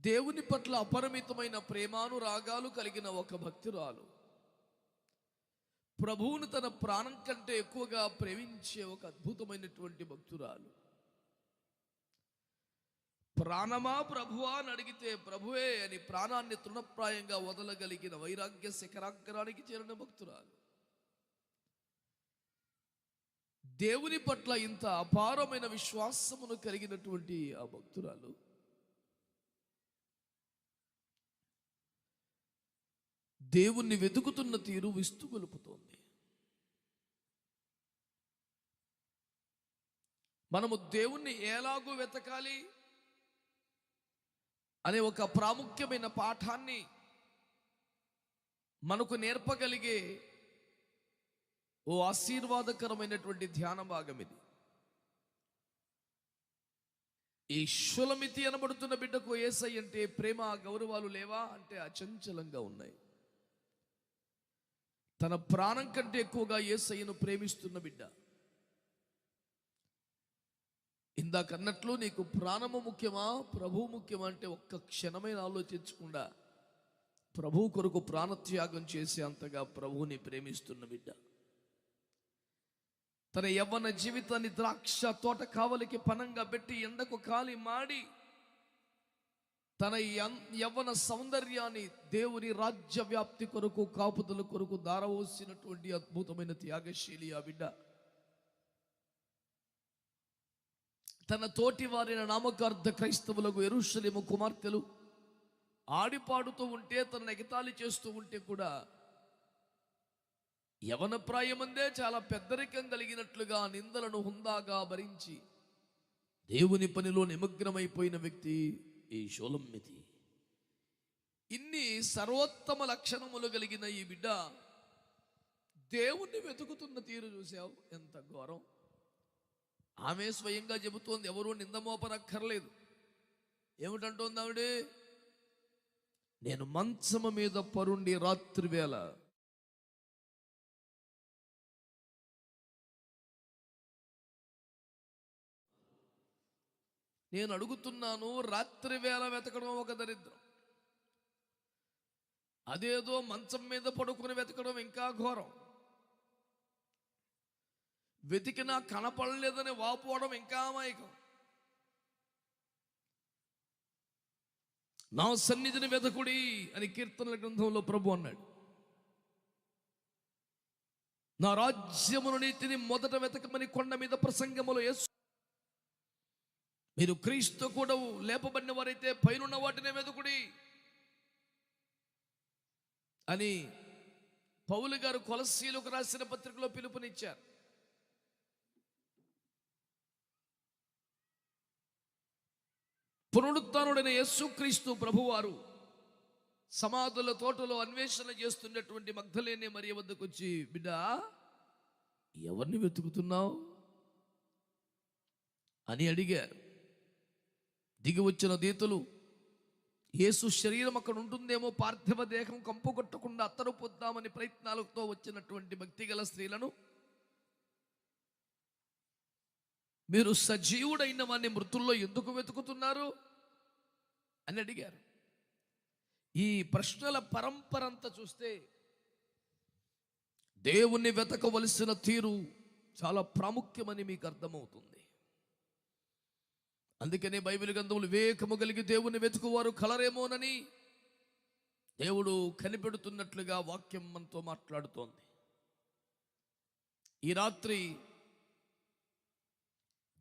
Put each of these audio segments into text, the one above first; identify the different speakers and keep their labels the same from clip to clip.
Speaker 1: దేవుని పట్ల అపరిమితమైన ప్రేమానురాగాలు కలిగిన ఒక భక్తురాలు, ప్రభువును తన ప్రాణం కంటే ఎక్కువగా ప్రేమించే ఒక అద్భుతమైనటువంటి భక్తురాలు. ప్రాణమా ప్రభువా అని అడిగితే ప్రభువే అని ప్రాణాన్ని తృణప్రాయంగా వదలగలిగిన వైరాగ్య శిఖరాగ్రానికి చేరిన భక్తురాలు. దేవుని పట్ల ఇంత అపారమైన విశ్వాసమును కలిగినటువంటి ఆ భక్తురాలు దేవుణ్ణి వెతుకుతున్న తీరు విస్తుగొలుపుతోంది. మనము దేవుణ్ణి ఎలాగూ వెతకాలి అనే ఒక ప్రాముఖ్యమైన పాఠాన్ని మనకు నేర్పగలిగే ఓ ఆశీర్వాదకరమైనటువంటి ధ్యాన భాగం ఇది. ఈ షులమితి అనబడుతున్న బిడ్డకు యేసయ్య అంటే ప్రేమ గౌరవాలు లేవా అంటే అచంచలంగా ఉన్నాయి. తన ప్రాణం కంటే ఎక్కువగా యేసయ్యను ప్రేమిస్తున్న బిడ్డ. ఇందాకన్నట్లు నీకు ప్రాణము ముఖ్యమా ప్రభువు ముఖ్యమా అంటే ఒక్క క్షణమైన ఆలోచించకుండా ప్రభువు కొరకు ప్రాణత్యాగం చేసే అంతగా ప్రభువుని ప్రేమిస్తున్న బిడ్డ. తన యవ్వన జీవితాన్ని ద్రాక్ష తోట కావలికి పనంగా పెట్టి ఎండకు కాలి మాడి తన యవ్వన సౌందర్యాన్ని దేవుని రాజ్య వ్యాప్తి కొరకు కాపుదల కొరకు దారవోసినటువంటి అద్భుతమైన త్యాగశీలి ఆ బిడ్డ. తన తోటి వారిన నామకార్థ క్రైస్తవులకు యెరూషలేము కుమార్తెలు ఆడిపాడుతూ ఉంటే తనను ఎగతాళి చేస్తూ ఉంటే కూడా యవన ప్రాయమందే చాలా పెద్దరికం కలిగినట్లుగా నిందలను హుందాగా భరించి దేవుని పనిలో నిమగ్నమైపోయిన వ్యక్తి ఈ షూలమ్మితి. ఇన్ని సర్వోత్తమ లక్షణములు కలిగిన ఈ బిడ్డ దేవుణ్ణి వెతుకుతున్న తీరు చూసావు, ఎంత ఘోరం. ఆమె స్వయంగా చెబుతోంది, ఎవరూ నిందమోపనక్కర్లేదు. ఏమిటంటోంది ఆవిడ? నేను మంచము మీద పరుండి రాత్రి వేళ నేను అడుగుతున్నాను, రాత్రి వేళ వెతకడం ఒక దరిద్రం, అదేదో మంచం మీద పడుకుని వెతకడం ఇంకా ఘోరం. వెతికినా కనపడలేదని వాపోవడం ఇంకా అమాయకం. నా సన్నిధిని వెతకుడి అని కీర్తనల గ్రంథంలో ప్రభు అన్నాడు. నా రాజ్యమును నీతిని మొదట వెతకమని కొండ మీద ప్రసంగములో యేసు, మీరు క్రీస్తు కూడా లేపబడిన వారైతే పైనున్న వాటినే వెతుకుడి అని పౌలు గారు కొలస్సీలకు రాసిన పత్రికలో పిలుపునిచ్చారు. పునరుత్థానుడైన యేసుక్రీస్తు ప్రభువారు సమాధుల తోటలో అన్వేషణ చేస్తున్నటువంటి మగ్దలేనే మరియ వద్దకు వచ్చి, బిడ్డ ఎవరిని వెతుకుతున్నావు అని అడిగారు. దిగి వచ్చిన దూతలు యేసు శరీరం అక్కడ ఉంటుందేమో పార్థివ దేహం కంపు కొట్టకుండా అత్తరు పొద్దామని ప్రయత్నాలతో వచ్చినటువంటి భక్తిగల స్త్రీలను, మీరు సజీవుడైన వారిని మృతుల్లో ఎందుకు వెతుకుతున్నారు అని అడిగారు. ఈ ప్రశ్నల పరంపర అంతా చూస్తే దేవుణ్ణి వెతకవలసిన తీరు చాలా ప్రాముఖ్యమని మీకు అర్థమవుతుంది. అందుకనే బైబిల్ గ్రంథంలో వివేకము కలిగి దేవుని వెతుకువారు కలరేమోనని దేవుడు కనిపెడుతున్నట్లుగా వాక్యం మనతో మాట్లాడుతోంది. ఈ రాత్రి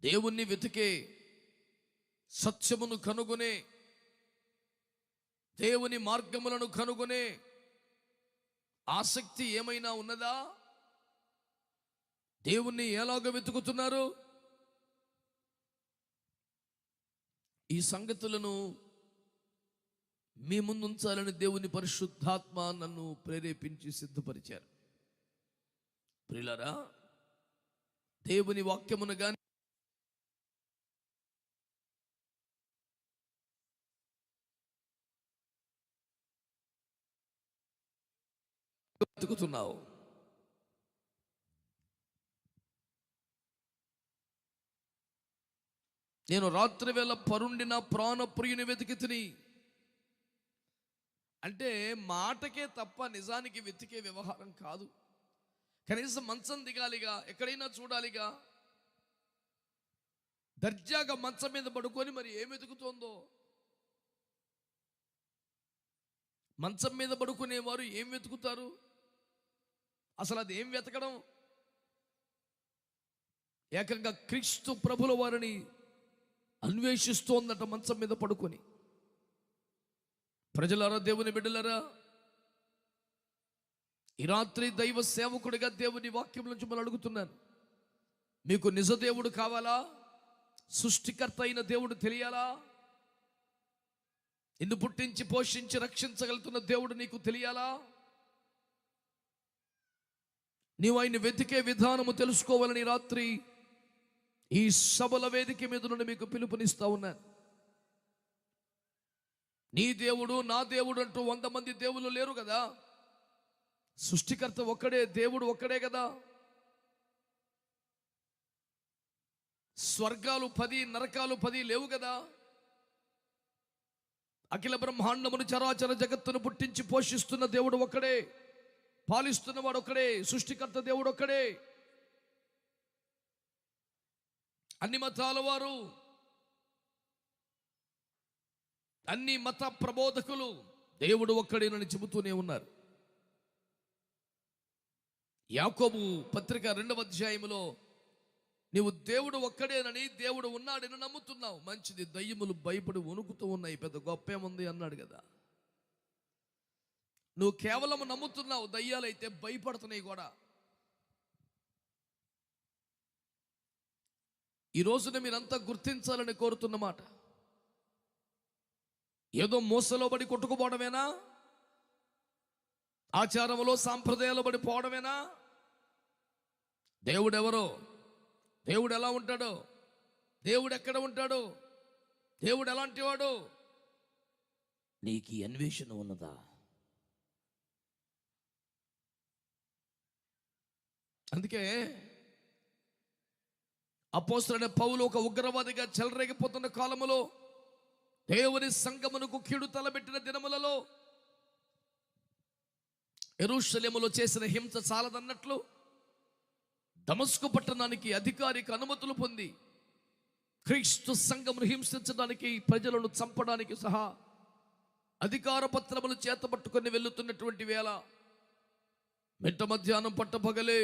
Speaker 1: దేవుణ్ణి వెతికే, సత్యమును కనుగొనే, దేవుని మార్గములను కనుగొనే ఆసక్తి ఏమైనా ఉన్నదా? దేవుణ్ణి ఎలాగ వెతుకుతున్నారు? ఈ సంగతులను మీ ముందుంచాలని దేవుని పరిశుద్ధాత్మ నన్ను ప్రేరేపించి సిద్ధపరిచారు. ప్రియులారా, దేవుని వాక్యమును గాని వెతుకుతున్నావు. నేను రాత్రి వేళ పరుండిన ప్రాణప్రియుని వెతికి తిని అంటే మాటకే తప్ప నిజానికి వెతికే వ్యవహారం కాదు. కనీసం మంచం దిగాలిగా, ఎక్కడైనా చూడాలిగా. దర్జాగా మంచం మీద పడుకొని మరి ఏం వెతుకుతోందో. మంచం మీద పడుకునేవారు ఏం వెతుకుతారు? అసలు అది ఏం వెతకడం? ఏకంగా క్రీస్తు ప్రభుల వారిని అన్వేషిస్తోందట మంచం మీద పడుకొని. ప్రజలారా, దేవుని బిడ్డలారా, ఈ రాత్రి దైవ సేవకుడిగా దేవుని వాక్యం నుంచి మనం అడుగుతున్నాను. మీకు నిజ దేవుడు కావాలా? సృష్టికర్త అయిన దేవుడు తెలియాలా? నిన్ను పుట్టించి పోషించి రక్షించగలుగుతున్న దేవుడు నీకు తెలియాలా? నీవు ఆయన వెతికే విధానము తెలుసుకోవాలని రాత్రి ఈ సభల వేదిక మీద నుండి మీకు పిలుపునిస్తా ఉన్నాను. నీ దేవుడు, నా దేవుడు అంటూ 100 మంది దేవుళ్ళు లేరు కదా. సృష్టికర్త ఒక్కడే, దేవుడు ఒక్కడే కదా. స్వర్గాలు 10, నరకాలు 10 లేవు కదా. అఖిల బ్రహ్మాండమును చరాచర జగత్తును పుట్టించి పోషిస్తున్న దేవుడు ఒక్కడే, పాలిస్తున్నవాడు ఒక్కడే, సృష్టికర్త దేవుడు ఒక్కడే. అన్ని మతాల వారు, అన్ని మత ప్రబోధకులు దేవుడు ఒక్కడేనని చెబుతూనే ఉన్నారు. యాకోబు పత్రిక 2వ అధ్యాయములో నీవు దేవుడు ఒక్కడేనని, దేవుడు ఉన్నాడని నమ్ముతున్నావు, మంచిది. దయ్యములు భయపడి వణుకుతూ ఉన్నాయి, పెద్ద గొప్పేముంది అన్నాడు కదా. నువ్వు కేవలం నమ్ముతున్నావు, దయ్యాలైతే భయపడుతున్నాయి కూడా. ఈ రోజున మీరంతా గుర్తించాలని కోరుతున్నమాట, ఏదో మోసలో పడి కొట్టుకుపోవడమేనా? ఆచారంలో సాంప్రదాయాలు పడి పోవడమేనా? దేవుడు ఎవరో, దేవుడు ఎలా ఉంటాడో, దేవుడు ఎక్కడ ఉంటాడో, దేవుడు ఎలాంటి వాడు, నీకు ఈ అన్వేషణ ఉన్నదా? అందుకే అపోస్తలుడైన పౌలు ఒక ఉగ్రవాదిగా చెలరేగిపోతున్న కాలములో, దేవుని సంగమునకు కీడు తలబెట్టిన దినములలో, యెరూషలేములో చేసిన హింస చాలదన్నట్లు దమస్కు పట్టణానికి అధికారిక అనుమతులు పొంది క్రీస్తు సంఘమును హింసించడానికి, ప్రజలను చంపడానికి సహా అధికార పత్రములు చేతపట్టుకొని వెళ్తున్నటువంటి వేళ, మిట్ట మధ్యాహ్నం పట్టపగలే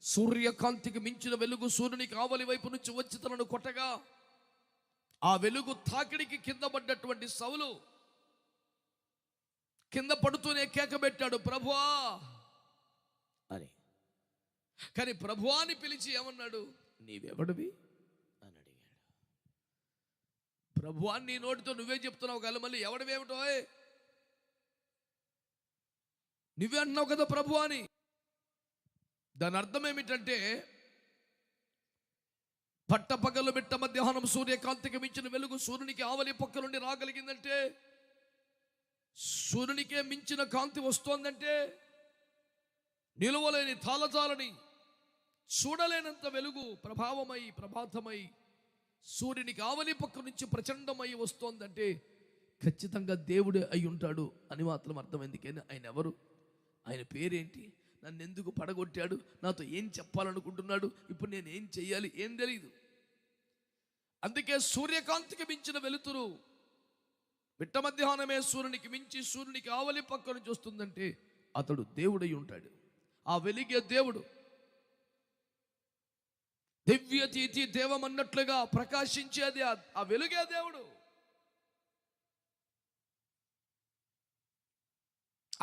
Speaker 1: సూర్యకాంతికి మించిన వెలుగు సూర్యునికి ఆవలి వైపు నుంచి వచ్చి తనను కొట్టగా, ఆ వెలుగు తాకిడికి కింద పడ్డటువంటి సౌలు కింద పడుతూనే కేక పెట్టాడు, ప్రభువా అని. కానీ ప్రభువాని పిలిచి ఏమన్నాడు? నీవెవడివి అని అడిగాడు. ప్రభువాన్ని నీ నోటితో నువ్వే చెప్తున్నావు కదా, మళ్ళీ ఎవడివేమిటో నువ్వే అంటున్నావు కదా ప్రభు అని. దాని అర్థం ఏమిటంటే, పట్టపగలు మిట్ట మధ్యాహ్నం సూర్యకాంతికి మించిన వెలుగు సూర్యునికి ఆవలి పక్క నుండి రాగలిగిందంటే, సూర్యునికే మించిన కాంతి వస్తోందంటే, నిలువలేని తాళజాలని చూడలేనంత వెలుగు ప్రభావమై ప్రభాతమై సూర్యునికి ఆవలి పక్క నుంచి ప్రచండమై వస్తోందంటే ఖచ్చితంగా దేవుడే అయి ఉంటాడు అని మాత్రం అర్థమైంది. కానీ ఆయన ఎవరు? ఆయన పేరేంటి? నన్ను ఎందుకు పడగొట్టాడు? నాతో ఏం చెప్పాలనుకుంటున్నాడు? ఇప్పుడు నేను ఏం చెయ్యాలి? ఏం తెలియదు. అందుకే సూర్యకాంతికి మించిన వెలుతురు మిట్ట మధ్యాహ్నమే సూర్యునికి మించి సూర్యునికి ఆవలి పక్క నుంచి వస్తుందంటే అతడు దేవుడై ఉంటాడు. ఆ వెలిగే దేవుడు. దివ్యతీతి దేవం అన్నట్లుగా ప్రకాశించేది ఆ వెలుగే దేవుడు.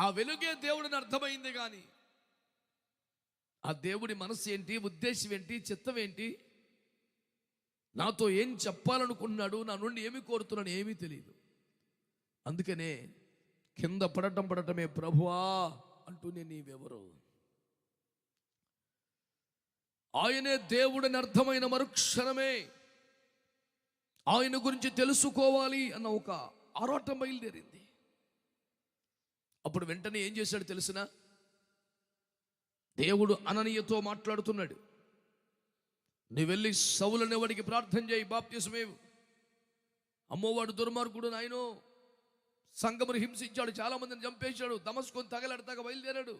Speaker 1: ఆ వెలుగే దేవుడిని అర్థమైంది. కానీ ఆ దేవుడి మనసు ఏంటి, ఉద్దేశం ఏంటి, చిత్తం ఏంటి, నాతో ఏం చెప్పాలనుకున్నాడు, నా నుండి ఏమి కోరుతున్నాడు ఏమీ తెలియదు. అందుకనే కింద పడటమే ప్రభువా అంటూనే నీవెవరు? ఆయనే దేవుడిని అర్థమైన మరుక్షణమే ఆయన గురించి తెలుసుకోవాలి అన్న ఒక ఆరాటం బయలుదేరింది. అప్పుడు వెంటనే ఏం చేశాడు తెలిసిన? దేవుడు అననీయతో మాట్లాడుతున్నాడు. నువ్వు వెళ్ళి సౌలుని వాడికి ప్రార్థన చేయి, బాప్తిసమేవు. అమ్మోవాడు దుర్మార్గుడు నాయనో, సంఘమును హింసించాడు, చాలా మందిని చంపేశాడు, దమస్కుని తగలడతాగా బయలుదేరాడు.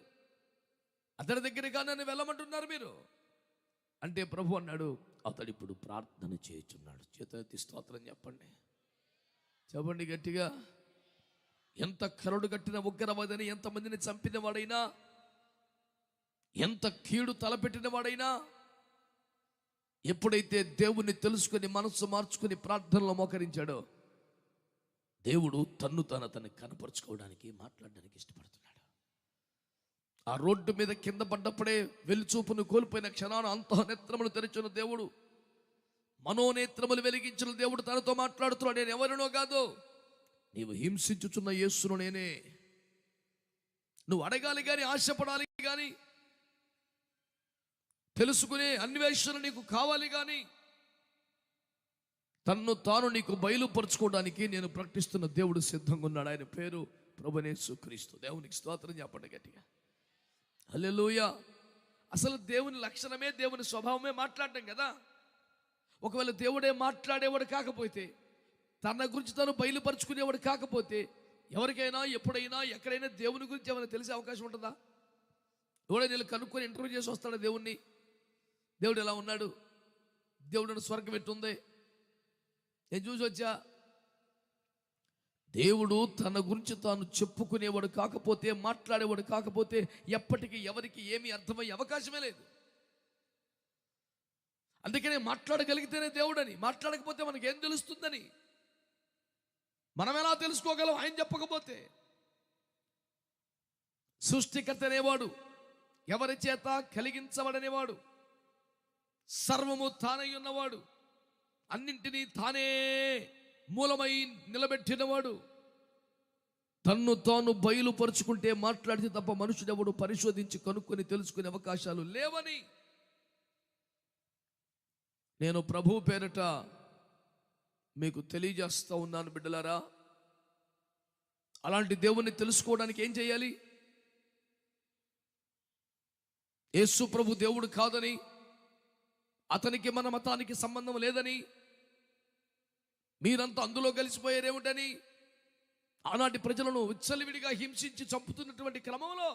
Speaker 1: అతని దగ్గరికి నన్ను వెళ్ళమంటున్నారు మీరు అంటే ప్రభు అన్నాడు, అతడు ఇప్పుడు ప్రార్థన చేయుచున్నాడు. చేతులెత్తి స్తోత్రం చెప్పండి, చెప్పండి గట్టిగా. ఎంత కరుడు కట్టిన ఉగ్రవాదని, ఎంతమందిని చంపిన వాడైనా, ఎంత కీడు తలపెట్టిన వాడైనా, ఎప్పుడైతే దేవుణ్ణి తెలుసుకొని మనస్సు మార్చుకొని ప్రార్థనలో మోకరించాడో, దేవుడు తను కనపరుచుకోవడానికి, మాట్లాడడానికి ఇష్టపడుతున్నాడు. ఆ రోడ్డు మీద కింద పడ్డప్పుడే వెలుచూపును కోల్పోయిన క్షణాన అంతఃనేత్రములు తెరిచిన దేవుడు, మనోనేత్రములు వెలిగించిన దేవుడు తనతో మాట్లాడుతున్నాడు. నేను ఎవరినో కాదు, నీవు హింసించుచున్న యేసును నేనే. నువ్వు అడగాలి కానీ, ఆశపడాలి కానీ, తెలుసుకునే అన్వేషణ నీకు కావాలి కానీ, తన్ను తాను నీకు బయలుపరుచుకోవడానికి నేను ప్రకటిస్తున్న దేవుడు సిద్ధంగా ఉన్నాడు. ఆయన పేరు ప్రభువైన యేసుక్రీస్తు. దేవునికి స్తోత్రం చెప్పండి గట్టిగా, హల్లెలూయా. అసలు దేవుని లక్షణమే, దేవుని స్వభావమే మాట్లాడటం కదా. ఒకవేళ దేవుడే మాట్లాడేవాడు కాకపోతే, తన గురించి తను బయలుపరుచుకునేవాడు కాకపోతే, ఎవరికైనా ఎప్పుడైనా ఎక్కడైనా దేవుని గురించి ఏమైనా తెలిసే అవకాశం ఉంటుందా? ఎవడైనా వీళ్ళు కనుక్కొని ఇంటర్వ్యూ చేసి వస్తాడు దేవుణ్ణి, దేవుడు ఎలా ఉన్నాడు, దేవుడు స్వర్గం ఎట్టుంది, నేను చూసి వచ్చా. దేవుడు తన గురించి తాను చెప్పుకునేవాడు కాకపోతే, మాట్లాడేవాడు కాకపోతే, ఎప్పటికీ ఎవరికి ఏమీ అర్థమయ్యే అవకాశమే లేదు. అందుకనే మాట్లాడగలిగితేనే దేవుడని, మాట్లాడకపోతే మనకేం తెలుస్తుందని. మనం ఎలా తెలుసుకోగలం ఆయన చెప్పకపోతే? సృష్టికర్త అనేవాడు, ఎవరి చేత కలిగించబడనేవాడు, సర్వము తానై ఉన్నవాడు, అన్నింటినీ తానే మూలమై నిలబెట్టినవాడు, తన్ను తాను బయలుపరుచుకుంటే మాట్లాడితే తప్ప మనుషుడెవడు పరిశోధించి కనుక్కొని తెలుసుకునే అవకాశాలు లేవని నేను ప్రభు పేరట మీకు తెలియజేస్తా ఉన్నాను బిడ్డలారా. అలాంటి దేవుణ్ణి తెలుసుకోవడానికి ఏం చేయాలి? యేసు ప్రభు దేవుడు కాదని, అతనికి మన మతానికి సంబంధం లేదని, మీరంతా అందులో కలిసిపోయారేమిటని ఆనాటి ప్రజలను విచ్చలవిడిగా హింసించి చంపుతున్నటువంటి క్రమంలో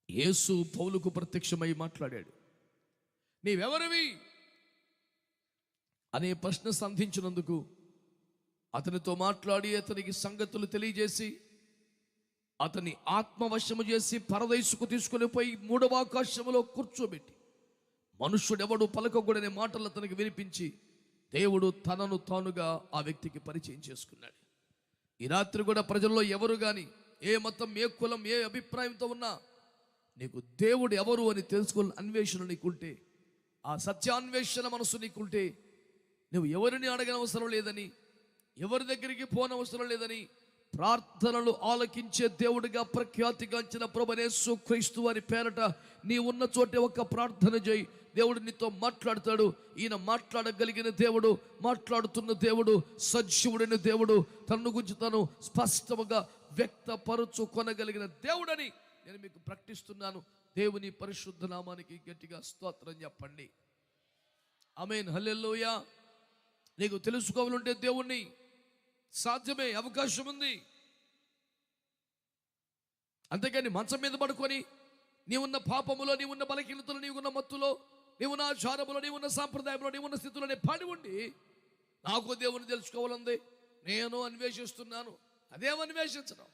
Speaker 1: యేసు పౌలుకు ప్రత్యక్షమై మాట్లాడాడు. నీవెవరివి అనే ప్రశ్న సంధించినందుకు అతనితో మాట్లాడి అతనికి సంగతులు తెలియజేసి అతని ఆత్మవశము చేసి పరదైసుకు తీసుకుని పోయి మూడవ ఆకాశములో కూర్చోబెట్టి మనుష్యుడెవడు పలకకూడనే మాటలు అతనికి వినిపించి దేవుడు తనను తానుగా ఆ వ్యక్తికి పరిచయం చేసుకున్నాడు. ఈ రాత్రి కూడా ప్రజల్లో ఎవరు కానీ, ఏ మతం, ఏ కులం, ఏ అభిప్రాయంతో ఉన్నా, నీకు దేవుడు ఎవరు అని తెలుసుకోవాలని అన్వేషణ నీకుంటే, ఆ సత్యాన్వేషణ మనసు నీకుంటే, నువ్వు ఎవరిని అడగనవసరం లేదని, ఎవరి దగ్గరికి పోనవసరం లేదని, ప్రార్థనలు ఆలకించే దేవుడిగా ప్రఖ్యాతిగాంచిన ప్రభువైన యేసుక్రీస్తు వారి పేరట నీ ఉన్న చోటే ఒక ప్రార్థన చేయి. దేవుడు నీతో మాట్లాడతాడు. ఈయన మాట్లాడగలిగిన దేవుడు, మాట్లాడుతున్న దేవుడు, సజీవుడైన దేవుడు, తన గురించి తను స్పష్టంగా వ్యక్తపరచుకొనగలిగిన దేవుడని నేను మీకు ప్రకటిస్తున్నాను. దేవుని పరిశుద్ధ నామానికి గట్టిగా స్తోత్రం చెప్పండి. ఆమేన్, హల్లెలూయా. నీకు తెలుసుకోవాలంటే దేవుణ్ణి సాధ్యమే, అవకాశం ఉంది. అంతేకాని మంచం మీద పడుకొని నీవున్న పాపములో, నీవున్న బలహీనతలో, నీవున్న మత్తులో, నీవున్న ఆచారములో, నీవున్న సాంప్రదాయంలో, నీవున్న స్థితిలోనే పడి ఉండి నాకు దేవుని తెలుసుకోవాలంది, నేను అన్వేషిస్తున్నాను, అదేం అన్వేషించడం?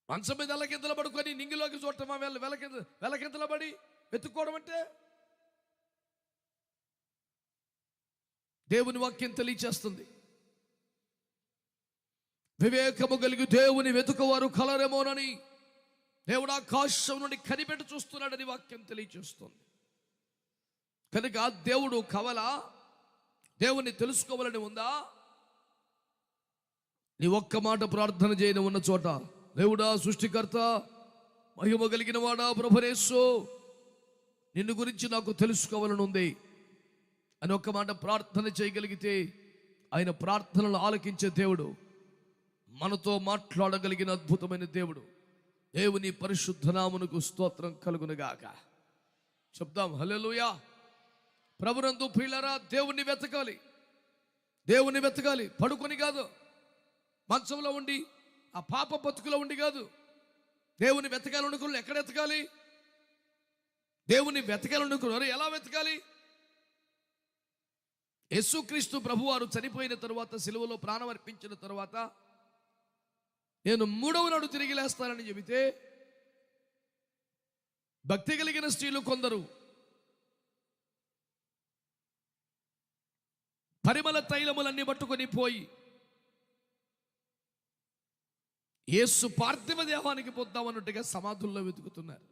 Speaker 1: మంచం మీద వెలకింతలు పడుకొని నింగిలోకి చూడటమా? వెలకింతలు పడి వెతుక్కోవడం అంటే? దేవుని వాక్యం తెలియచేస్తుంది, వివేకము కలిగి దేవుని వెతుకువారు కలరేమోనని దేవుడు ఆకాశం నుండి కనిపెట్టి చూస్తున్నాడని వాక్యం తెలియచేస్తుంది. కనుక దేవుడు కవలా? దేవుణ్ణి తెలుసుకోవాలని ఉందా? నీ ఒక్క మాట ప్రార్థన చేయని ఉన్న చోట, దేవుడా, సృష్టికర్త, మహిమ కలిగిన వాడా, ప్రభువైన యేసు, నిన్ను గురించి నాకు తెలుసుకోవాలని ఉంది అని ఒక్క మాట ప్రార్థన చేయగలిగితే, ఆయన ప్రార్థనలు ఆలకించే దేవుడు, మనతో మాట్లాడగలిగిన అద్భుతమైన దేవుడు. దేవుని పరిశుద్ధ నామమునకు స్తోత్రం కలుగునుగాక. చెప్దాం హల్లెలూయా. ప్రభునందు ప్రియులారా, దేవుణ్ణి వెతకాలి. దేవుని వెతకాలి, పడుకొని కాదు, మంచంలో ఉండి ఆ పాప బతుకులో ఉండి కాదు. దేవుని వెతకాలనుకున్న ఎక్కడ వెతకాలి? దేవుని వెతకాలనుకున్నారు ఎలా వెతకాలి? యేసుక్రీస్తు ప్రభువారు చనిపోయిన తరువాత, సిలువలో ప్రాణం అర్పించిన తరువాత, నేను 3వ నాడు తిరిగి లేస్తానని చెబితే, భక్తి కలిగిన స్త్రీలు కొందరు పరిమళ తైలములన్నీ పట్టుకొని పోయి యేసు పార్థివ దేహానికి పోద్దామన్నట్టుగా సమాధుల్లో వెతుకుతున్నారు.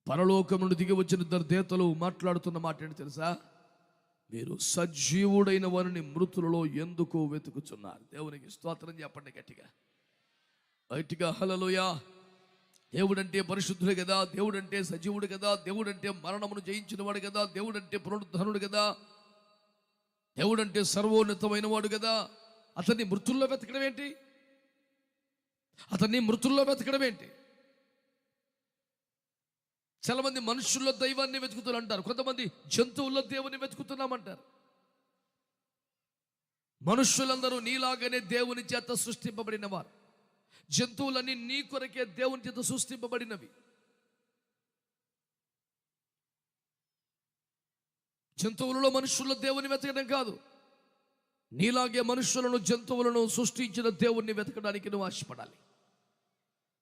Speaker 1: పరలోకం నుండి దిగి వచ్చిన ఇద్దరు దేవతలు మాట్లాడుతున్న మాట ఏంటి తెలుసా? మీరు సజీవుడైన వారిని మృతులలో ఎందుకు వెతుకుతున్నారు? దేవునికి స్తోత్రం చెప్పండి గట్టిగా, బయటిగా. హల్లెలూయా. దేవుడంటే పరిశుద్ధుడు కదా, దేవుడంటే సజీవుడు కదా, దేవుడంటే మరణమును జయించిన వాడు కదా, దేవుడంటే పునరుద్ధరుడు కదా, దేవుడంటే సర్వోన్నతమైన వాడు కదా. అతన్ని మృతుల్లో వెతకడం ఏంటి? అతన్ని మృతుల్లో వెతకడం ఏంటి? చాలా మంది మనుషుల్లో దైవాన్ని వెతుకుతున్నారు అంటారు, కొంతమంది జంతువుల్లో దేవుని వెతుకుతున్నామంటారు. మనుషులందరూ నీలాగానే దేవుని చేత సృష్టింపబడిన వారు. జంతువులన్నీ నీ కొరకే దేవుని చేత సృష్టింపబడినవి. జంతువులలో మనుషుల్లో దేవుని వెతకడం కాదు, నీలాగే మనుషులను జంతువులను సృష్టించిన దేవుణ్ణి వెతకడానికి నువ్వు ఆశపడాలి.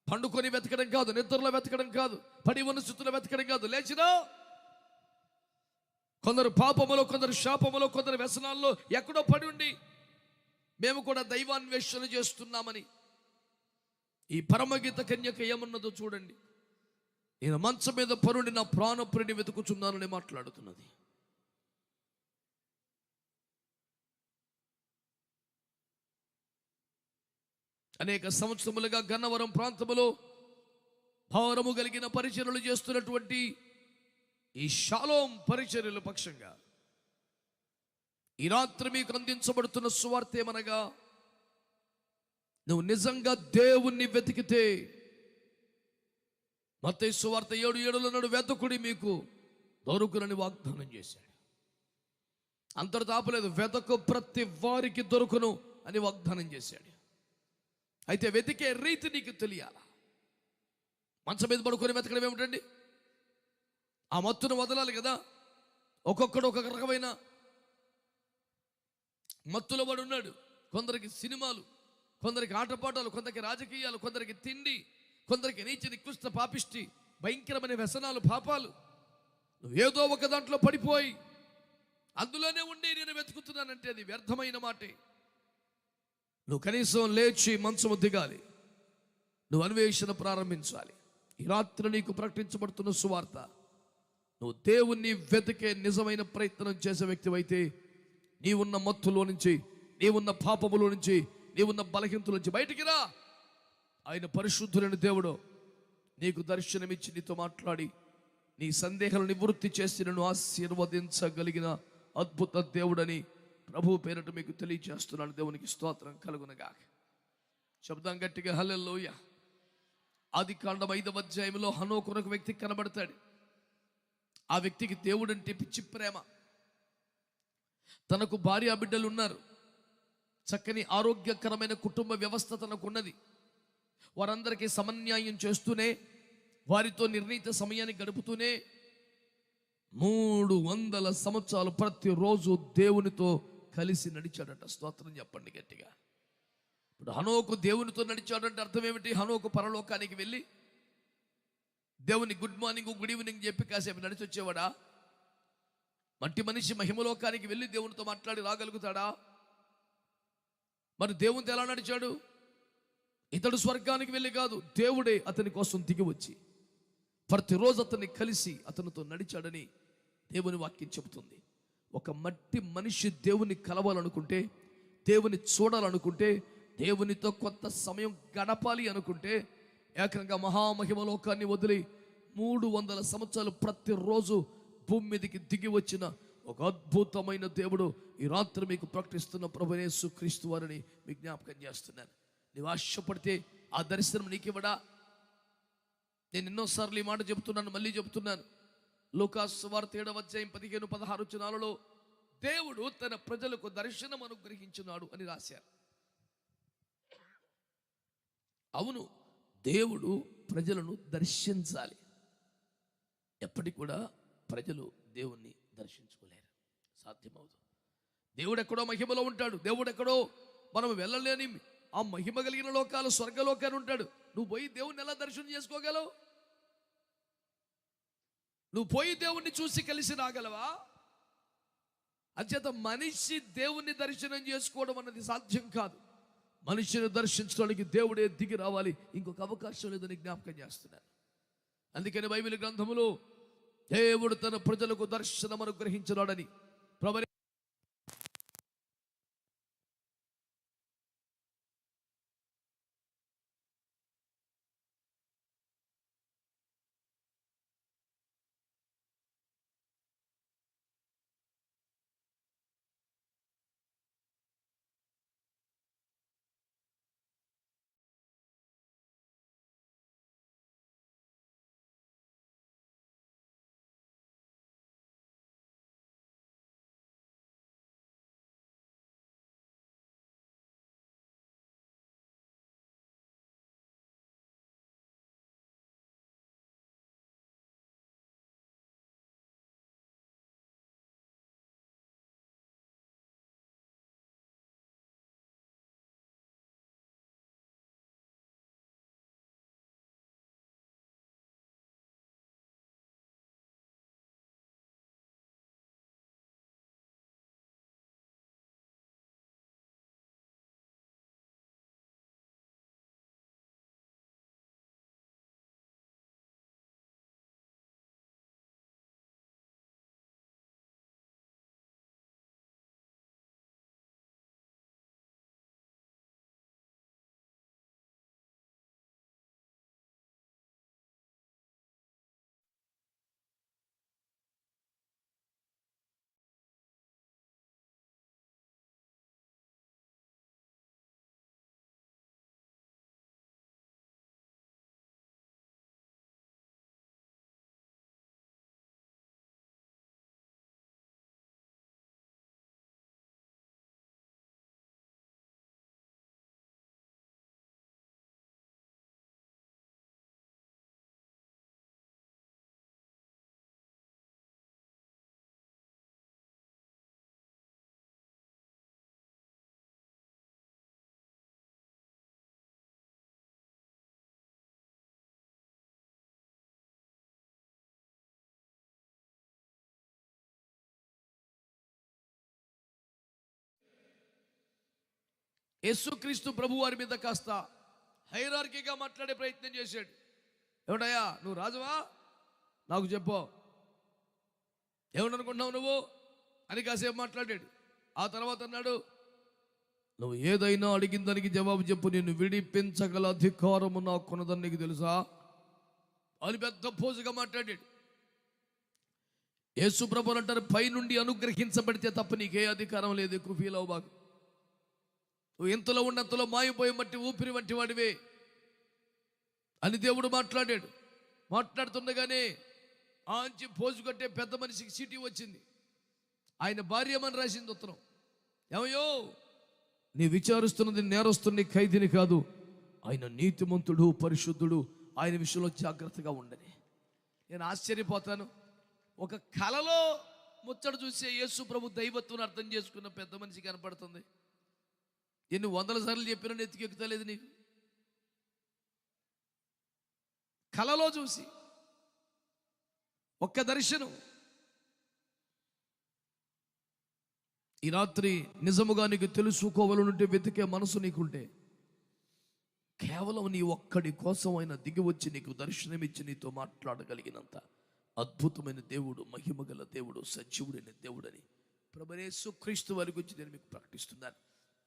Speaker 1: పండుకొని వెతకడం కాదు, నిద్రలో వెతకడం కాదు, పడి ఉన్న స్థితిలో వెతకడం కాదు. లేచినా కొందరు పాపములో, కొందరు శాపములో, కొందరు వ్యసనాల్లో ఎక్కడో పడి ఉండి మేము కూడా దైవాన్వేషణ చేస్తున్నామని. ఈ పరమగీత కన్యక ఏమన్నదో చూడండి. నేను మంచం మీద పరుండి నా ప్రాణప్రియుని వెతుకుచున్నానని మాట్లాడుతున్నది. అనేక సంవత్సరములుగా గన్నవరం ప్రాంతములో భారము కలిగిన పరిచర్యలు చేస్తున్నటువంటి ఈ షాలోం పరిచర్యల పక్షంగా ఈ రాత్రి మీకు అందించబడుతున్న సువార్త ఏమనగా, నువ్వు నిజంగా దేవుణ్ణి వెతికితే, మత్తయి సువార్త 7:7 నాడు వెతకుడి మీకు దొరుకునని వాగ్దానం చేశాడు. అంతటితో ఆపలేదు, వెతకు ప్రతి వారికి దొరుకును అని వాగ్దానం చేశాడు. అయితే వెతికే రీతి నీకు తెలియాల. మంచం మీద పడుకొని వెతకడం ఏమిటండి? ఆ మత్తును వదలాలి కదా. ఒక్కొక్కడు ఒక్కొక్క రకమైన మత్తులో పడి ఉన్నాడు. కొందరికి సినిమాలు, కొందరికి ఆటపాటాలు, కొందరికి రాజకీయాలు, కొందరికి తిండి, కొందరికి నీచ నికృష్ట పాపిష్టి భయంకరమైన వ్యసనాలు, పాపాలు. నువ్వు ఏదో ఒక దాంట్లో పడిపోయి అందులోనే ఉండి నేను వెతుకుతున్నానంటే అది వ్యర్థమైన మాటే. నువ్వు కనీసం లేచి మంచము దిగాలి, నువ్వు అన్వేషణ ప్రారంభించాలి. ఈ రాత్రి నీకు ప్రకటించబడుతున్న సువార్త, నువ్వు దేవుణ్ణి వెతికే నిజమైన ప్రయత్నం చేసే వ్యక్తివైతే, నీవున్న మత్తులో నుంచి, నీవున్న పాపములో నుంచి, నీవున్న బలహీనతల నుంచి బయటికి రా. ఆయన పరిశుద్ధులైన దేవుడు నీకు దర్శనమిచ్చి నీతో మాట్లాడి నీ సందేహాలను నివృత్తి చేసి నన్ను ఆశీర్వదించగలిగిన అద్భుత దేవుడని ప్రభు పేరట మీకు తెలియజేస్తున్నాను. దేవునికి స్తోత్రం కలుగునగాక. శబ్దం గట్టిగా హల్లెలూయా. ఆదికాండం 5వ అధ్యాయంలో హనోకు ఒక వ్యక్తి కనబడతాడు. ఆ వ్యక్తికి దేవుడంటే పిచ్చి ప్రేమ. తనకు భార్య బిడ్డలు ఉన్నారు, చక్కని ఆరోగ్యకరమైన కుటుంబ వ్యవస్థ తనకు ఉన్నది. వారందరికీ సమన్యాయం చేస్తూనే, వారితో నిర్ణీత సమయాన్ని గడుపుతూనే 300 సంవత్సరాలు ప్రతిరోజు దేవునితో కలిసి నడిచాడట. స్తోత్రం చెప్పండి గట్టిగా. ఇప్పుడు హనోకు దేవునితో నడిచాడంటే అర్థం ఏమిటి? హనోకు పరలోకానికి వెళ్ళి దేవుని గుడ్ మార్నింగ్, గుడ్ ఈవినింగ్ చెప్పి కాసేపు నడిచి వచ్చేవాడా? మట్టి మనిషి మహిమలోకానికి వెళ్ళి దేవునితో మాట్లాడి రాగలుగుతాడా? మరి దేవునితో ఎలా నడిచాడు? ఇతడు స్వర్గానికి వెళ్ళి కాదు, దేవుడే అతని కోసం దిగి వచ్చి ప్రతిరోజు అతన్ని కలిసి అతనితో నడిచాడని దేవుని వాక్యం చెబుతుంది. ఒక మట్టి మనిషి దేవుని కలవాలనుకుంటే, దేవుని చూడాలనుకుంటే, దేవునితో కొంత సమయం గడపాలి అనుకుంటే, ఏకంగా మహామహిమలోకాన్ని వదిలి 300 సంవత్సరాలు ప్రతిరోజు భూమి మీదకి దిగి వచ్చిన ఒక అద్భుతమైన దేవుడు ఈ రాత్రి మీకు ప్రకటిస్తున్న ప్రభువైన యేసుక్రీస్తు వారిని మీకు జ్ఞాపకం చేస్తున్నాను. నీవు ఆశపడితే ఆ దర్శనం నీకివ్వడా? నేను ఎన్నోసార్లు ఈ మాట చెబుతున్నాను, మళ్ళీ చెబుతున్నాను. లూకాసు సువార్త 7వ అధ్యాయం 15-16 వచనాలలో దేవుడు తన ప్రజలకు దర్శనం అనుగ్రహించున్నాడు అని రాశారు. అవును, దేవుడు ప్రజలను దర్శించాలి. ఎప్పటికి కూడా ప్రజలు దేవుణ్ణి దర్శించుకోలేరు, సాధ్యమవుతుంది. దేవుడు ఎక్కడో మహిమలో ఉంటాడు. దేవుడు ఎక్కడో మనం వెళ్ళలేని ఆ మహిమ కలిగిన లోకాలు, స్వర్గలోకాలు ఉంటాడు. నువ్వు పోయి దేవుణ్ణి ఎలా దర్శనం చేసుకోగలవు? నువ్వు పోయి దేవుణ్ణి చూసి కలిసి రాగలవా? అంచేత మనిషి దేవుణ్ణి దర్శనం చేసుకోవడం అన్నది సాధ్యం కాదు. మనిషిని దర్శించడానికి దేవుడే దిగి రావాలి, ఇంకొక అవకాశం లేదని జ్ఞాపకం చేస్తున్నాను. అందుకని బైబిల్ గ్రంథములో దేవుడు తన ప్రజలకు దర్శనం అనుగ్రహించున్నాడని ప్రభువే యేసుక్రీస్తు ప్రభు వారి మీద కాస్త హైరార్కీగా మాట్లాడే ప్రయత్నం చేశాడు. ఏమిటయ్యా, నువ్వు రాజువా? నాకు చెప్పు, ఏమనుకుంటున్నావు నువ్వు అని కాసేపు మాట్లాడాడు. ఆ తర్వాత అన్నాడు, నువ్వు ఏదైనా అడిగిన దానికి జవాబు చెప్పు, నిన్ను విడిపించగల అధికారము నాకున్నదని నీకు తెలుసా అని పెద్ద పోజుగా మాట్లాడాడు. యేసు ప్రభు అంటారు, పైనుండి అనుగ్రహించబడితే తప్ప నీకే అధికారం లేదు, ఎక్కువ ఫీల్ అవ్వబాకు. నువ్వు ఇంతలో ఉన్నంతలో మాయపోయి మట్టి ఊపిరి వంటి వాడివే అని దేవుడు మాట్లాడాడు. మాట్లాడుతుండగానే ఆంచి పోజు కట్టే పెద్ద మనిషికి చీటీ వచ్చింది. ఆయన భార్యమని రాసింది ఉత్తరం. ఏమయ్యో, నీ విచారిస్తున్నది నేరస్తుని, ఖైదీని కాదు, ఆయన నీతిమంతుడు, పరిశుద్ధుడు, ఆయన విషయంలో జాగ్రత్తగా ఉండని. నేను ఆశ్చర్యపోతాను. ఒక కలలో ముచ్చట చూసే యేసు ప్రభు దైవత్వం అర్థం చేసుకున్న పెద్ద మనిషి కనపడుతుంది. ఎన్ని వందల సార్లు చెప్పినా నెత్తికెక్కుతలేదు నీకు. కలలో చూసి ఒక్క దర్శనం. ఈ రాత్రి నిజముగా నీకు తెలుసుకోవాలనుంటే, వెతికే మనసు నీకుంటే, కేవలం నీ ఒక్కడి కోసం ఆయన దిగి వచ్చి నీకు దర్శనమిచ్చి నీతో మాట్లాడగలిగినంత అద్భుతమైన దేవుడు, మహిమగల దేవుడు, సజీవుడైన దేవుడని ప్రభువైన యేసుక్రీస్తు వారి గురించి నేను మీకు ప్రకటిస్తున్నాను.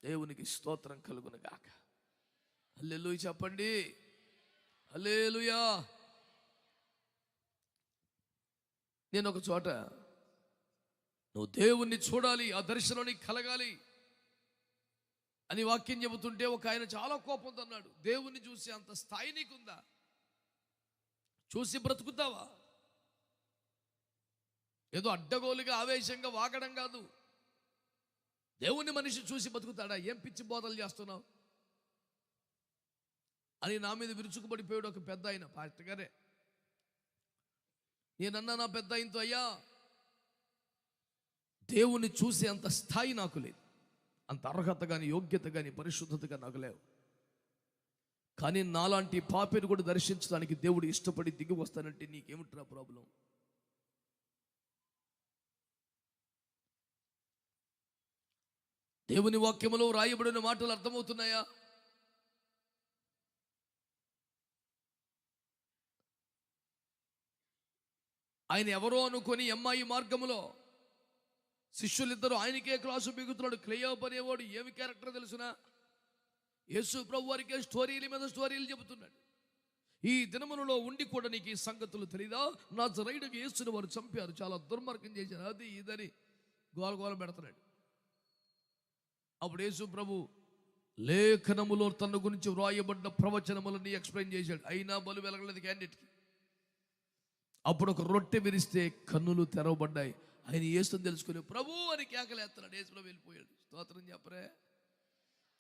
Speaker 1: దేవునికి స్తోత్రం కలుగును గాక. హల్లెలూయా చెప్పండి, హల్లెలూయా. నేను ఒక చోట, నువ్వు దేవుణ్ణి చూడాలి, ఆ దర్శనం నీకు కలగాలి అని వాక్యం చెబుతుంటే ఒక ఆయన చాలా కోపంతో అన్నాడు, దేవుణ్ణి చూసి అంత స్థాయి నీకుందా? చూసి బ్రతుకుతావా? ఏదో అడ్డగోలుగా ఆవేశంగా వాగడం కాదు, దేవుని మనిషి చూసి బతుకుతాడా? ఏం పిచ్చి బోధలు చేస్తున్నావు అని నా మీద విరుచుకుపడిపోయాడు ఒక పెద్ద ఆయన, పాస్టర్ గారే. నేనన్నా నా పెద్ద ఆయనతో, అయ్యా దేవుని చూసే అంత స్థాయి నాకు లేదు, అంత అర్హత కానీ యోగ్యత కానీ పరిశుద్ధత కానీ నాకు లేవు. కానీ నాలాంటి పాపిని కూడా దర్శించడానికి దేవుడు ఇష్టపడి దిగి వస్తానంటే నీకేమిట్రా ప్రాబ్లం? దేవుని వాక్యములో రాయబడిన మాటలు అర్థమవుతున్నాయా? ఆయన ఎవరో అనుకొని ఎంఐ మార్గములో శిష్యులిద్దరూ ఆయనకే క్లాసు బిగుతున్నాడు. క్లెయోప అనేవాడు ఏమి క్యారెక్టర్ తెలుసునా? యేసు ప్రభు వారికే స్టోరీల మీద స్టోరీలు చెబుతున్నాడు. ఈ దినములలో ఉండి కూడా నీకు ఈ సంగతులు తెలీదా? నజరేయుడైన యేసుని వారు చంపారు, చాలా దుర్మార్గం చేశారు, అది ఇదని గోల పెడుతున్నాడు. అప్పుడు యేసు ప్రభు లేఖనములో తన గురించి వ్రాయబడిన ప్రవచనములని ఎక్స్ప్లెయిన్ చేశాడు. అయినా బలు వెలగలేదు క్యాండిడేట్కి. అప్పుడు ఒక రొట్టె విరిస్తే కన్నులు తెరవబడ్డాయి. ఆయన యేసుని తెలుసుకుని ప్రభు అని కేకలేస్తున్నాడు. యేసు ప్రభు వెళ్ళిపోయాడు. స్తోత్రం చెప్పరే,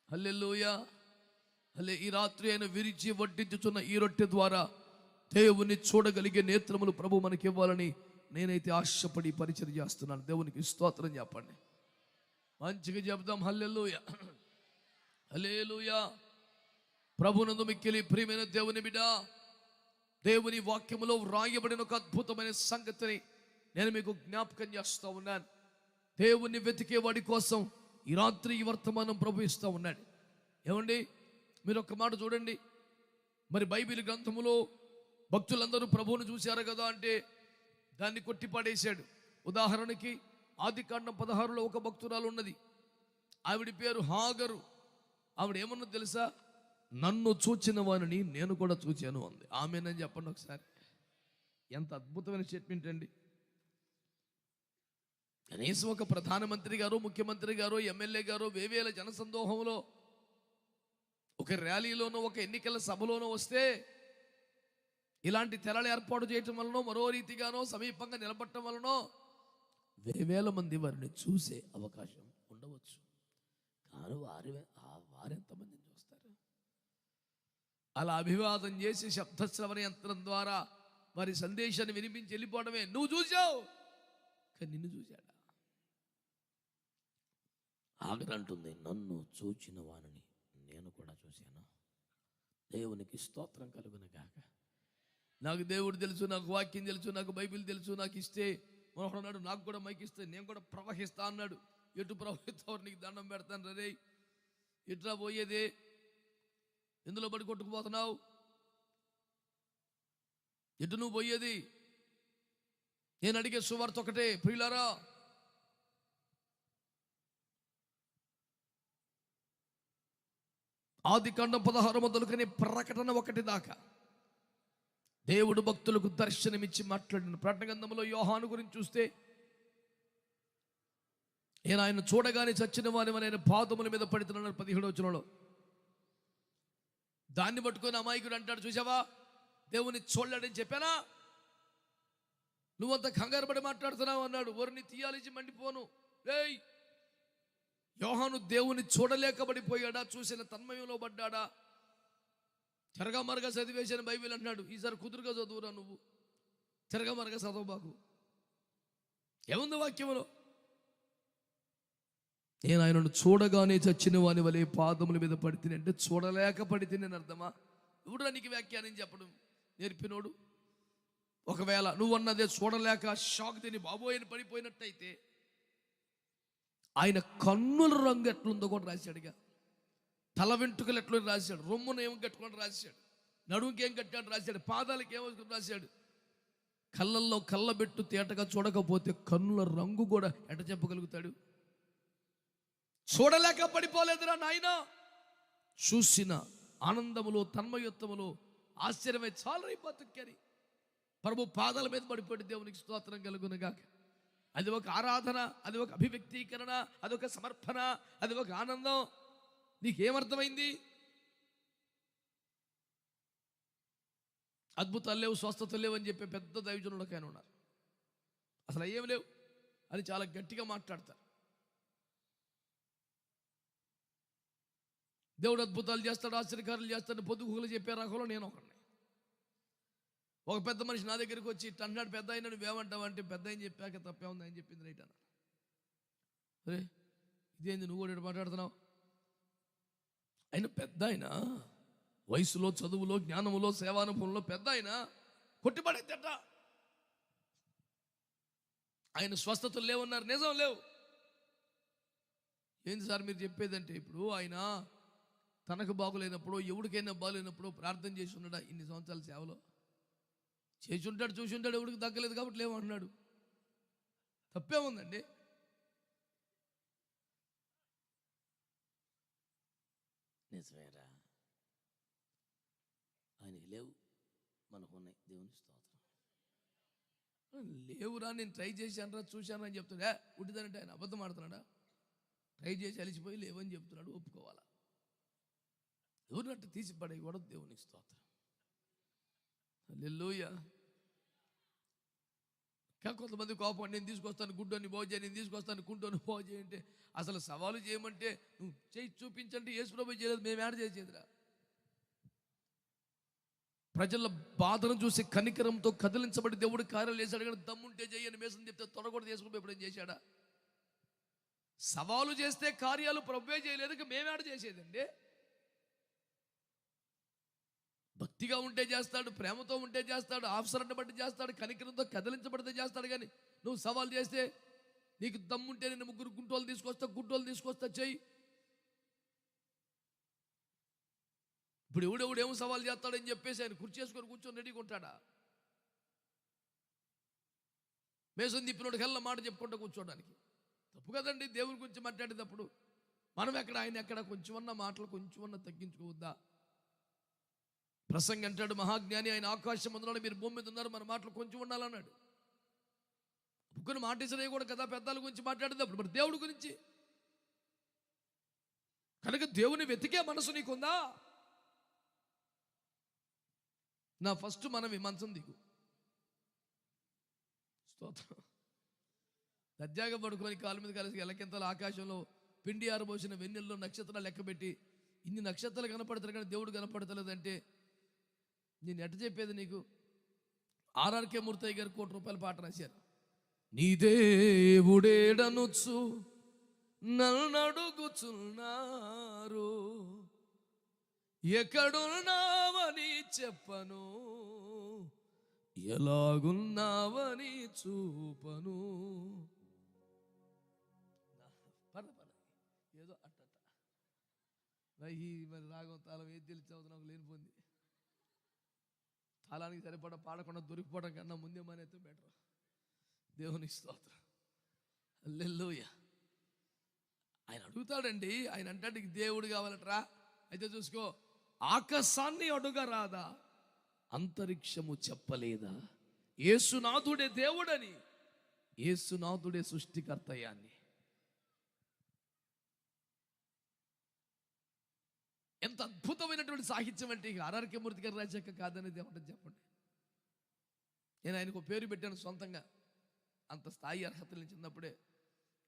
Speaker 1: హల్లెలూయా. ఈ రాత్రి ఆయన విరిచి వడ్డించుచున్న ఈ రొట్టె ద్వారా దేవుని చూడగలిగే నేత్రములు ప్రభు మనకి ఇవ్వాలని నేనైతే ఆశపడి పరిచయం చేస్తున్నాను. దేవునికి స్తోత్రం చెప్పండి, మంచిగా చెప్దాం. హల్లెలూయా, హల్లెలూయా. ప్రభునందు మిక్కిలి ప్రియమైన దేవుని బిడ్డ, దేవుని వాక్యములో వ్రాయబడిన ఒక అద్భుతమైన సంగతిని నేను మీకు జ్ఞాపకం చేస్తూ ఉన్నాను. దేవుణ్ణి వెతికే వాడి కోసం ఈ రాత్రి ఈ వర్తమానం ప్రభు ఇస్తూ ఉన్నాడు. ఏమండి, మీరు ఒక్క మాట చూడండి. మరి బైబిల్ గ్రంథములో భక్తులందరూ ప్రభువును చూశారు కదా అంటే దాన్ని కొట్టిపాడేశాడు. ఉదాహరణకి ఆదికాండం 16లో ఒక భక్తురాలు ఉన్నది. ఆవిడ పేరు హాగరు. ఆవిడ ఏమన్నది తెలుసా? నన్ను చూచిన వారిని నేను కూడా చూచాను అంది. ఆమెనని చెప్పండి ఒకసారి. ఎంత అద్భుతమైన స్టేట్మెంట్ అండి. కనీసం ఒక ప్రధానమంత్రి గారు, ముఖ్యమంత్రి గారు, ఎమ్మెల్యే గారు వేవేల జనసందోహంలో ఒక ర్యాలీలోనో ఒక ఎన్నికల సభలోనో వస్తే ఇలాంటి తెరలు ఏర్పాటు చేయటం వలనో మరో రీతిగానో సమీపంగా నిలబడటం వలనో వేవేల మంది వారిని చూసే అవకాశం ఉండవచ్చు. కానీ వారెంతమందిని చూస్తారు? అలా అభివాదం చేసి శబ్దశ్రవణ యంత్రం ద్వారా వారి సందేశాన్ని వినిపించి వెళ్ళిపోవడమే. నువ్వు చూసావు, కానీ నిన్ను చూశాడా? ఆగరంటుంది, నన్ను చూచిన వారిని నేను కూడా చూశాను. దేవునికి స్తోత్రం కలుగును గాక. నాకు దేవుడు తెలుసు, నాకు వాక్యం తెలుసు, నాకు బైబిల్ తెలుసు. నాకు ఇస్తే మనోడు అన్నాడు, నాకు కూడా మైక్ ఇస్తే నేను కూడా ప్రవహిస్తా అన్నాడు. ఎటు ప్రవహిస్తావు? నీకు దండం పెడతాను రే. ఎట్లా పోయేది? ఎందులో పడి కొట్టుకుపోతున్నావు? ఎటు నువ్వు పోయేది? నేను అడిగే సువార్త ఒకటే, ప్రియులారా, ఆదికాండం 16 మొదలుకొని ప్రకటన 1 దాకా దేవుడు భక్తులకు దర్శనమిచ్చి మాట్లాడిన ప్రకటన గ్రంథంలో యోహాను గురించి చూస్తే ఆయన చూడగానే చచ్చిన వాని ఆయన పాదముల మీద పడుతున్నాడు 17వ వచనంలో. దాన్ని పట్టుకొని అమాయకుడు అంటాడు, చూసావా దేవుని చూడలేడని చెప్పానా? నువ్వంత కంగారు పడి మాట్లాడుతున్నావు అన్నాడు. ఓరిని తీయాలిచి మండిపోను. రేయ్, యోహాను దేవుని చూడలేకబడిపోయాడా? చూసిన తన్మయంలో పడ్డాడా? తిరగమరగా చదివేసిన బైబిల్ అంటున్నాడు. ఈసారి కుదురుగా చదువురా, నువ్వు తిరగమరగా చదవబాకు. ఏముంది వాక్యంలో? నేను ఆయనను చూడగానే చచ్చిన వాని వలె పాదముల మీద పడితే అంటే చూడలేక పడితే నేను అర్థమా? ఎవడు నీకు వ్యాఖ్యానం చెప్పడం నేర్పినోడు? ఒకవేళ నువ్వు అన్నదే చూడలేక షాక్ తిని బాబోయని పడిపోయినట్టయితే ఆయన కన్నుల రంగు ఎట్లుందో కూడా రాశాడుగా. తల వెంట్రుకలు ఎట్లా రాశాడు, రొమ్మును ఏం కట్టుకొని రాశాడు, నడుముకి ఏం కట్టాడు రాశాడు, పాదాలకి ఏమో రాశాడు. కళ్ళల్లో కళ్ళబెట్టు తేటగా చూడకపోతే కన్నుల రంగు కూడా ఎట చెప్పగలుగుతాడు? చూడలేక పడిపోలేదురా నాయన. చూసిన ఆనందములో తన్మయత్వములో ఆశ్చర్యమై చాలా బతుకని ప్రభు పాదాల మీద పడిపోయి దేవునికి స్తోత్రం కలుగునుగాక. అది ఒక ఆరాధన, అది ఒక అభివ్యక్తీకరణ, అదొక సమర్పణ, అది ఒక ఆనందం. నీకేమర్థమైంది? అద్భుతాలు లేవు, స్వస్థతలు లేవు అని చెప్పే పెద్ద దైవజనులు ఒక ఆయన ఉన్నారు. అసలు ఏమి లేవు అని చాలా గట్టిగా మాట్లాడతారు. దేవుడు అద్భుతాలు చేస్తాడు, ఆశ్చర్యకార్యాలు చేస్తాడు పొద్దుగులు చెప్పే రకంలో నేను ఒకడిని. ఒక పెద్ద మనిషి నా దగ్గరికి వచ్చి అన్నాడు, పెద్ద అయినా నువ్వేమంటావు అంటే, పెద్ద అయిన చెప్పాక తప్పే ఉంది అని చెప్పింది రైట్ అన్నాడు. అరే ఇదేంది నువ్వు కూడా మాట్లాడుతున్నావు? ఆయన పెద్ద ఆయన, వయసులో, చదువులో, జ్ఞానములో, సేవానుభవంలో పెద్ద ఆయన, కొట్టిపడేద్దట. ఆయన స్వస్థతలు లేవన్నారు, నిజం లేవు. ఏంది సార్ మీరు చెప్పేదంటే, ఇప్పుడు ఆయన తనకు బాగులేనప్పుడు, ఎవరికైనా బాగులేనప్పుడు ప్రార్థన చేసి ఉన్నాడా? ఇన్ని సంవత్సరాల సేవలో చేసి ఉంటాడు, చూసి ఉంటాడు, ఎవరికి తగ్గలేదు కాబట్టి లేవంటున్నాడు. తప్పేముందండి? నిజమేరా, ఆయనకి లేవు, మనకు ఉన్నాయి. దేవుని స్తోత్రం. లేవురా, నేను ట్రై చేశాను రా, చూశాను అని చెప్తాడా? ఉట్టిదంటే ఆయన అబద్ధం ఆడుతున్నాడా? ట్రై చేసి అలిసిపోయి లేవని చెప్తున్నాడు, ఒప్పుకోవాలా? ఎవరినట్టు తీసి పడేయకూడదు. దేవునికి స్తోత్రం. హల్లెలూయా. కొంతమంది కోపం, నేను తీసుకొస్తాను గుడ్డోని బాగు చేయి, నేను తీసుకొస్తాను కుంటోని బాగు చేయంటే, అసలు సవాలు చేయమంటే నువ్వు చేయి చూపించండి. యేసుప్రభు చేయలేదు, మేము యాడ్ చేసేదిరా. ప్రజల బాధను చూసి కనికరంతో కదిలించబడి దేవుడు కార్యాలు చేశాడు. కానీ దమ్ముంటే చేయని మేసం చెప్తే తొడగొడ చేసుకుని ఎప్పుడేం చేశాడా? సవాలు చేస్తే కార్యాలు ప్రభువే చేయలేదు, మేము యాడ్ చేసేదండి. భక్తిగా ఉంటే చేస్తాడు, ప్రేమతో ఉంటే చేస్తాడు, అవసరాన్ని బట్టి చేస్తాడు, కనికరంతో కదిలించబడితే చేస్తాడు. కానీ నువ్వు సవాల్ చేస్తే, నీకు దమ్ముంటే నేను 3 గుంటోలు తీసుకొస్తా, గుడ్డోలు తీసుకొస్తా, చెయ్యి. ఇప్పుడు ఎవడెవడు ఏమో సవాల్ చేస్తాడని చెప్పేసి ఆయన కుర్చీ చేసుకొని కూర్చొని రెడీగా ఉంటాడా? మేసం తిప్పినోడు హెల్ల మాట చెప్పుకుంటూ కూర్చోడానికి తప్పు కదండి. దేవుని గురించి మాట్లాడేటప్పుడు మనం ఎక్కడ, ఆయన ఎక్కడ, కొంచెమన్నా మాటలు కొంచెమన్నా తగ్గించుకోవద్దా? ప్రసంగి అంటాడు, మహాజ్ఞాని ఆయన ఆకాశం అందులో, మీరు భూమి మీద ఉన్నారు, మన మాటలు కొంచెం ఉండాలన్నాడు. ఒప్పుకొని మాటేసరే కూడా కదా పెద్దల గురించి మాట్లాడేటప్పుడు, మరి దేవుడి గురించి కనుక దేవుని వెతికే మనసు నీకుందా? నా ఫస్ట్ మనవి, మంచం దిగు. స్తోత్రం. దర్జాగా పడుకొని కాలు మీద కలిసి ఎలకెంతలు ఆకాశంలో పిండి ఆరబోసిన వెన్నెల్లో నక్షత్రాలు లెక్కబెట్టి, ఇన్ని నక్షత్రాలు కనపడతారు కానీ దేవుడు కనపడతలేదంటే నేను ఎట్ట చెప్పేది నీకు? ఆర్ఆర్కే మూర్తయ్య గారు ₹1,00,00,000 పాట రాశారు. నీ దేవుడేడనొచ్చు నన్నడుగుచున్నారు, ఎక్కడున్నావని చెప్పను, ఎలాగున్నావని చూపను. ఏదో అట్ట మరి రాగం తాళం ఏది తెలిసావు నాకు లేనిపోయింది. తాళానికి సరిపడా పాడకుండా దొరికిపోవడం కన్నా ముందే మనైతే బెటర్. దేవుని స్తోత్రం. హల్లెలూయా. ఆయన అడుగుతాడండి, ఆయన అంటే దేవుడు కావాలట్రా, అయితే చూసుకో, ఆకాశాన్ని అడుగరాదా, అంతరిక్షము చెప్పలేదా, యేసునాథుడే దేవుడని, యేసునాథుడే సృష్టికర్తయాన్ని. ఎంత అద్భుతమైనటువంటి సాహిత్యం అంటే ఇక ఆర్ఆర్కే మూర్తి గారు రాశాక కాదనేది ఏమంటుంది చెప్పండి. నేను ఆయనకు పేరు పెట్టాను సొంతంగా, అంత స్థాయి అర్హతలు నేను చిన్నప్పుడే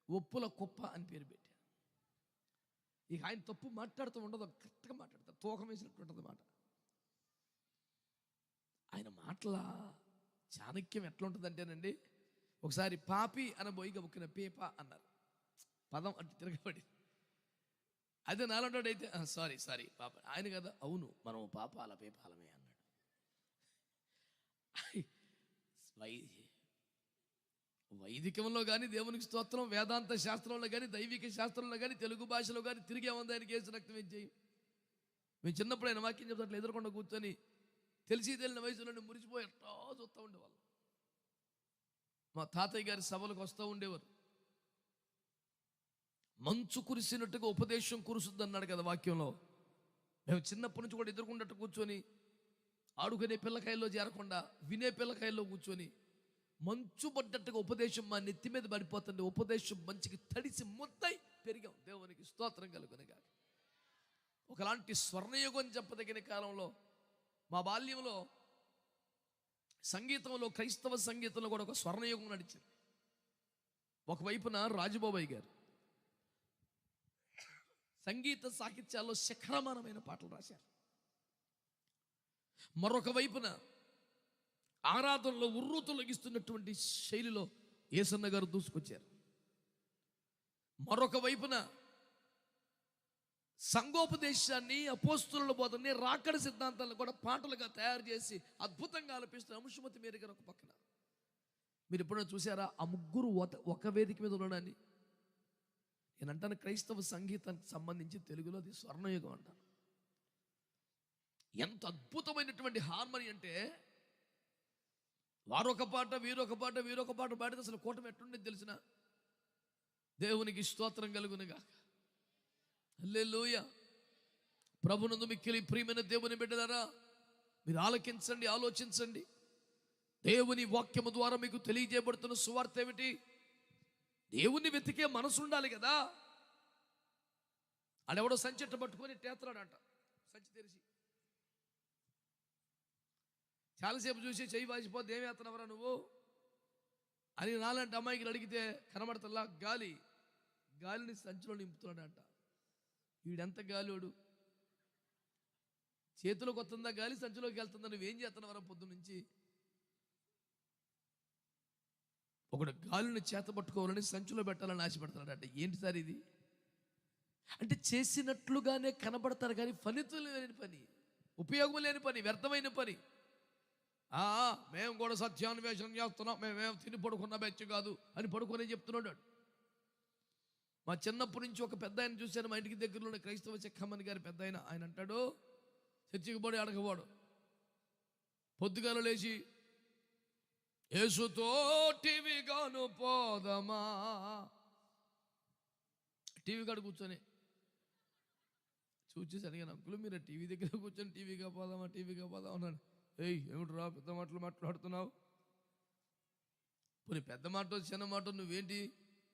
Speaker 1: ఒప్పుల కుప్ప అని పేరు పెట్టాను. ఇక ఆయన తప్పు మాట్లాడుతూ ఉండదు, కరెక్ట్గా మాట్లాడతారు, తూకం వేసినట్టు ఉంటుంది మాట. ఆయన మాటల చాణక్యం ఎట్లా ఉంటుందంటేనండి, ఒకసారి పాపి అనబోయిగా ఒక్కిన పేప అన్నారు, పదం అంటే తిరగబడి. అదే నాలంటాడైతే సారీ పాప, ఆయన కదా, అవును మనం పాపాల పేపాలమే అన్నాడు. వైదికంలో కానీ, దేవునికి స్తోత్రం, వేదాంత శాస్త్రంలో కానీ, దైవిక శాస్త్రంలో కానీ, తెలుగు భాషలో కానీ తిరిగే ఉంది ఆయనకి ఏసు రక్తం ఏం చేయం. మేము చిన్నప్పుడు ఆయన వాక్యం చెప్తాట్లు ఎదురకుండా కూర్చొని తెలియని వయసులో మురిసిపోయి ఎట్టా చూస్తూ ఉండేవాళ్ళు. మా తాతయ్య గారి సభలకు వస్తూ ఉండేవారు. మంచు కురిసినట్టుగా ఉపదేశం కురుస్తుంది అన్నాడు కదా వాక్యంలో. మేము చిన్నప్పటి నుంచి కూడా ఎదుర్కొన్నట్టు కూర్చొని, ఆడుకునే పిల్లకాయల్లో చేరకుండా వినే పిల్లకాయల్లో కూర్చొని, మంచు పడ్డట్టుగా ఉపదేశం మా నెత్తి మీద పడిపోతుంది. ఉపదేశం మంచికి తడిసి ముద్దై పెరిగాం. దేవునికి స్తోత్రం కలుగునగా. ఒకలాంటి స్వర్ణయుగం చెప్పదగిన కాలంలో మా బాల్యంలో సంగీతంలో, క్రైస్తవ సంగీతంలో కూడా ఒక స్వర్ణయుగం నడిచింది. ఒకవైపున రాజబాబయ్య గారు సంగీత సాహిత్యాల్లో శిఖరమానమైన పాటలు రాశారు. మరొక వైపున ఆరాధనలో ఉర్రూతలొగిస్తున్నటువంటి శైలిలో యేసన్న గారు దూసుకొచ్చారు. మరొక వైపున సంఘోపదేశాన్ని, అపోస్తుల బోధనని, రాకడ సిద్ధాంతాలను కూడా పాటలుగా తయారు చేసి అద్భుతంగా ఆలపిస్తున్న అంశుమతి మేరీ గారు ఒక పక్కన. మీరు ఎప్పుడైనా చూసారా ఆ ముగ్గురు ఒక వేదిక మీద ఉండడాన్ని? నేను అంటాను, క్రైస్తవ సంగీతానికి సంబంధించి తెలుగులో అది స్వర్ణయుగం అంటాను. ఎంత అద్భుతమైనటువంటి హార్మనీ అంటే, వారొక పాట, వీరొక పాట, వీరొక పాట పాడితే అసలు కూటమి ఎట్టుండేది తెలిసిన? దేవునికి స్తోత్రం కలుగునుగా. హల్లెలూయా. ప్రభునందు మిక్కిలి ప్రియమైన దేవుని బిడ్డలారా, మీరు ఆలకించండి, ఆలోచించండి. దేవుని వాక్యము ద్వారా మీకు తెలియజేయబడుతున్న సువార్త ఏమిటి? దేవుని వెతికే మనసు ఉండాలి కదా. ఆడెవడో సంచెట్ట పట్టుకొని టేతలాడంట, సంచి తెరిచి చాలాసేపు చూసి చెయ్యి వాసిపోతే ఏమి ఎత్తనవరా నువ్వు అని నాలంటే అమ్మాయికి అడిగితే కనబడతల్లా గాలిని సంచిలో నింపుతున్నాడంట. వీడెంత గాలివాడు, చేతిలోకి వస్తుందా గాలి, సంచిలోకి వెళ్తుందా, నువ్వేం చేస్తున్నావరా పొద్దు నుంచి? ఒకడు గాలిని చేత పట్టుకోవాలని సంచిలో పెట్టాలని ఆశపడుతున్నాడంట. ఏంటి సార్ ఇది అంటే? చేసినట్లుగానే కనబడతారు కానీ ఫలితం లేని పని, ఉపయోగం లేని పని, వ్యర్థమైన పని. మేము కూడా సత్యాన్వేషణ చేస్తున్నాం, మేమేం తిని పడుకున్న బెచ్చు కాదు అని పడుకొని చెప్తున్నాడు. మా చిన్నప్పటి నుంచి ఒక పెద్ద ఆయన చూశాను, మా ఇంటికి దగ్గరలో క్రైస్తవ చెక్కమ్మని గారి పెద్ద ఆయన అంటాడు, చర్చికి పోడి అడగవాడు, పొద్దుగాల లేచి యేసుతో టీవీగాను పోదమా, టీవీ కాడ కూర్చొని చూసేసి అడిగాను, అంకులు మీరు టీవీ దగ్గర కూర్చొని టీవీగా పోదామా అన్నాడు. ఏమిట్రా పెద్ద మాటలు మాట్లాడుతున్నావు? పోనీ పెద్ద మాట చిన్న మాట నువ్వేంటి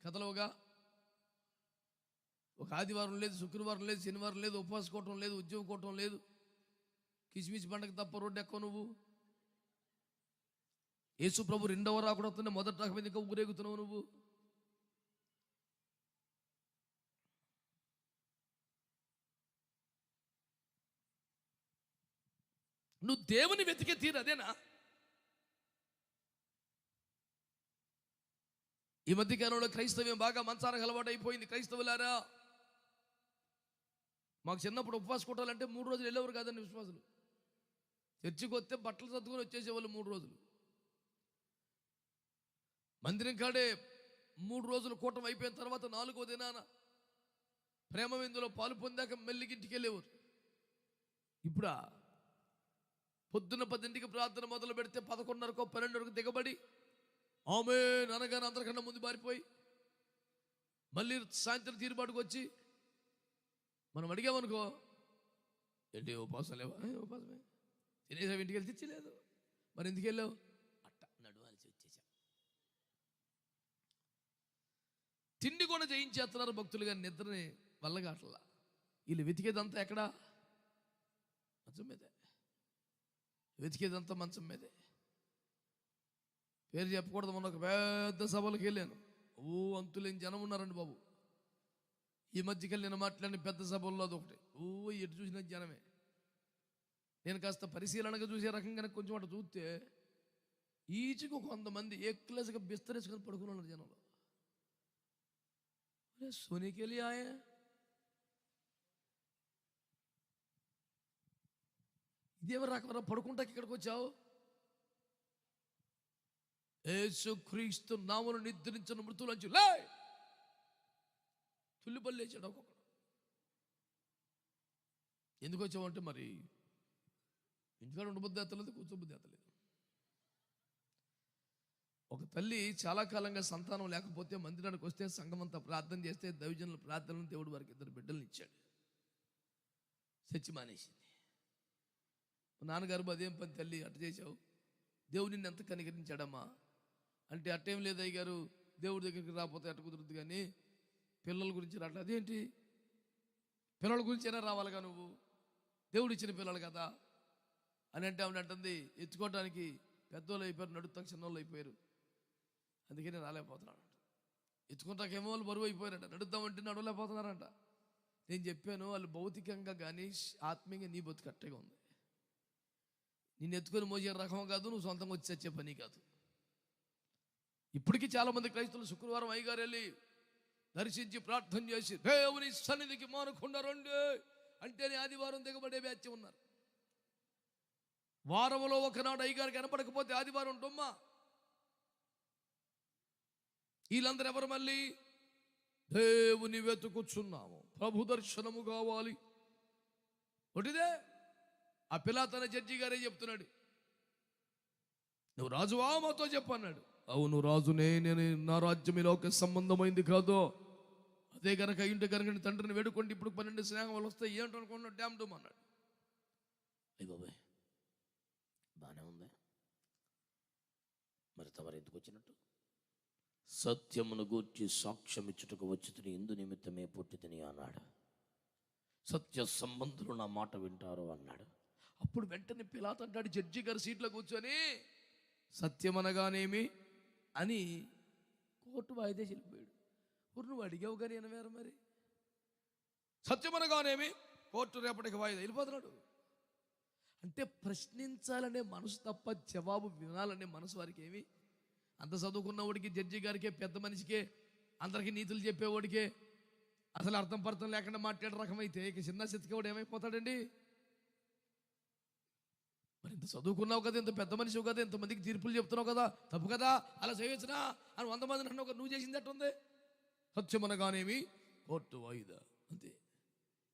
Speaker 1: కథలవుగా? ఒక ఆదివారం లేదు, శుక్రవారం లేదు, శనివారం లేదు, ఉపవాస కోవటం లేదు, ఉద్యోగం కోవటం లేదు, కిసిమిసి పండగ తప్ప రోడ్డు ఎక్కువ. నువ్వు యేసు ప్రభు రెండవ రాకడ వస్తుంటే మొదటి రాక మీద ఇంకా ఊరేగుతున్నావు నువ్వు. నువ్వు దేవుని వెతికే తీరు అదేనా? ఈ మధ్యకాలంలో క్రైస్తవ్యం బాగా మంచానికి అలవాటు అయిపోయింది. క్రైస్తవులారా, మాకు చిన్నప్పుడు ఉపవాస కొట్టాలంటే 3 రోజులు వెళ్ళేవారు కాదండి విశ్వాసులు. చర్చికి వస్తే బట్టలు సర్దుకొని వచ్చేసేవాళ్ళు 3 రోజులు. మందిరం కాడే 3 రోజులు కూటం అయిపోయిన తర్వాత 4వ దినాన ప్రేమ విందులో పాలు పొందాక మెల్లిగింటికి వెళ్ళేవారు. ఇప్పుడా పొద్దున్న 10ంటికి ప్రార్థన మొదలు పెడితే 11:30కో 12:00కో దిగబడి ఆమేన్ అనగానే అందరికన్నా ముందు పారిపోయి మళ్ళీ సాయంత్రం తీరుబాటుకు వచ్చి మనం అడిగామనుకో, ఏంటి ఉపవాసం లేవా? ఉపవాసమే, తినేసావు, ఇంటికి వెళ్ళి తెచ్చిలేదు, మరి ఎందుకు వెళ్ళావు? అట్ట నడువాల్సి వచ్చేసా. తిండి కూడా జయించేస్తున్నారు భక్తులు, కానీ నిద్రని వల్లగాట్లా. వీళ్ళు వెతికేదంతా ఎక్కడా? మంచం మీదే. వెతికేదంతా మంచం మీదే. పేరు చెప్పకూడదు, మొన్న ఒక పెద్ద సభలకు వెళ్ళాను. అంతులేని జనం ఉన్నారండి బాబు. ఈ మధ్యకెళ్ళి నేను మాట్లాడిన పెద్ద సభల్లో అదొకటి. ఎటు చూసిన జనమే. నేను కాస్త పరిశీలనగా చూసే రకంగా కొంచెం అటు చూస్తే ఈచుకు కొంతమంది ఎక్లెస్గా బిస్తరేసుకొని పడుకుని ఉన్నారు జనంలో. సోనీకెళ్ళి ఆయే ఇదేమో రకమరా పడుకుంటాకి ఇక్కడికి వచ్చావు? యేసుక్రీస్తు నామమున నిద్రించిన మృతులంచి లే తుల్లిపల్లి లేచాడు ఒక్కొక్కడు. ఎందుకు వచ్చావంటే మరి ఇంటికాడ ఉండబుద్ధి ఎత్తలేదు, కూర్చోబుద్ధి ఎత్తలేదు. ఒక తల్లి చాలా కాలంగా సంతానం లేకపోతే మందిరానికి వస్తే సంఘమంతా ప్రార్థన చేస్తే దైవజనుల ప్రార్థనలు దేవుడు వారికి 2 బిడ్డలను ఇచ్చాడు. చచ్చి మానేసింది. నాన్నగారు అదేం పని తల్లి అట్ట చేసావు, దేవుడు నిన్ను ఎంత కనికరించాడమ్మా అంటే, అట్టేం లేదు అయ్యగారు, దేవుడి దగ్గరికి రాకపోతే అట్ట కుదురుద్దు, కానీ పిల్లల గురించి రాట్లేదు. అదేంటి, పిల్లల గురించి అయినా రావాలిగా, నువ్వు దేవుడు ఇచ్చిన పిల్లలు కదా అని అంటే ఆవిడ అంటుంది, ఎత్తుకోవటానికి పెద్దోళ్ళు అయిపోయారు, నడుతాక చిన్నోళ్ళు అయిపోయారు, అందుకే నేను రాలేకపోతున్నాను. ఎత్తుకుంటాకేమో వాళ్ళు బరువు అయిపోయారంట, నడుద్దామంటే నడవలేకపోతున్నారంట. నేను చెప్పాను, వాళ్ళు భౌతికంగా కానీ ఆత్మీయంగా నీ బతుకు అట్టగా ఉంది. నిన్ను ఎత్తుకొని మోసే రకం కాదు, నువ్వు సొంతంగా వచ్చి వచ్చే పని కాదు. ఇప్పటికీ చాలామంది క్రైస్తవులు శుక్రవారం అయ్యగారు వెళ్ళి దర్శించి ప్రార్థన చేసి దేవుని సన్నిధికి మానకుండా రండి అంటేనే ఆదివారం దిగబడే బ్యాచ్ ఉన్నారు. వారంలో ఒకనాడు అయ్యగారు కనపడకపోతే ఆదివారం డొమ్మా. వీళ్ళందరూ ఎవరు? మళ్ళీ దేవుని వెతుకుచున్నాము, ప్రభు దర్శనము కావాలి. ఒకటిదే ఆ పిలాతన జడ్జి గారే చెప్తున్నాడు, నువ్వు రాజువా మాతో చెప్పన్నాడు. అవును రాజునే, నేను నా రాజ్యం ఇలాక సంబంధమైంది కాదు. అదే కనుక ఇంటి కనుక తండ్రిని వేడుకోండి, ఇప్పుడు 12 స్నేహాలు వస్తాయి ఏంటనుకున్నాడు, డ్యామ్ డూమ్ అన్నాడు. అయ్య బాబాయ్ బాగానే ఉంది, మరి తమరు ఎందుకు వచ్చినట్టు? సత్యమును గూర్చి సాక్ష్యం ఇచ్చుటకు వచ్చి తిని ఇందు నిమిత్తమే పుట్టి తిని అన్నాడు. సత్య సంబంధులు నా మాట వింటారు అన్నాడు. అప్పుడు వెంటనే పిలాతు అంటాడు జడ్జి గారు సీట్లో కూర్చొని, సత్యం అనగానేమి అని కోర్టు వాయిదా చెల్లిపోయాడు. నువ్వు అడిగావు కానీ వినవేరు, మరి సత్యం అనగానేమి కోర్టు రేపటికి వాయిదా వెళ్ళిపోతున్నాడు. అంటే ప్రశ్నించాలనే మనసు తప్ప జవాబు వినాలనే మనసు వారికి ఏమి. అంత చదువుకున్నవాడికి, జడ్జి గారికే, పెద్ద మనిషికే, అందరికీ నీతులు చెప్పేవాడికే అసలు అర్థం పర్థం లేకుండా మాట్లాడే రకమైతే ఇక చిన్న చితికేవాడు ఏమైపోతాడండి? మరి ఇంత చదువుకున్నావు కదా, ఇంత పెద్ద మనిషి కదా, ఇంతమందికి తీర్పులు చెప్తున్నావు కదా, తప్పు కదా, అలా చేయొచ్చునా అని 100 మందిని అన్న ఒక నువ్వు చేసింది అట్టుంది. సత్యమనగానేమి కోర్టు వాయిదా, అంతే.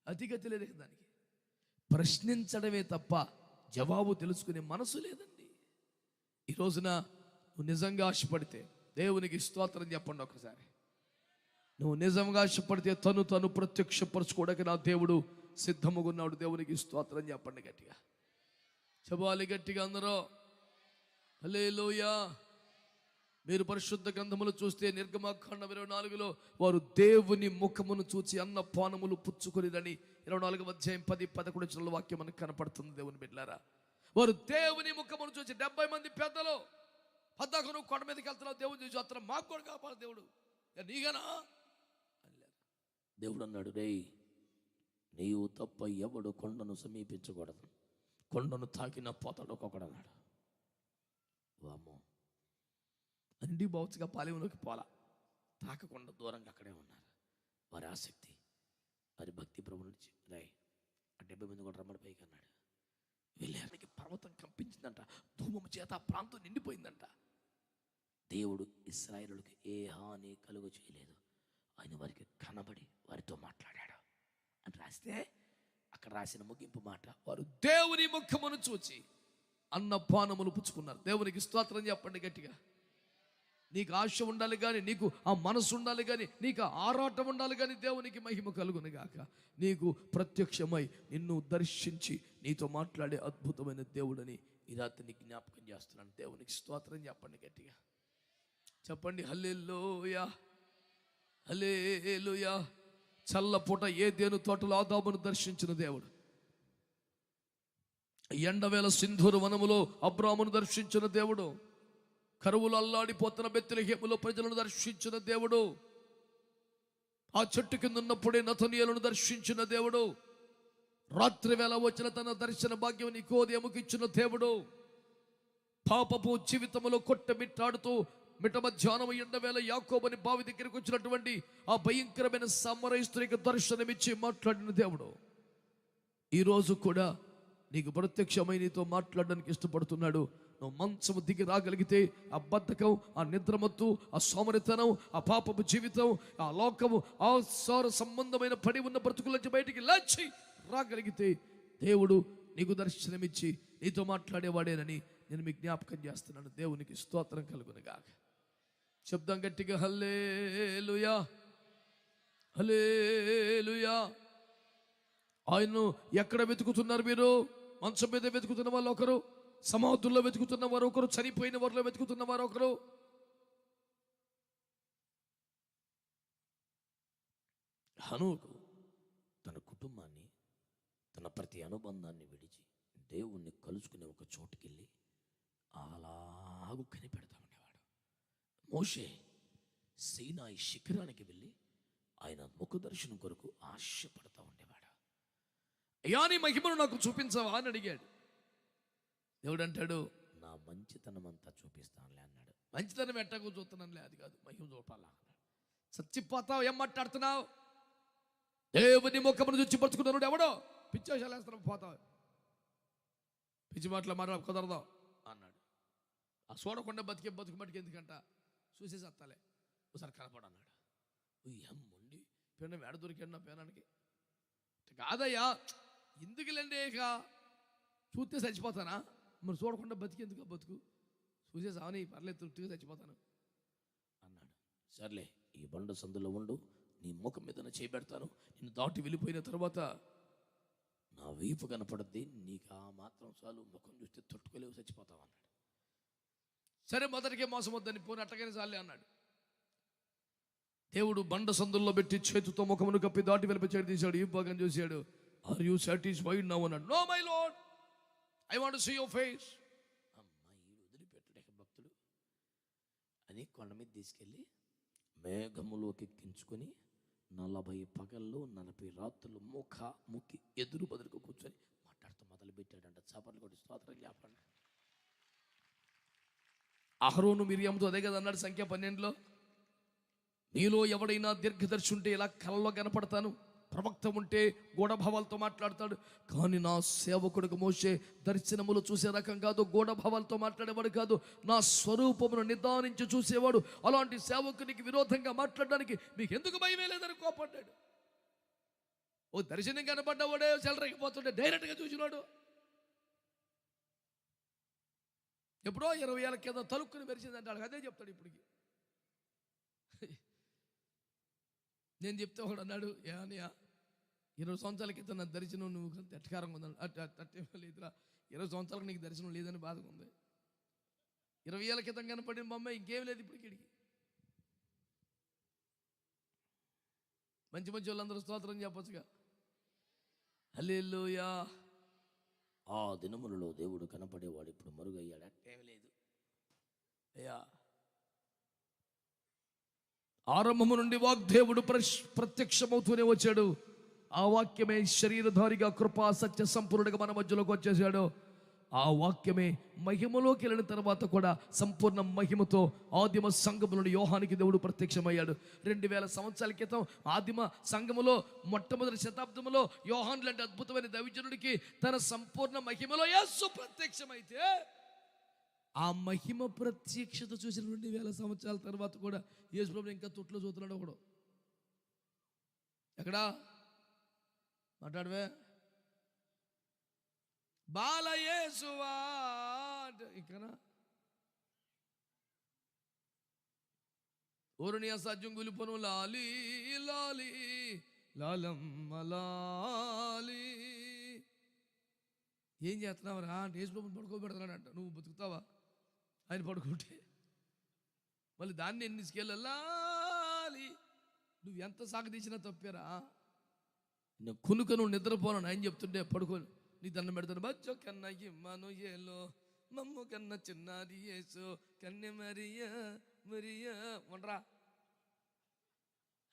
Speaker 1: అతిగతి లేదు దానికి. ప్రశ్నించడమే తప్ప జవాబు తెలుసుకునే మనసు లేదండి. ఈ రోజున నువ్వు నిజంగా ఆశపడితే దేవునికి స్తోత్రం చెప్పండి ఒకసారి. నువ్వు నిజంగా ఆశపడితే తను ప్రత్యక్షపరచుకోవడానికి నా దేవుడు సిద్ధముగా ఉన్నాడు. దేవునికి స్తోత్రం చెప్పండి గట్టిగా, చెప్పాలి గట్టిగా అందరూ హల్లెలూయా. మీరు పరిశుద్ధ గ్రంథములు చూస్తే నిర్గమకాండం 24లో వారు దేవుని ముఖమును చూచి అన్న పానములు పుచ్చుకొనిదని 24వ అధ్యాయం 10-11 వాక్యం మనకు కనపడుతుంది. దేవుని బిడ్డలారా, వారు దేవుని ముఖమును చూచి 70 మంది పెద్దలు పద్దాక నువ్వు కొండ మీదకి వెళ్తున్నావు, దేవుని చూసి వస్తున్నావు, మాకు కూడా కాపాడు దేవుడు, నీగనా అన్నారు. దేవుడు అన్నాడు, రేయ్ నీవు తప్ప ఎవడు కొండను సమీపించకూడదు, కొండను తాకిన పోతాడు ఒక్కొక్కడు అన్నాడు. వామ్మో, అండి బావుగా పాలెంలోకి పోలా, తాకకుండా దూరంగా అక్కడే ఉన్నారు. వారి ఆసక్తి, వారి భక్తి ప్రభు నుంచి రాయ్ ఆ 70 మంది కూడా రమ్మడి పైకి అన్నాడు. వెళ్ళానికి పర్వతం కంపించిందంట, ధూమము చేత ఆ ప్రాంతం నిండిపోయిందంట. దేవుడు ఇశ్రాయేలులకు ఏ హాని కలుగు చేయలేదు, ఆయన వారికి కనబడి వారితో మాట్లాడాడు అని రాస్తే అక్కడ రాసిన ముగింపు మాట, వారు దేవుని ముఖమును చూచి అన్న పానములు పుచ్చుకున్నారు. దేవునికి స్తోత్రం చెప్పండి గట్టిగా. నీకు ఆశ ఉండాలి కానీ, నీకు ఆ మనసు ఉండాలి కానీ, నీకు ఆరాటం ఉండాలి కానీ, దేవునికి మహిమ కలుగును గాక. నీకు ప్రత్యక్షమై నిన్ను దర్శించి నీతో మాట్లాడే అద్భుతమైన దేవుడని ఈ రాత్రి నీకు జ్ఞాపకం చేస్తున్నాను. దేవునికి స్తోత్రం చెప్పండి గట్టిగా, చెప్పండి హల్లెలూయా, హల్లెలూయా. చల్లపూట ఏదెను తోటలో ఆదామును దర్శించిన దేవుడు, ఎండవేళ సింధూర వనములో అబ్రామును దర్శించిన దేవుడు, కరువులు అల్లాడిపోతున్న బెత్లెహేములో ప్రజలను దర్శించిన దేవుడు, ఆ చెట్టు కింద ఉన్నప్పుడే నతనీయులను దర్శించిన దేవుడు, రాత్రి వేళ వచ్చిన తన దర్శన భాగ్యం నికోదేముకు ఇచ్చిన దేవుడు, పాపపు జీవితంలో కొట్టమిట్టాడుతూ మిట్ట మధ్యాహ్నం ఎండవేళ యాకోబుని బావి దగ్గరికి వచ్చినటువంటి ఆ భయంకరమైన సమరయ స్త్రీకి దర్శనమిచ్చి మాట్లాడిన దేవుడు, ఈరోజు కూడా నీకు ప్రత్యక్షమై నీతో మాట్లాడడానికి ఇష్టపడుతున్నాడు. నువ్వు మంచము దిగి రాగలిగితే ఆ బద్ధకం, ఆ నిద్రమత్తు, ఆ సోమరితనం, ఆ పాపపు జీవితం, ఆ లోకము, ఆ సార సంబంధమైన పడి ఉన్న బ్రతుకుల నుంచి బయటికి లేచి రాగలిగితే దేవుడు నీకు దర్శనమిచ్చి నీతో మాట్లాడేవాడేనని నేను మీకు జ్ఞాపకం చేస్తున్నాను. దేవునికి స్తోత్రం కలుగునుగాక. శబ్దం గట్టిగా హల్లెలూయా, హల్లెలూయా. ఆయన్ను ఎక్కడ వెతుకుతున్నారు మీరు? మంచం మీద వెతుకుతున్న వాళ్ళు ఒకరు, సమాధుల్లో వెతుకుతున్న వారు ఒకరు, చనిపోయిన వారిలో వెతుకుతున్న వారు ఒకరు. హనోకు తన కుటుంబాన్ని, తన ప్రతి అనుబంధాన్ని విడిచి దేవుణ్ణి కలుసుకునే ఒక చోటుకి వెళ్ళి అలాగూ కనిపెడతా ఉండేవాడు. మోషే సీనాయి శిఖరానికి వెళ్ళి ఆయన ముఖ దర్శనం కొరకు ఆశపడతా ఉండేవాడు. అయ్యా నీ మహిమను నాకు చూపించవా అని అడిగాడు. దేవుడు అంటాడు, నా మంచితనం అంతా చూపిస్తానులే అన్నాడు. మంచితనం ఎట్టకు చూస్తున్నానులే, అది కాదు, మహిమ చూపాలా అన్నాడు. చచ్చిపోతావు, ఏం మాట్లాడుతున్నావు? దేవుని ముఖమును చూచి పరుచుకున్నాడు ఎవడో, పిచ్చేసాలేస్తున్నావు, పోతావు, పిచ్చి మాటలు మాట్లాడ కుదరదు అన్నాడు. ఆ చూడకుండా బతికే బతుకు మటుకు ఎందుకంట, చూసేసి అత్తాలే ఒకసారి కనపడు అన్నాడు. ఏమండి పెనం ఎడ దొరికాడు నా పెనానికి? కాదయ్యా, ఎందుకులేండి, ఇక చూస్తే చచ్చిపోతానా? మరి చూడకుండా బతికేందుకు బతుకు, చూసేసావని పర్లేదు, తృప్తిగా చచ్చిపోతాను అన్నాడు. సర్లే, ఈ బండ సందులో ఉండు, నీ ముఖం మీద చేయబెడతాను, నిన్ను దాటి వెళ్ళిపోయిన తర్వాత నా వీపు కనపడద్ది, నీకు ఆ మాత్రం చాలు, ముఖం చూస్తే తట్టుకోలేవు, చచ్చిపోతావు అన్నాడు. సరే, మొదటికే మోసం వద్దని పోనీ అట్టగానే చాలే అన్నాడు. దేవుడు బండ సందుల్లో పెట్టి చేతితో ముఖమును కప్పి దాటి వెళ్ళిపోయి తీశాడు. ఈ భాగం చూశాడు. ఆర్ యూ సాటిస్ఫైడ్ నౌ అన్నాడు. No my lord, I want to see your face. అమ్మాయి వదిలిపెట్టుడే భక్తుడు అని కొండ మీద తీసుకెళ్ళి మేఘములోకి ఎక్కించుకొని 40 పగళ్ళు 40 రాత్రులు ముక్కి ఎదురు బదులుకు కూర్చొని మాట్లాడుతూ మొదలు పెట్టాడంట. చాపర్లు కొట్టి స్తోత్రం చెప్పండి. అహరోను మిరియంతో అదే కదా అన్నాడు సంఖ్య 12లో, నీలో ఎవడైనా దీర్ఘదర్శి ఉంటే ఇలా కళ్ళలో కనపడతాను, ప్రవక్త ఉంటే గూఢభావాలతో మాట్లాడతాడు, కానీ నా సేవకుడికి మోషే దర్శనములు చూసే రకం కాదు, గూఢభావాలతో మాట్లాడేవాడు కాదు, నా స్వరూపమును నిదానించి చూసేవాడు. అలాంటి సేవకునికి విరోధంగా మాట్లాడడానికి మీకు ఎందుకు భయమే లేదని కోపడ్డాడు. ఓ దర్శనం కనపడ్డవాడే చెలరైపోతుంటే డైరెక్ట్గా చూసినాడు. ఎప్పుడో 20 ఏళ్ళ కింద తలుక్కుని మెరిచిందంటాడు, అదే చెప్తాడు ఇప్పటికి. నేను చెప్తే ఒకడు అన్నాడు, ఏమనియా 20 సంవత్సరాల క్రితం నా దర్శనం నువ్వు ఎట్టకారంగా ఉందని. అట్టే లేదురా, 20 సంవత్సరాలకు నీకు దర్శనం లేదని బాధగా ఉంది. 20 ఏళ్ళ క్రితం కనపడిన బొమ్మ ఇంకేం లేదు ఇప్పుడు ఇక్కడికి. మంచి మంచి వాళ్ళందరూ స్తోత్రం చెప్పొచ్చుగా. హల్లెలూయా. ఆ దినములలో దేవుడు కనపడేవాడు, ఇప్పుడు మరుగయ్యాడు. అట్టేం లేదు అయ్యా. ఆరంభము నుండి వాగ్దేవుడు ప్రత్యక్షమవుతూనే వచ్చాడు. ఆ వాక్యమే శరీరధారిగా కృపా సత్య సంపూర్ణంగా మన మధ్యలోకి వచ్చేసాడు. ఆ వాక్యమే మహిమలోకి వెళ్ళిన తర్వాత కూడా సంపూర్ణ మహిమతో ఆదిమ సంఘము నుండి యోహానికి దేవుడు ప్రత్యక్షమయ్యాడు. 2000 సంవత్సరాల క్రితం ఆదిమ సంఘములో మొట్టమొదటి శతాబ్దములో యోహాను లాంటి అద్భుతమైన దైవజనుడికి తన సంపూర్ణ మహిమలో యేసు ప్రత్యక్షమైతే, ఆ మహిమ ప్రత్యక్షత చూసిన 2000 సంవత్సరాల తర్వాత కూడా యేసు ప్రభువు ఇంకా తొట్లో చూస్తున్నాడు. ఒకడు ఎక్కడా మాట్లాడవే బాలయేసువా ఇక్కడ ఓరుని అసాధ్యం గులిపోను లాలి లాలి లాలమ్మ లాలి. ఏం చేస్తున్నావురా అంటే యేసు ప్రభువుని పడుకోబెడతానంట. నువ్వు బతుకుతావా ఆయన పడుకుంటే? మళ్ళీ దాన్ని ఎన్ని తీసుకెళ్ళాలి? నువ్వు ఎంత సాగదీసినా తప్పేరా. నేను కునుక నువ్వు నిద్రపోను ఆయన చెప్తుంటే పడుకోను, నీ దండం పెడతాను. బచ్చో కన్నా ఇమ్మను ఏలో మమ్ము కన్నా చిన్నది యేసు కన్నె మరియా మరియా ఉండరా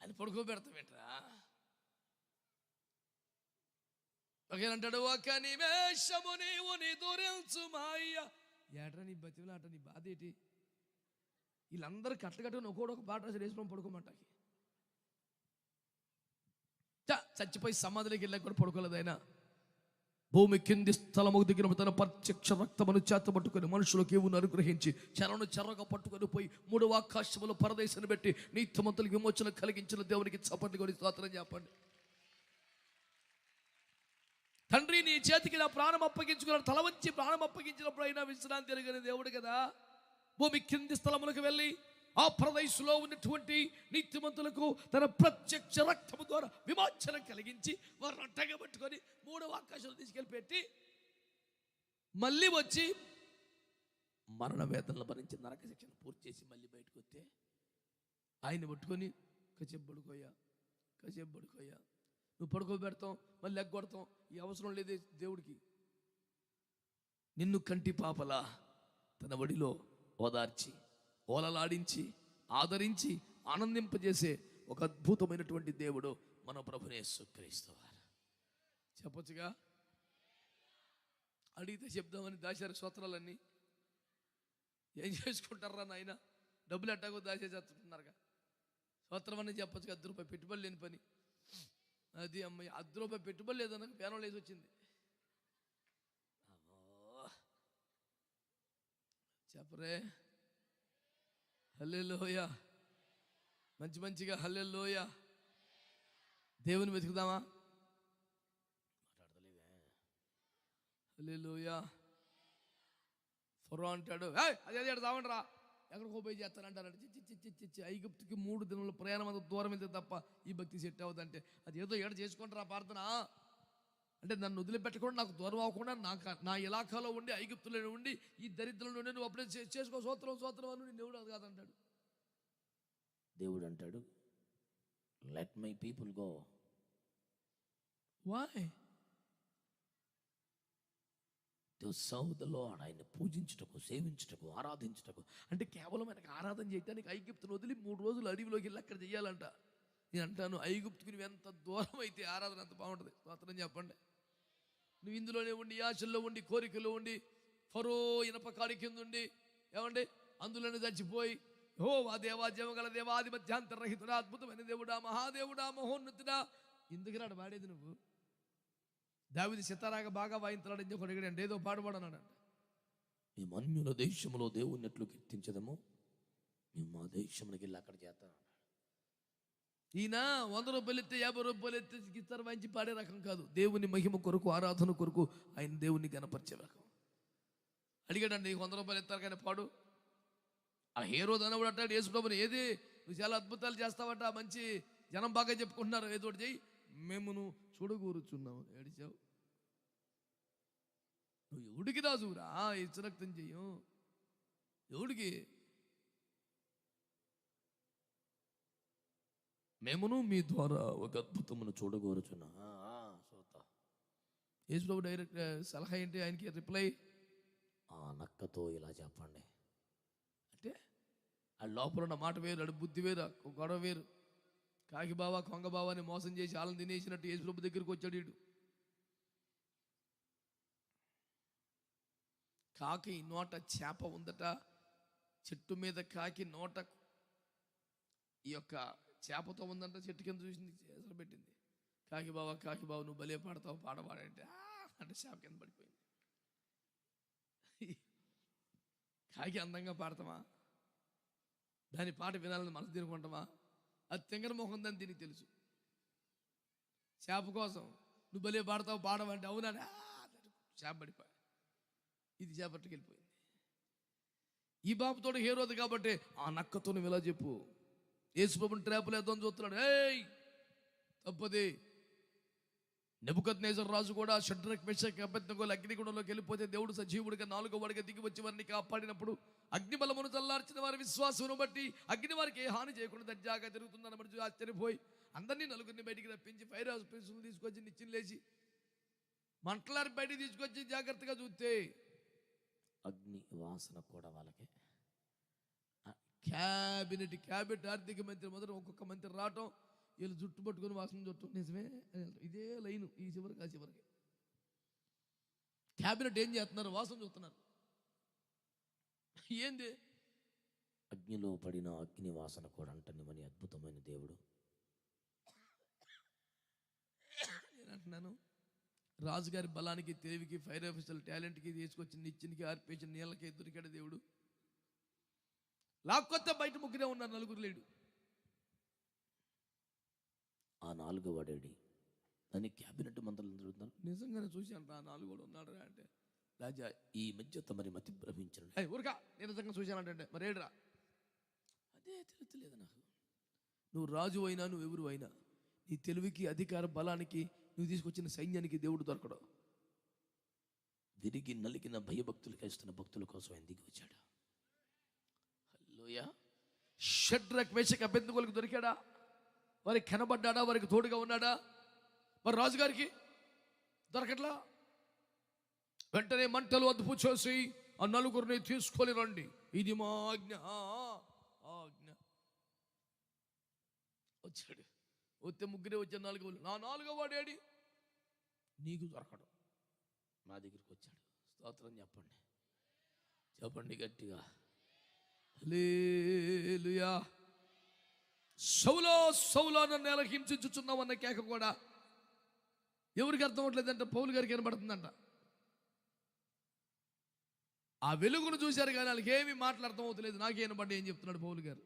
Speaker 1: అని పడుకోబెడతామేట్రా. ఒకేనంటాడు, ఒక నిమేషము నీవు నిదురించు మాయ్య. ఏట్రా నీ బతివలా అట, నీ బాధ ఏంటి? వీళ్ళందరూ కట్టకట్టుకుని ఒక్కొక్క పాట రాసి వేసుకొని పడుకోమంటాకి. చచ్చిపోయి సమాధిలోకి వెళ్ళాక కూడా పడుకోలేదు ఆయన. భూమి కింది స్థలము దిగిన తన ప్రత్యక్ష రక్తమును చేత పట్టుకొని మనుషులకు ఏవును అనుగ్రహించి చెరగా పట్టుకొని పోయి 3వ ఆకాశములో పరదేశాన్ని పెట్టి నీతిమంతులకు విమోచన కలిగించిన దేవునికి చప్పట్లు కొట్టి స్తోత్రం చెప్పండి. తండ్రి నీ చేతికి నా ప్రాణం అప్పగించుకున్నాడు, తల వంచి ప్రాణం అప్పగించినప్పుడు అయినా విశ్రాంతి ఎరగని దేవుడు కదా. భూమి కింది స్థలములకు వెళ్ళి ఆ ప్రదేశంలో ఉన్నటువంటి నీతిమంతులకు తన ప్రత్యక్ష రక్తము ద్వారా విమోచన కలిగించి వారిని అట్టగా పట్టుకొని 3వ ఆకాశంలో తీసుకెళ్ళి పెట్టి మళ్ళీ వచ్చి మరణ వేదనలు భరించి నరక శిక్షణ పూర్తి చేసి మళ్ళీ బయటకు వస్తే ఆయన పట్టుకొని కసేపు పడుకోయా నువ్వు పడుకోబెడతాం మళ్ళీ ఎగ్గొడతాం, ఈ అవసరం లేదే దేవుడికి. నిన్ను కంటి పాపలా తన ఒడిలో ఓదార్చి ఓలలాడించి ఆదరించి ఆనందింపజేసే ఒక అద్భుతమైనటువంటి దేవుడు మన ప్రభువైన యేసుక్రీస్తు వారు. చెప్పొచ్చుగా? అడిగితే చెప్దామని దాచారు స్తోత్రాలన్నీ. ఏం చేసుకుంటారా నాయన, డబ్బులు ఎట్టాగో దాచేస్తున్నారుగా. స్తోత్రం అని చెప్పొచ్చుగా. ₹10 పెట్టుబడి లేని పని అది. అమ్మాయి ₹10 పెట్టుబడి లేదన్న పేనం లేసి వచ్చింది. చెప్పరే హల్లెలూయా. మంచిగా హల్లెలూయా. దేవుని వెతుకుదామా? మాట్లాడతలేదే. హల్లెలూయా. ఫరో అంటాడు, అదే తావండిరా, ఎక్కడికో పోయి చేస్తానంటారంటే. చిచ్చి ఐగుప్తుకి 3 దినాల ప్రయాణం అంత దూరం వెళ్తే తప్ప ఈ భక్తి సెట్ అవుతుందంటే అది ఏదో ఏడ చేసుకుంటారా ప్రార్థన అంటే, నన్ను వదిలిపెట్టకుండా, నాకు దూరం అవ్వకుండా, నా ఇలాకాలో ఉండి, ఐగుప్తులో ఉండి, ఈ దరిద్రంలో ఉండి నువ్వు అప్పుడే చేసుకో, సోత్రం అని దేవుడు అది కాదంటాడు.
Speaker 2: దేవుడు అంటాడు, let my people go.
Speaker 1: Why?
Speaker 2: To serve the lord. ఆయన పూజించుటకు, సేవించుటకు, ఆరాధించుటకు.
Speaker 1: అంటే కేవలం ఆయనకు ఆరాధన చేయడానికి ఐగుప్తును వదిలి 3 రోజులు అడవిలోకి వెళ్ళి అక్కడ చెయ్యాలంట. నేను అంటాను, ఐగుప్తుకి నువ్వు ఎంత దూరం అయితే ఆరాధన అంత బాగుంటుంది. స్తోత్రం చెప్పండి. నువ్వు ఇందులోనే ఉండి, ఆశల్లో ఉండి, కోరికలో ఉండి, ఫరో ఇనప కాడి కింద ఉండి, ఏమండి అందులోనే చచ్చిపోయి, ఓ ఆ దేవా, జీవగల దేవాది మధ్యాంతరహితుడా, అద్భుతమైన దేవుడా, మహాదేవుడా, మహోన్నతుడా, ఎందుకు నాడు పాడేది నువ్వు? దావీదు సితారాగా బాగా వాయించాడు. ఇంకొకటి అడిగాడు, ఏదో పాడబడన్నాడు.
Speaker 2: మేము అన్యుల దేశంలో దేవుని ఎట్లు కీర్తించదము, మేము మా దేశంలోకి వెళ్ళి అక్కడ చేస్తాను.
Speaker 1: ఈయన ₹100 ఎత్తే, ₹50 ఎత్తే గిటార్ వాయించి పాడే రకం కాదు. దేవుని మహిమ కొరకు, ఆరాధన కొరకు ఆయన దేవుని గణపరిచే రకం. అడిగాడండి, ₹100 ఎత్తారు కానీ పాడు. ఆ హేరోదు అన్నవాడు అంటాడు యేసుప్రభుని, ఏది నువ్వు చాలా అద్భుతాలు చేస్తావట, మంచి జనం బాగా చెప్పుకుంటున్నారు, ఏదో ఒకటి చెయ్యి, మేము నువ్వు చూడగూరుచున్నావు. ఏడిచావు నువ్వు. ఎవడికి రాజురా ఇచ్చరక్తం చెయ్యం? ఎవడికి? మేమును మీ ద్వారా ఒక అద్భుతమును చూడగోరుచున్నా. యేసుప్రభు డైరెక్ట్ సలహా ఏంటి ఆయనకి రిప్లై?
Speaker 2: ఆ నక్కతో ఇలా చెప్పండి
Speaker 1: అంటే. ఆ లోపల ఉన్న మాట వేరు, అడు బుద్ధి వేరు, గొడవ వేరు. కాకి బావా కొంగ బావాని మోసం చేసి వాళ్ళని తినేసినట్టు యేసుప్రభు దగ్గరికి వచ్చాడు వీడు. కాకి నోట చేప ఉందట. చెట్టు మీద కాకి నోట ఈ యొక్క చేపతో ఉందంట. చెట్టు కింద చూసింది, చేతులు పెట్టింది. కాకి బావ నువ్వు భలే పాడతావు, పాడవాడంటే అంటే చేప కింద పడిపోయింది. కాకి అందంగా పాడతామా? దాని పాట వినాలని మనసు తినుకుంటామా? అది తింగర మొహం దాన్ని దీనికి తెలుసు. చేప కోసం నువ్వు భలే పాడతావు, పాడవంటే అవునా, చేప పడిపోయా. ఇది చేపట్టుకు వెళ్ళిపోయింది. ఈ బాబుతోడు హేరోదు కాబట్టి ఆ నక్కతో నువ్వు ఇలా చెప్పు. యేసుప్రభుని ట్రాపులు వేద్దామని చూస్తున్నాడు. ఏయ్ తప్పది. నెబుకద్నెజర్ రాజు కూడా షడ్రక్ మెషక్ అబేద్నెగోలు అగ్నిగుండంలోకి వెళ్ళిపోతే దేవుడు సజీవుడిగా 4వ వాడిగా దిగి వచ్చి వారిని కాపాడినప్పుడు అగ్ని బలమును చల్లార్చిన వారి విశ్వాసమును బట్టి అగ్ని వారికి ఏ హాని చేయకుండా దర్జాగా తిరుగుతుందని బట్టి ఆశ్చర్యపోయి అందరినీ నలుగురిని బయటికి రప్పించి ఫైర్ హాస్పిటల్ని తీసుకొచ్చి నిచ్చెన లేచి మంటలారి బయటికి తీసుకొచ్చి జాగ్రత్తగా చూస్తే
Speaker 2: అగ్ని వాసన కూడా వాళ్ళకి.
Speaker 1: క్యాబినెట్ ఆర్థిక మంత్రి మొదట ఒక్కొక్క మంత్రి రావటం, వీళ్ళు జుట్టు పట్టుకుని వాసన చుట్టూ నిజమే ఇదే లైను ఈ చివరికి ఆ చివరికి. క్యాబినెట్ ఏం చేస్తున్నారు? వాసన చూస్తున్నారు. ఏంది?
Speaker 2: అగ్నిలో పడిన అగ్ని వాసన కూడా అంటనివని అద్భుతమైన దేవుడు.
Speaker 1: నేనంటున్నాను, రాజుగారి బలానికి, తెలివికి, ఫైర్ ఆఫీసర్ టాలెంట్కి తీసుకొచ్చి నిచ్చినికి ఆర్పేసిన నీళ్ళకి దొరికాడు దేవుడు. లాక్కొత్త బయట ముగ్గురే ఉన్నారు, నలుగురు లేడు.
Speaker 2: ఆ 4వ వాడేడి దాన్ని క్యాబినెట్ మంత్రులు జరుగుతున్నారు.
Speaker 1: నిజంగానే చూశాను రా, 4 కూడా ఉన్నాడు రా అంటే,
Speaker 2: రాజా ఈ మధ్య తమరి మతి భ్రమించడం.
Speaker 1: ఊరికా నేను నిజంగా చూశానంటే మరి ఏడురా, అదే తెలుస్తలేదు నాకు. నువ్వు రాజు అయినా, నువ్వు ఎవరు అయినా, నీ తెలివికి, అధికార బలానికి, నువ్వు తీసుకొచ్చిన సైన్యానికి దేవుడు దొరకడు.
Speaker 2: విరిగి నలిగిన భయభక్తులు వేస్తున్న భక్తుల కోసం ఆయన దిగి వచ్చాడు. హల్లెలూయా.
Speaker 1: షడ్రక్ మెషక్ అబేద్నెగోలకు దొరికాడా? వారికి కనబడ్డాడా? వారికి తోడుగా ఉన్నాడా? మరి రాజుగారికి దొరకట్లా. వెంటనే మంటలు అదుపు చేసి ఆ నలుగురిని తీసుకొని రండి, ఇది మా ఆజ్ఞ. ఆజ్ఞ వచ్చాడు. వస్తే ముగ్గురే వచ్చాడు. నా నాలుగో వాడు ఏడి? నీకు దొరకడు. మా దగ్గరికి వచ్చాడు. స్తోత్రం చెప్పండి, చెప్పండి గట్టిగా. హల్లెలూయా. సౌలో సౌలో నన్ను ఎలా హింసించుచున్నావు అన్న కేక కూడా ఎవరికి అర్థం అవ్వట్లేదంట? పౌలు గారికి కనబడుతుందంట. ఆ వెలుగును చూశారు కానీ వాళ్ళకి ఏమీ మాట్లాడటం అవుతలేదు. నాకే వినబడ్డా. ఏం చెప్తున్నాడు పౌలు గారు?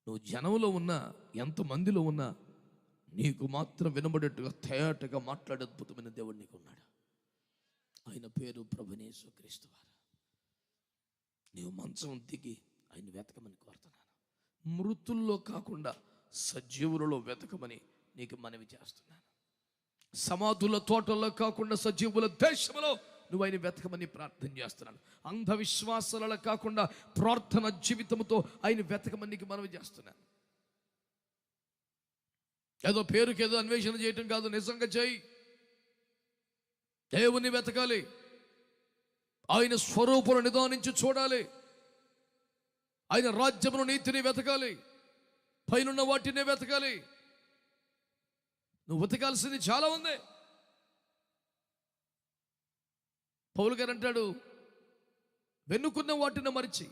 Speaker 1: నువ్వు జనంలో ఉన్నా, ఎంతమందిలో ఉన్నా, నీకు మాత్రం వినబడేట్టుగా తేటగా మాట్లాడే అద్భుతమైన దేవుడు నీకు ఉన్నాడు. ఆయన పేరు ప్రభువైన యేసుక్రీస్తు వారు. నీవు మంచం దిగి ఆయన వెతకమని కోరుతున్నాను. మృతుల్లో కాకుండా సజీవులలో వెతకమని నీకు మనవి చేస్తున్నాను. సమాధుల తోటల్లో కాకుండా సజీవుల దేశంలో నువ్వు ఆయన వెతకమని ప్రార్థన చేస్తున్నాను. అంధవిశ్వాసాలలో కాకుండా ప్రార్థన జీవితంతో ఆయన వెతకమని నీకు మనవి చేస్తున్నాను. ఏదో పేరుకేదో అన్వేషణ చేయటం కాదు, నిజంగా చేయి. దేవుని వెతకాలి. ఆయన స్వరూపును నిదానించి చూడాలి. ఆయన రాజ్యమును, నీతిని వెతకాలి. పైనున్న వాటినే వెతకాలి. నువ్వు వెతకాల్సింది చాలా ఉంది. పౌలు గారు అంటాడు, వెనుకున్న వాటిని మరిచి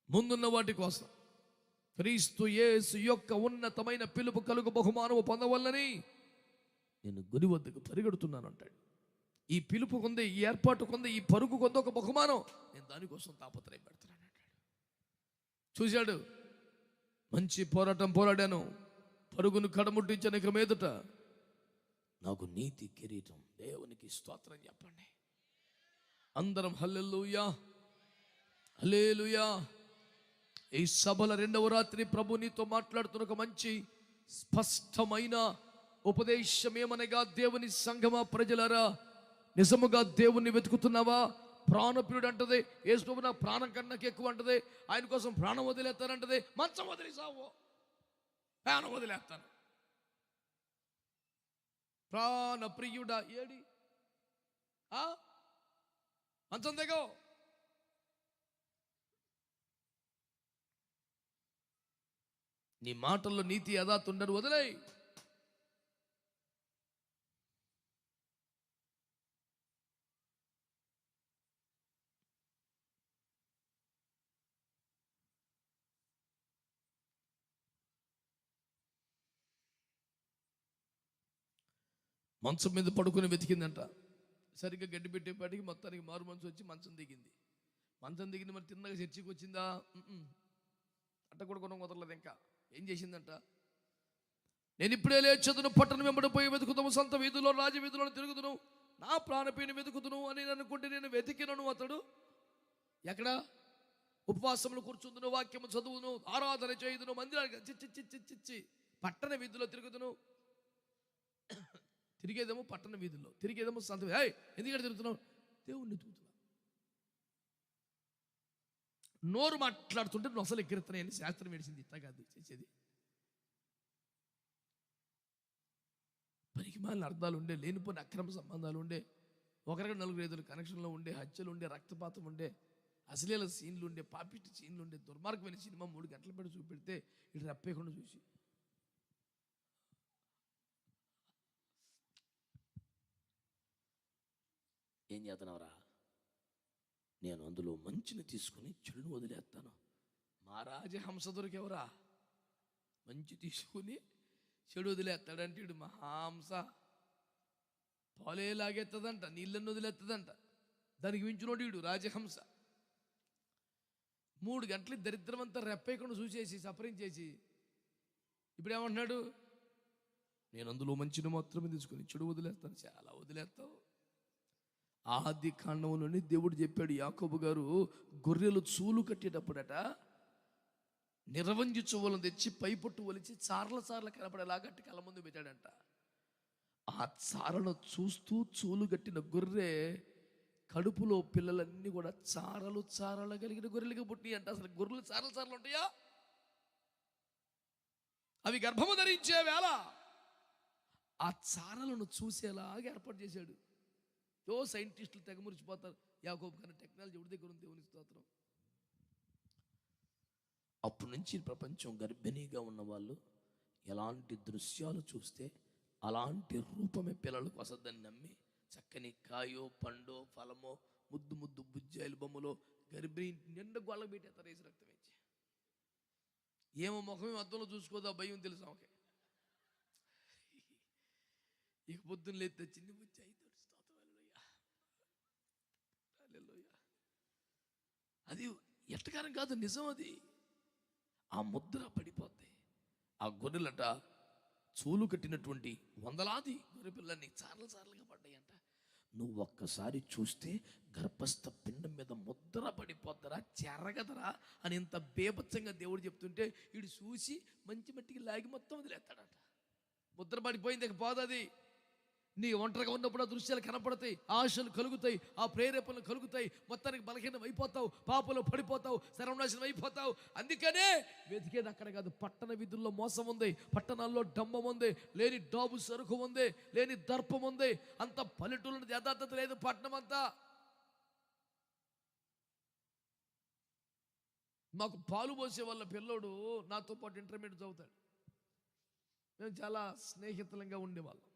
Speaker 1: ముందున్న వాటి కోసం క్రీస్తు యేసు యొక్క ఉన్నతమైన పిలుపు కలుగు బహుమానము పొందవల్లని నేను గురి వద్దకు పరిగెడుతున్నాను అంటాడు. ఈ పిలుపు కొంది, ఈ ఏర్పాటు కొంది, ఈ పరుగు కొంది ఒక బహుమానం. నేను దానికోసం తాపత్రయం పెడుతున్నాను అంటాడు. చూశాడు, మంచి పోరాటం పోరాడాను, పరుగును కడముట్టించాను, ఇక మీదట నాకు నీతి కిరీటం. దేవునికి స్తోత్రం చెప్పండి అందరం. హల్లెలూయా, హల్లెలూయా. ఈ సభల రెండవ రాత్రి ప్రభు నీతో మాట్లాడుతున్న ఒక మంచి స్పష్టమైన ఉపదేశం ఏమనగా, దేవుని సంఘమా, ప్రజలారా, నిజముగా దేవుణ్ణి వెతుకుతున్నావా? ప్రాణప్రియుడు అంటది, యేసు నా ప్రాణం కన్నాకి ఎక్కువ అంటది. ఆయన కోసం ప్రాణం వదిలేస్తానంటది. మంచం వదిలేసావు, ప్రాణం వదిలేస్తాను. ప్రాణప్రియుడా ఏడి? మంచం దిగో. నీ మాటల్లో నీతి యథార్థ ఉండరు, వదిలేయ్. మంచం మీద పడుకుని వెతికిందంట. సరిగ్గా గడ్డి పెట్టేపాటికి మొత్తానికి మారు మనసు వచ్చి మంచం దిగింది. మంచం దిగింది, మరి తిన్నగా చర్చికి వచ్చిందా? అట్ట కూడా కొనం కుదరలేదు. ఇంకా ఏం చేసిందంట? నేను ఇప్పుడే లేచదును, పట్టణం వెంబడిపోయి వెతుకుతాము, సంత వీధుల్లో, రాజ వీధుల్లో తిరుగుతును, నా ప్రాణపేని వెతుకుతును అని అనుకుంటే నేను వెతికినను. అతడు ఎక్కడ? ఉపవాసములు కూర్చుందును, వాక్యము చదువును, ఆరాధన చేయుదును, మందిరానికి చిచ్చి పట్టణ వీధుల్లో తిరుగుతును. తిరిగేదేమో పట్టణ వీధుల్లో, తిరిగేదేమో సంత. ఎందుకంటే తిరుగుతున్నావు? దేవుణ్ణి ఎత్తుకుతున్నావు. నోరు మాట్లాడుతుంటే నువ్వు అసలు ఎక్కిరుతున్నాయని శాస్త్రం ఏడిసింది. ఇట్లా కాదు చేసేది. పరిమాణ అర్థాలు ఉండే, లేనిపోయిన అక్రమ సంబంధాలు ఉండే, ఒకరికి నలుగురు ఐదుగురు కనెక్షన్లో ఉండే, హత్యలు ఉండే, రక్తపాతం ఉండే, అశ్లీల సీన్లు ఉండే, పాపిష్టి సీన్లు ఉండే, దుర్మార్గమైన సినిమా 3 గంటల పెట్టి చూపెడితే ఇటు రప్పేయకుండా చూసి, ఏం చేస్తున్నావురా? నేను అందులో మంచిని తీసుకుని చెడును వదిలేస్తాను. మా రాజహంస దొరికెవరా? మంచి తీసుకుని చెడు వదిలేస్తాడంటే ఇడు మహాంస. పాలే లాగెత్తదంట, నీళ్ళನ್ನು వదిలేస్తుందంట. దానికి మించినోడు వీడు రాజహంస. 3 గంటలు దరిద్రం అంతా రెప్పేయకుండా చూసేసి సపరించేసి ఇప్పుడు ఏమంటున్నాడు? నేను అందులో మంచిని మాత్రమే తీసుకుని చెడు వదిలేస్తాను. చాలా వదిలేస్తావు. ఆది కాండంలోని దేవుడు చెప్పాడు, యాకోబు గారు గొర్రెలు చూలు కట్టేటప్పుడట నిరవంజి చువ్వలను తెచ్చి పైపొట్టు ఒలిచి చార్ల కనపడేలా గట్టి కళ్ళ ముందు పెట్టాడంట. ఆ చారను చూస్తూ చూలు కట్టిన గొర్రె కడుపులో పిల్లలన్నీ కూడా చారలు కలిగిన గొర్రెలుగా పుట్టినాయి అంట. అసలు గొర్రెలు చారలు ఉంటాయా? అవి గర్భము ధరించే వేళ ఆ చారలను చూసేలాగా ఏర్పాటు చేశాడు. సైంటిస్టులు తెగ మురిచిపోతారు. యాకోబు కన్నా టెక్నాలజీ ఎవరి దగ్గర ఉంది? దేవుని స్తోత్రం.
Speaker 2: అప్పటి నుంచి ప్రపంచం గర్భిణీగా ఉన్న వాళ్ళు ఎలాంటి దృశ్యాలు చూస్తే అలాంటి రూపమే పిల్లలకు వస్తుందని నమ్మి చక్కని కాయో పండో ఫలమో ముద్దు ముద్దు బుజ్జాయిలు బొమ్మలో గర్భిణీ నిండా గొళ్ళకు పెట్టేస్తారు వేసి రక్తం ఇచ్చి. ఏమో ముఖమే అద్దంలో చూసుకోదా భయం తెలుసు ఆమెకి. ఇక పొద్దున్న లేదు చిన్ని బుజ్జాయి అది ఎట్టకారం కాదు, నిజం అది. ఆ ముద్ర పడిపోద్ది. ఆ గొర్రెలట చూలు కట్టినటువంటి వందలాది గొర్రె పిల్లల్ని చార్లుగా పడ్డాయంట. నువ్వు ఒక్కసారి చూస్తే గర్భస్థ పిండం మీద ముద్ర పడిపోద్దరా చెరగదరా అని ఇంత బేభత్సంగా దేవుడు చెప్తుంటే వీడు చూసి మంచి మట్టికి లాగి మొత్తం వదిలేస్తాడంట. ముద్ర పడిపోయింది, ఇక పోదది. నీ ఒంటరిగా ఉన్నప్పుడు ఆ దృశ్యాలు కనపడతాయి, ఆశలు కలుగుతాయి, ఆ ప్రేరేపణలు కలుగుతాయి, మొత్తానికి బలహీనం అయిపోతావు, పాపలో పడిపోతావు, సర్వనాశనం అయిపోతావు. అందుకనే వెతికేది అక్కడ కాదు. పట్టణ వీధుల్లో మోసం ఉంది, పట్టణాల్లో డంబం ఉంది, లేని డాబు సరుకు ఉంది, లేని దర్పం ఉంది. అంత పల్లెటూళ్ళ యథార్థత లేదు పట్టణం అంతా. మాకు పాలు పోసే వాళ్ళ పిల్లోడు నాతో పాటు ఇంటర్మీడియట్ చదువుతాడు. మేము చాలా స్నేహితులంగా ఉండేవాళ్ళం.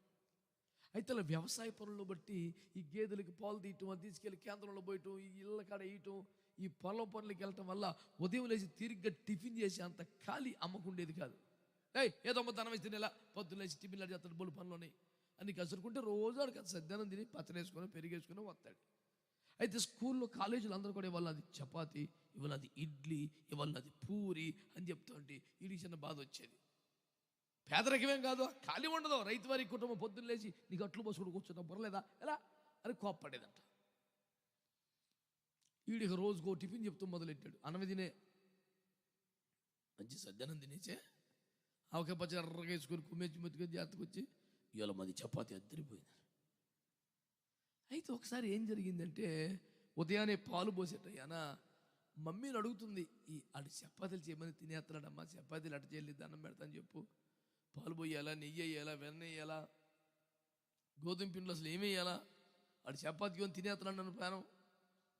Speaker 2: అయితే అలా వ్యవసాయ పనులను బట్టి ఈ గేదెలకి పాలు తీయటం, అది తీసుకెళ్ళి కేంద్రంలో పోయటం, ఈ ఇళ్ళ కాడ వేయటం, ఈ పొలం పనులకి వెళ్ళటం వల్ల ఉదయం లేచి తిరిగ్గా టిఫిన్ చేసి అంత ఖాళీ అమ్మకుండేది కాదు. ఏదో అమ్మ ధనం వేసి తినేలా పొద్దున్న లేచి టిఫిన్లు చేస్తాడు, బోలు పనులు అన్ని కసురుకుంటే రోజు ఆడికి సద్యానం తిని పచ్చనేసుకొని పెరిగేసుకొని వస్తాడు. అయితే స్కూల్లో కాలేజీలు అందరూ కూడా ఇవాళ అది చపాతి, ఇవాళ అది ఇడ్లీ, ఇవాళ అది పూరి అని చెప్తా ఉంటే వీడికి చిన్న బాధ వచ్చేది. పేదరికమేం కాదు, ఖాళీ ఉండదు. రైతు వారి కుటుంబం పొద్దున్న లేచి నీకు అట్లు పోసుకుని కూర్చుంటాం బుర్రలేదా ఎలా అని కోప్పడేదంట. వీడికి రోజుకో టిఫిన్ చెప్తూ మొదలెట్టాడు. అన్నం తినే మంచి సజ్జనం తినేచే ఆవకాయ పచ్చి ఎర్రగా వేసుకొని కుమ్మేసి మెతుకొని జాతకు వచ్చి ఇవాళ మాది చపాతి అద్దరిపోయింది. అయితే ఒకసారి ఏం జరిగిందంటే ఉదయాన్నే పాలు పోసేటయ్యానా మమ్మీని అడుగుతుంది, ఈ ఆడు చపాతీలు చేయమని తినేస్తున్నాడమ్మా, చపాతీలు అటు చేయలేదు దండం పెడతాను చెప్పు, పాలు పోయాలా, నెయ్యి వేయాలా, వెన్న వేయాలా, గోధుమ పిండిలో అసలు ఏమి వేయాలా, ఆడు చపాతీ కొని తినేస్తున్నాడు నన్ను ప్రాణం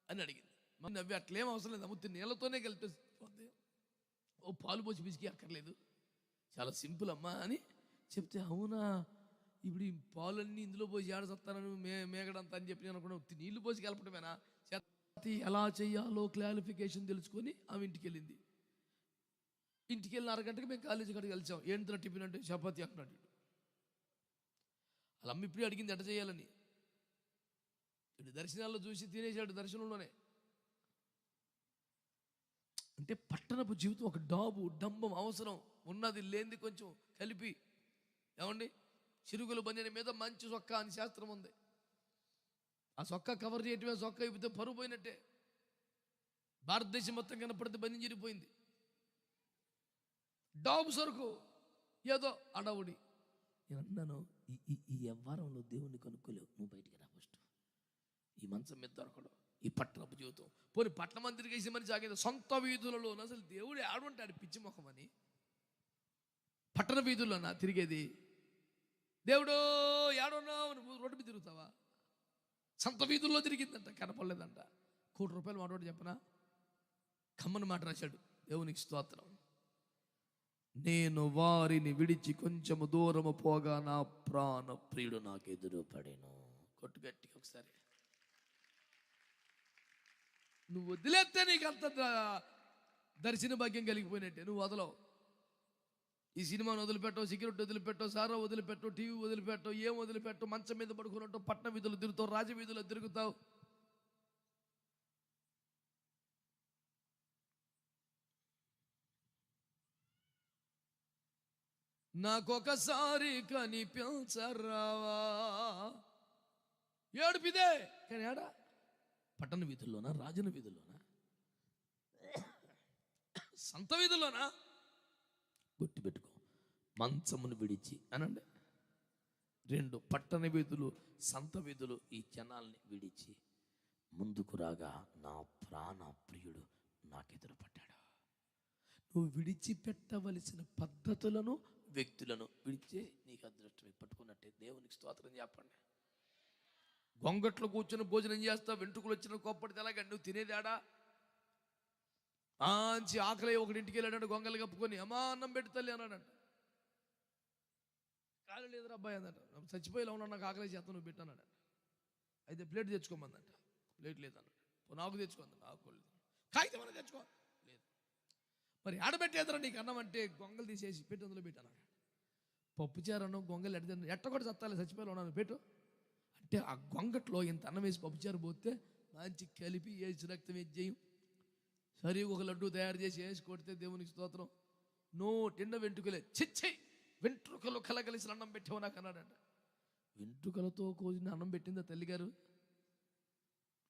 Speaker 2: అని అడిగింది. మమ్మీ నవ్వి అట్లేం అవసరం లేదు, అమ్మ నీళ్ళతోనే కలిపేసి ఓ పాలు పోసి పిసికి అక్కర్లేదు, చాలా సింపుల్ అమ్మా అని చెప్తే, అవునా ఇప్పుడు ఈ పాలన్నీ ఇందులో పోసి ఏడసత్తాను మేగడంతా అని చెప్పి నేను అనుకున్నా, నీళ్లు పోసి కలపటమేనా, చపాతీ ఎలా చేయాలో క్లారిఫికేషన్ తెలుసుకొని ఆమె ఇంటికి వెళ్ళింది. ఇంటికి వెళ్ళిన అరగంటకి మేము కాలేజీ కాడికి కలిసాం. ఏంటిలో టిఫిన్ అంటే చపాతీ అంటున్నాడు. అలా అమ్మ ఇప్పుడే అడిగింది ఎట చేయాలని. ఇటు దర్శనాల్లో చూసి తినేసాడు దర్శనంలోనే. అంటే పట్టణపు జీవితం ఒక డంబం అవసరం, ఉన్నది లేనిది కొంచెం కలిపి. ఏమండి, చిరుగుల బండిన మీద మంచి సొక్కా అని శాస్త్రం ఉంది. ఆ సొక్కా కవర్ చేయటమే, సొక్కా అయిపోతే పరువు పోయినట్టే. భారతదేశం మొత్తం కనపడితే బండి చిరిగిపోయింది. డాబు సరుకు ఏదో అడవుడి. నేను అన్నాను, ఈ వ్యవహారంలో దేవుణ్ణి కనుక్కోలేవు, నువ్వు బయటికి రా ఫస్ట్. ఈ మంచం మీద దొరకడం, ఈ పట్టణపు జీవితం. పోనీ పట్టణం మందిరికి వేసి మరి జాగ్రత్త. సొంత వీధులలో అసలు దేవుడు ఆడుంటాడు పిచ్చి ముఖం అని. పట్టణ వీధుల్లోనా తిరిగేది? దేవుడు ఏడున్నావు, నువ్వు రోడ్డు మీద తిరుగుతావా? సొంత వీధుల్లో తిరిగిందంట, కనపడలేదంట. ₹1,00,00,000 మాట్లాడు చెప్పనా, కమ్మని మాట రాశాడు. దేవునికి స్తోత్రం. నేను వారిని విడిచి కొంచెము దూరము పోగా నా ప్రాణ ప్రియుడు నాకు ఎదురు పడేను. కొట్టు గట్టిగా ఒకసారి. నువ్వు వదిలేస్తే నీకు అంత దర్శన భాగ్యం కలిగిపోయినట్టే. నువ్వు వదలవు. ఈ సినిమాను వదిలిపెట్టవు, సిగరెట్ వదిలిపెట్టవు, సారా వదిలిపెట్టవు, టీవీ వదిలిపెట్టవు, ఏం వదిలిపెట్టవు, మంచం మీద పడుకున్నట్టు పట్టణ వీధులు తిరుగుతావు, రాజవీధులు తిరుగుతావు. నాకొకసారి కనిపించరావా. ఏడుపిదే కానీ ఏడా పట్టణ వీధుల్లోనా, రాజన వీధుల్లోనా, సంత వీధుల్లోనా? గుర్తుపెట్టుకో, మంచమును విడిచి అనండి. 2 పట్టణ వీధులు, సంత వీధులు ఈ జనాల్ని విడిచి ముందుకు రాగా నా ప్రాణ ప్రియుడు నాకెదురు పడ్డాడు. నువ్వు విడిచిపెట్టవలసిన పద్ధతులను, వ్యక్తులను విడిచే నీకు అదృష్టం పట్టుకున్నట్టే. దేవునికి స్తోత్రం చెప్పండి. గొంగట్లో కూర్చొని భోజనం చేస్తావు, వెంట్రుకలు వచ్చిన కోప్పడితే ఎలాగ? నువ్వు తినేదాడా?
Speaker 1: మంచి ఆకలి ఒకటి ఇంటికి వెళ్ళాడంటే గొంగలు కప్పుకొని అమ్మా అన్నం పెట్టి తల్లి అన్నాడంట. కాలు లేదురా అబ్బాయి అన్నట. చచ్చిపోయేలా ఉన్నాడు, నాకు ఆకలి చేత నువ్వు పెట్టానట. అయితే ప్లేట్ తెచ్చుకోమందంట. ప్లేట్ లేదన్నాడు. నాకు తెచ్చుకోండి, నాకు లేదు. కాగితం అన్న తెచ్చుకో, లేదు. మరి ఆడబెట్టేదరా నీకు అన్నం అంటే గొంగలు తీసేసి పెట్టి అందులో పెట్టాను. పప్పుచారు గొంగలు ఎట్ట కూడా చత్తాలి, చచ్చిపోయేలా ఉన్నాను పెట్టు అంటే ఆ గొంగట్లో ఇంత అన్నం వేసి పప్పుచారు పోతే మంచి కలిపి వేసి రక్తం వేసి చేయం సరే ఒక లడ్డు తయారు చేసి వేసి కొడితే దేవునికి స్తోత్రం. నోటిండ వెంట్రుకలే చిచ్చి వెంట్రుకలు కలగలిసిన అన్నం పెట్టావు నాకు అన్నాడంట. వెంట్రుకలతో కోసిన అన్నం పెట్టిందా తల్లిగారు?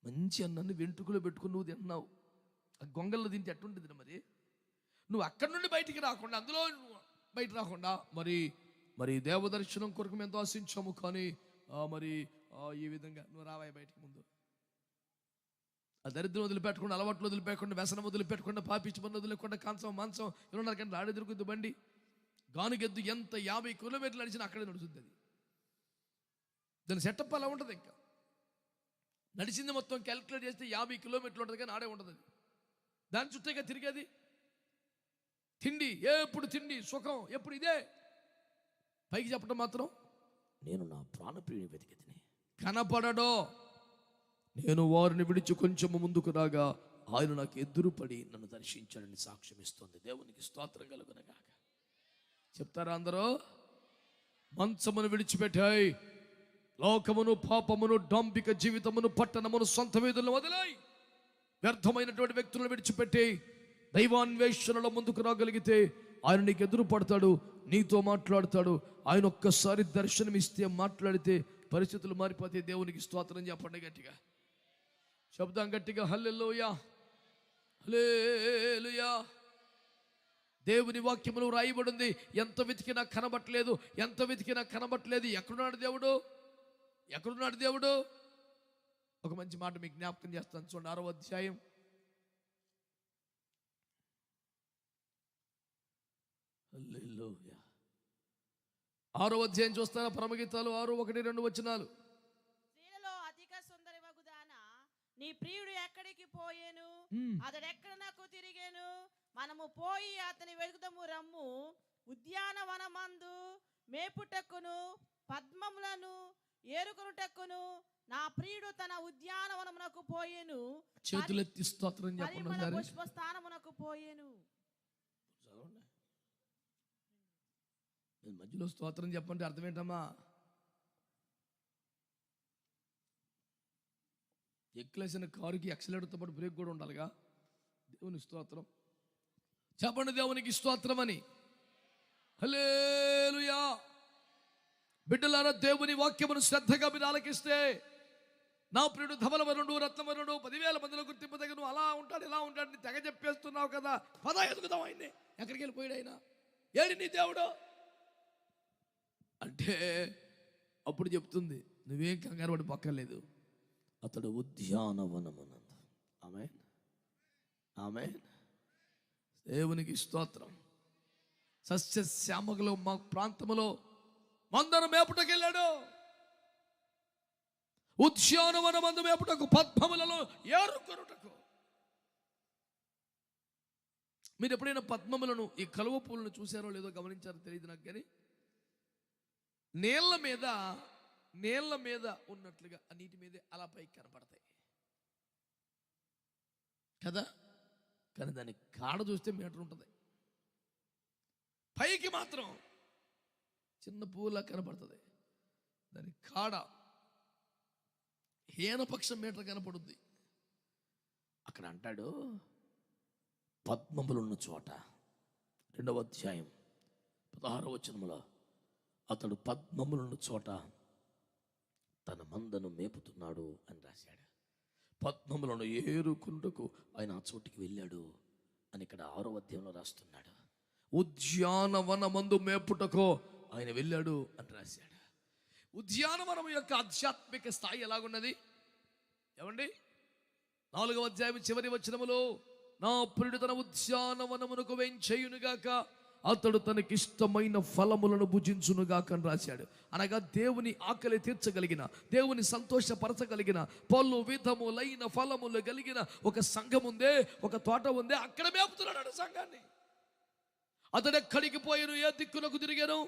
Speaker 1: మంచి అన్నాన్ని వెంట్రుకలు పెట్టుకుని నువ్వు తిన్నావు. ఆ గొంగల్లో తింటే ఎట్టుంటుంది మరి? నువ్వు అక్కడి నుండి బయటికి రాకుండా, అందులో బయట రాకుండా మరి దేవదర్శనం కొరకు మేము ఎంతో ఆశించాము. కానీ మరి ఈ విధంగా నువ్వు రావాయి బయటికి ముందు. ఆ దరిద్రం వదిలిపెట్టకుండా, అలవాట్లు వదిలిపెట్టకుండా, వ్యసనం వదిలిపెట్టకుండా, పాపిచ్చి పనులు వదిలేకుండా, కంచం మాంసం 24 గంటలు ఆడే దొరుకుతుంది బండి. గానుగెద్దు ఎంత 50 కిలోమీటర్లు నడిచినా అక్కడే నడుస్తుంది. అది దాని సెటప్ అలా ఉంటుంది. ఇంకా నడిచింది మొత్తం క్యాలిక్యులేట్ చేస్తే 50 కిలోమీటర్లు ఉంటుంది, కానీ ఆడే ఉంటుంది. అది దాని చుట్టేగా తిరిగేది. తిండి ఎప్పుడు తిండి, సుఖం ఎప్పుడు ఇదే. పైకి చెప్పడం మాత్రం నేను నా ప్రాణప్రియుని వెతికితిని, కనపడడో నేను వారిని విడిచి కొంచెము ముందుకు రాగా ఆయన నాకు ఎదురుపడి నన్ను దర్శించాడని సాక్ష్యం ఇస్తుంది. దేవునికి స్తోత్రం కలుగునగాక. చెప్తారా అందరూ? మంచమును విడిచిపెట్టాయి, లోకమును, పాపమును, డాంబిక జీవితమును, పట్టణమును, సొంత వీధులను వదిలాయి, వ్యర్థమైనటువంటి వ్యక్తులను విడిచిపెట్టి దైవాన్వేషణలో ముందుకు రాగలిగితే ఆయన నీకు ఎదురు పడతాడు, నీతో మాట్లాడతాడు. ఆయన ఒక్కసారి దర్శనం ఇస్తే, మాట్లాడితే పరిస్థితులు మారిపోతే. దేవునికి స్తోత్రం చెప్పండి గట్టిగా. శబ్దం గట్టిగా హల్లెలూయా, హల్లెలూయా. దేవుని వాక్యములో రాయబడింది, ఎంత వెతికినా కనబట్టలేదు, ఎంత వెతికినా కనబట్టలేదు. ఎక్కడున్నాడు దేవుడు? ఎక్కడున్నాడు దేవుడు? ఒక మంచి మాట మీకు జ్ఞాపకం చేస్తాను. చూడండి 6వ అధ్యాయం. హల్లెలూయా. 6వ అధ్యాయం చూస్తారా? పరమగీతాలు 6:1-2 వచనాలు.
Speaker 3: స్త్రీలలో అధిక సుందరి వగుదానా, నీ ప్రియుడు ఎక్కడికి పోయేను, అతడెక్కడ నాకు తిరిగేను. మనము పోయి అతని వెతుకుదము రమ్ము. ఉద్యానవనమందు మేపుటక్కును పద్మములను ఏరుకొనుటక్కును నా ప్రియుడు తన ఉద్యానవనమునకు పోయేను.
Speaker 1: చేతులెత్తి స్తోత్రం చెప్పండి.
Speaker 3: పుష్పస్థానమునకు పోయేను.
Speaker 1: మధ్యలో స్తోత్రం చెప్పంటే అర్థం ఏంటమ్మా? ఎక్లేసిన కారుకి ఎక్సలేటర్తో పాటు బ్రేక్ కూడా ఉండాలిగా. దేవుని స్తోత్రం చెప్పండి. దేవునికి స్తోత్రం అని. హల్లెలూయా. బిడ్డలారా, దేవుని వాక్యమును శ్రద్ధగా మీరు ఆలకిస్తే, నా ప్రియుడు ధవలవరుడు, రత్నవరుడు, 10,000 మందిలో గుర్తింపు దగ్గర నువ్వు అలా ఉంటాడు ఇలా ఉంటాడు తెగ చెప్పేస్తున్నావు కదా. పద ఎదుగుదాం ఆయన్ని. ఎక్కడికి వెళ్ళిపోయాడు ఆయన? ఏడి నీ దేవుడు అంటే అప్పుడు చెప్తుంది, నువ్వేం కంగారు పడి పక్కర్లేదు, అతడు ఉద్యానవనమునందు. ఆమేన్, ఆమేన్. దేవునికి స్తోత్రం. సస్యశ్యామకులు మా ప్రాంతంలో మందరం మేపుటకు వెళ్ళాడు. ఉద్యానవనమందు మేపుటకు, పద్మములలో ఏరుకొనుటకు. మీరు ఎప్పుడైనా పద్మములను, ఈ కలువ పూలను చూసారో లేదో గమనించారో తెలియదు నాకు, కానీ నీళ్ళ మీద ఉన్నట్లుగా ఆ నీటి మీదే అలా పైకి కనపడతాయి కదా. కానీ దాని కాడ చూస్తే మీటర్ ఉంటుంది, పైకి మాత్రం చిన్న పువ్వులా కనపడుతుంది. దాని కాడ హీనపక్షం మీటర్ కనపడుద్ది. అక్కడ అంటాడు, పద్మములున్న చోట 2వ అధ్యాయం 16వ వచనములో, అతడు పద్మములున్న చోట తన మందను మేపుతున్నాడు అని రాశాడు. పద్మములను ఏరుకుంటకు ఆయన ఆ చోటికి వెళ్ళాడు అని ఇక్కడ 6వ అధ్యాయంలో రాస్తున్నాడు. ఉద్యానవనమందు మేపుటకు ఆయన వెళ్ళాడు అని రాశాడు. ఉద్యానవనం యొక్క ఆధ్యాత్మిక స్థాయి ఎలాగున్నది ఏమండి? 4వ అధ్యాయం చివరి వచనములో, నా ప్రియుడు తన ఉద్యానవనమునకు వెంచేయునుగాక, అతడు తనకిష్టమైన ఫలములను భుజించునుగాక అని రాశాడు. అనగా దేవుని ఆకలి తీర్చగలిగిన, దేవుని సంతోషపరచగలిగిన పలు విధములైన ఫలములు కలిగిన ఒక సంఘం ఉందే, ఒక తోట ఉందే, అక్కడ మేపుతున్నాడు సంఘాన్ని. అతడు ఎక్కడికి పోయాను, ఏ దిక్కులకు తిరిగాను?